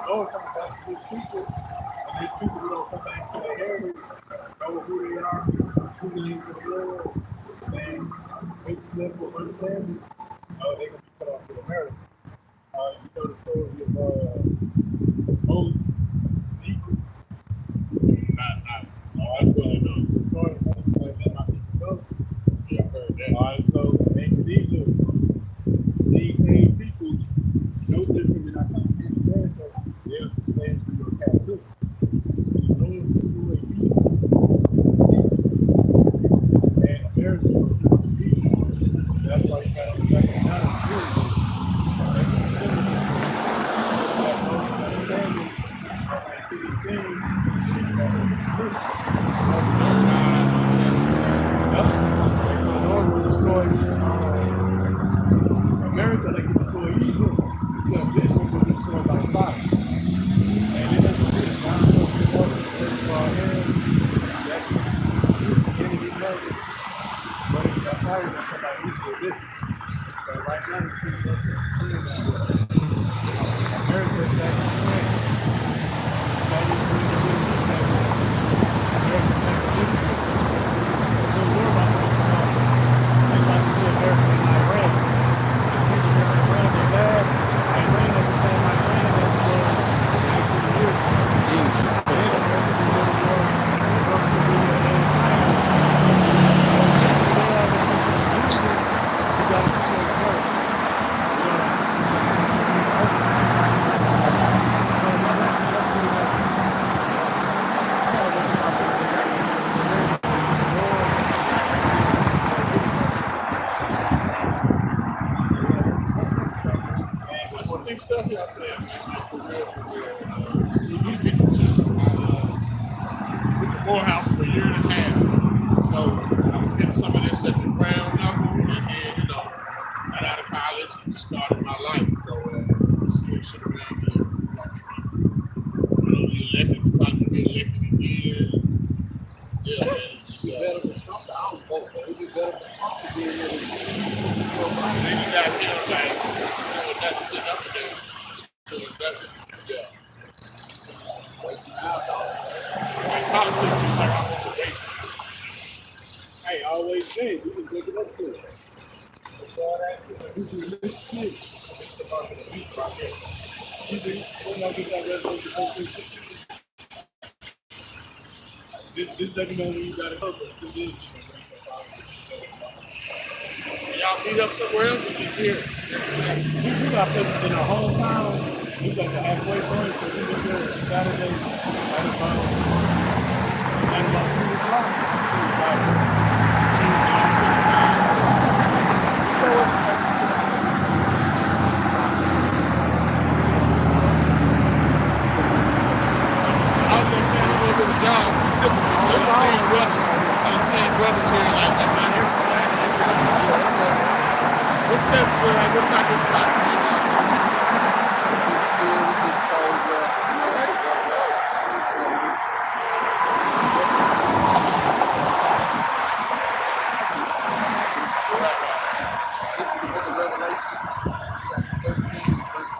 Lord coming back to his people, and these people who don't come back to their heritage, know who they are, true names of the Lord, and basically live for understanding, they're going to be put off to America. You know the story of Moses in Egypt. I still know the story of Moses, let my people go. Yeah, I heard that. All right, so in ancient Egypt, these same people, no different than our time here in America, they was enslaved through your captivity. The Lord destroyed Egypt. And America was supposed to be. That's why you got to recognize period. See these things, so the Lord will destroy America like he destroyed Egypt, except this one was destroyed by fire. And it doesn't fit down to the water, it's our hands. That's the enemy nuggets. But if that fire is going to come out equal distance. But right now, you see something clear that way. America is back in the way. Morehouse for a year and a half. So I was getting some of this at the ground level, and then, got out of college and just started my life. So just seeing shit around here, like Then you got him like, nothing sitting up there. Doing nothing. Yeah. Like politics is like almost a waste. Hey, I always say, we can take it up to it. This doesn't know when you got it over. Y'all meet up somewhere else or just here? We got places in our hometown. We got the halfway point, so we can go Saturday at about 2 o'clock. I was gonna say a little bit of job specifically. They're the same brothers. Are the same brothers here. Like, I'm not here to say what's best for like, what about this spot? This is the book of Revelation, chapter 13, verse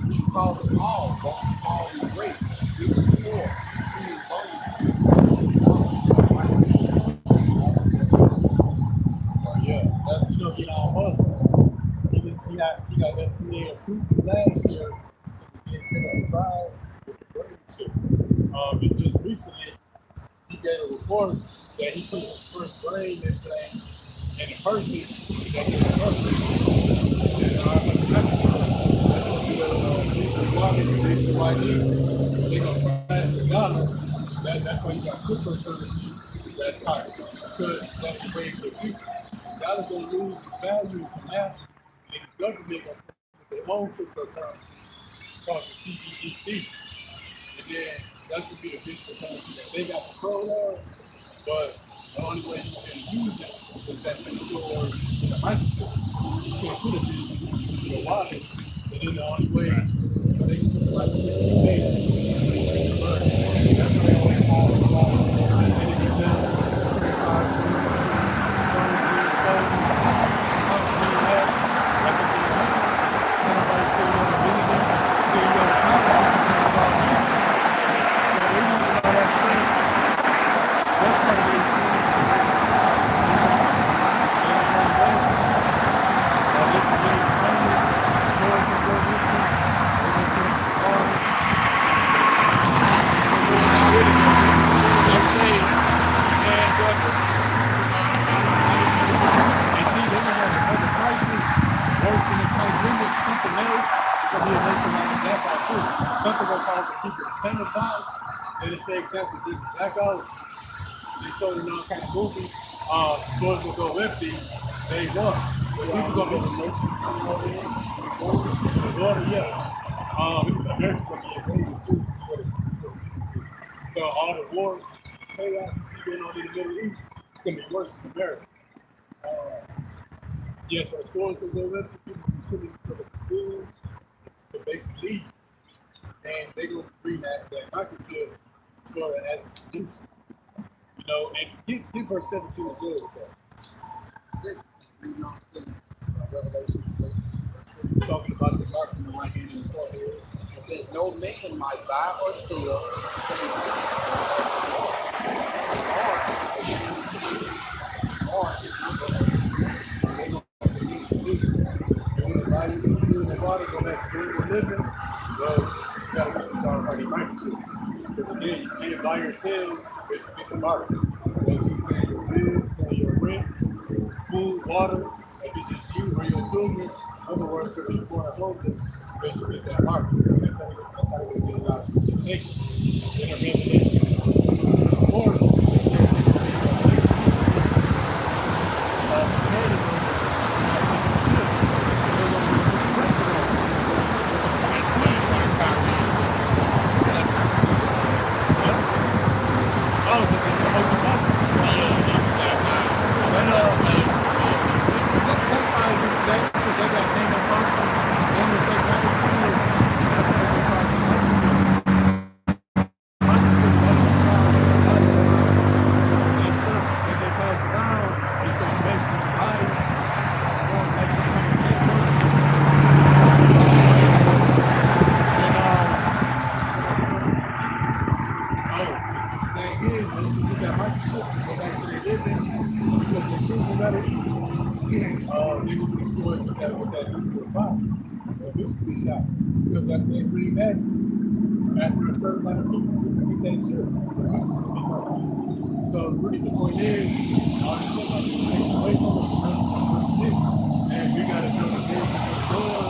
16. He calls them all, both small and great, rich and poor, free and bond. Yeah, that's get all us. He got that familiar approved last year to begin to drive with the brain chip. And just recently he gave a report that he put his first brain implant in a person that was perfect. And that's they're gonna flash the dollar. That's why you got cryptocurrencies. That's high because that's the way of the future. Dollar gonna lose its value in math, and the government gonna put their own cryptocurrency called the CBDC, and then that's gonna be the digital currency that they got control of. But the only way you can use it is that when you store in the microchip. You can't put it in your wallet, and then the only way so they can put the microchip in your data. That's why they always call it say example, this is blackout, they showing all kind of movies, stores will go empty, they won. So people gonna be emotional coming over here. The water, yeah. America gonna be invaded too. So all the war chaos you see going on in the Middle East, it's gonna be worse in America. Yeah, so stores will go empty, people will be putting into the food to basically leave. And they gonna bring that microchip sort of as a solution, and get verse 17 as well with that. 6, reading on still, Revelation 13, Talking about the mark in the right hand and the forehead. it says, no man might buy or sell, saying, or his number. They're going to need a solution. You want to buy you some food and water, go back to where you're living, well, you got to get this already microchip. Because again, you can't buy or sell, they should get the market. Once you pay your bills, pay your rent, food, water, if it's just you or your children, in other words, if you're born homeless, they should get that market. That's how they get it out. Take it. In a revelation. Or, they will be destroyed with that nuclear fire. So this is the shot. Because after they bring that, after a certain amount of people get that chip, the missiles will be gone. So really the point is, all this stuff like this takes away from us from shit. And we gotta build a very good door.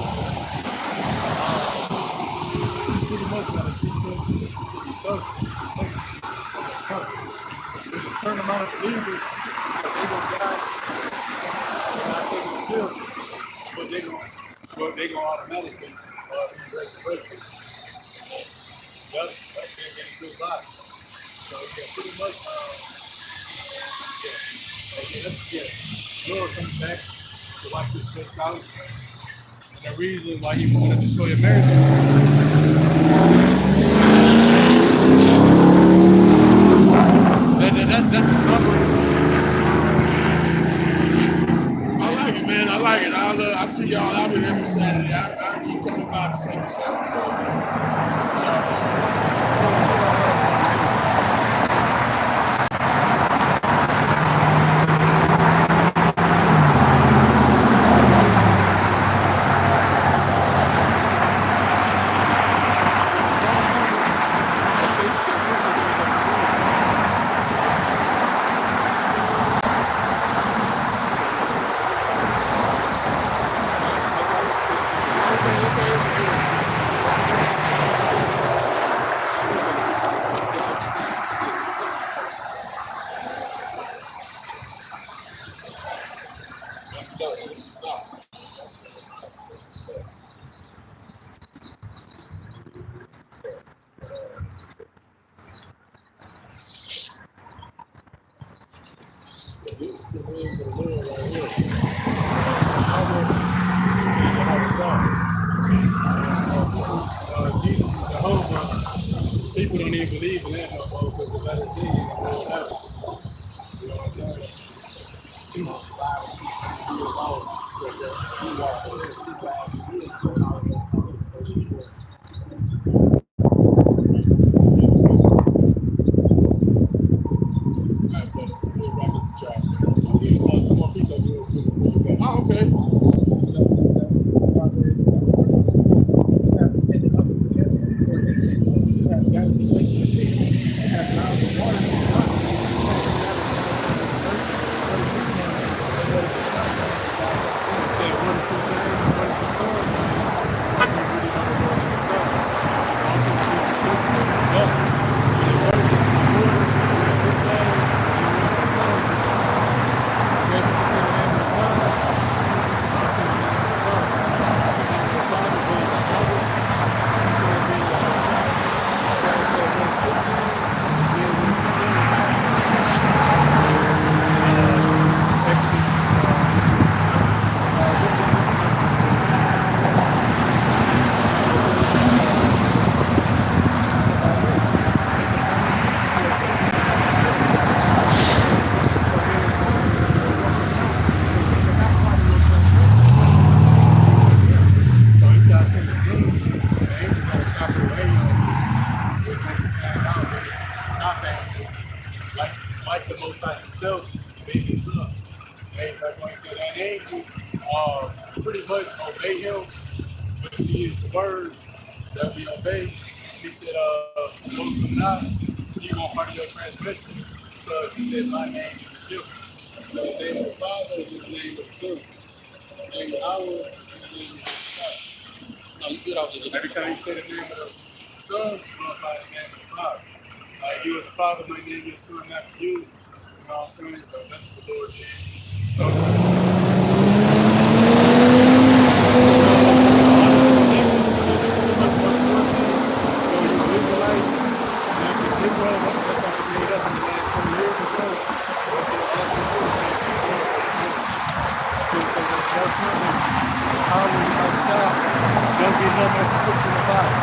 Pretty much gotta see them to be tough and protect from what's coming. There's a certain amount of believers that they gonna die and not taking the chill, but they gonna automatically be resurrected. Yep, like they're getting good lives. So yeah, pretty much, Lord comes back to wipe this place out. And the reason why he was gonna destroy America. That's a summary. I like it, man. I like it. I see y'all out here every Saturday. I keep coming by the same Saturday. See what y'all doing. People don't even believe in that no more because the letter D is rolled out. You know what I'm saying? 5 or 6 years old. Oh, okay. Like the Most High himself made his son. Okay, so that's why he said that angel pretty much obey him, which he is the word that we obey. He said, not, you won't pardon your transgressions, because he said, my name is a gift. So the name of the Father is in the name of the Son. The name of our is in the name of the God. No, you good off the Every time you say the name of the Son, you glorify the name of the Father. Like you as a father might name your son after you. You know what I'm saying? So that's what the Lord did. Don't get no more tricks in the fire.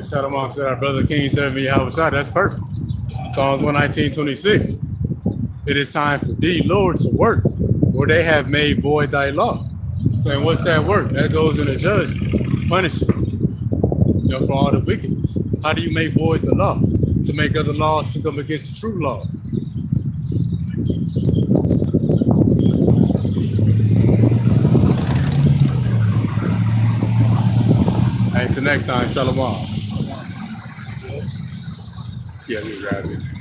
Shalom said our brother King said me how was that? That's perfect. Psalms 119:26. It is time for thee, Lord, to work, for they have made void thy law. Saying, what's that work? That goes into judgment, punishment, for all the wickedness. How do you make void the law? To make other laws to come against the true law. Hey, till next time, Shalom. Yeah, we grab it.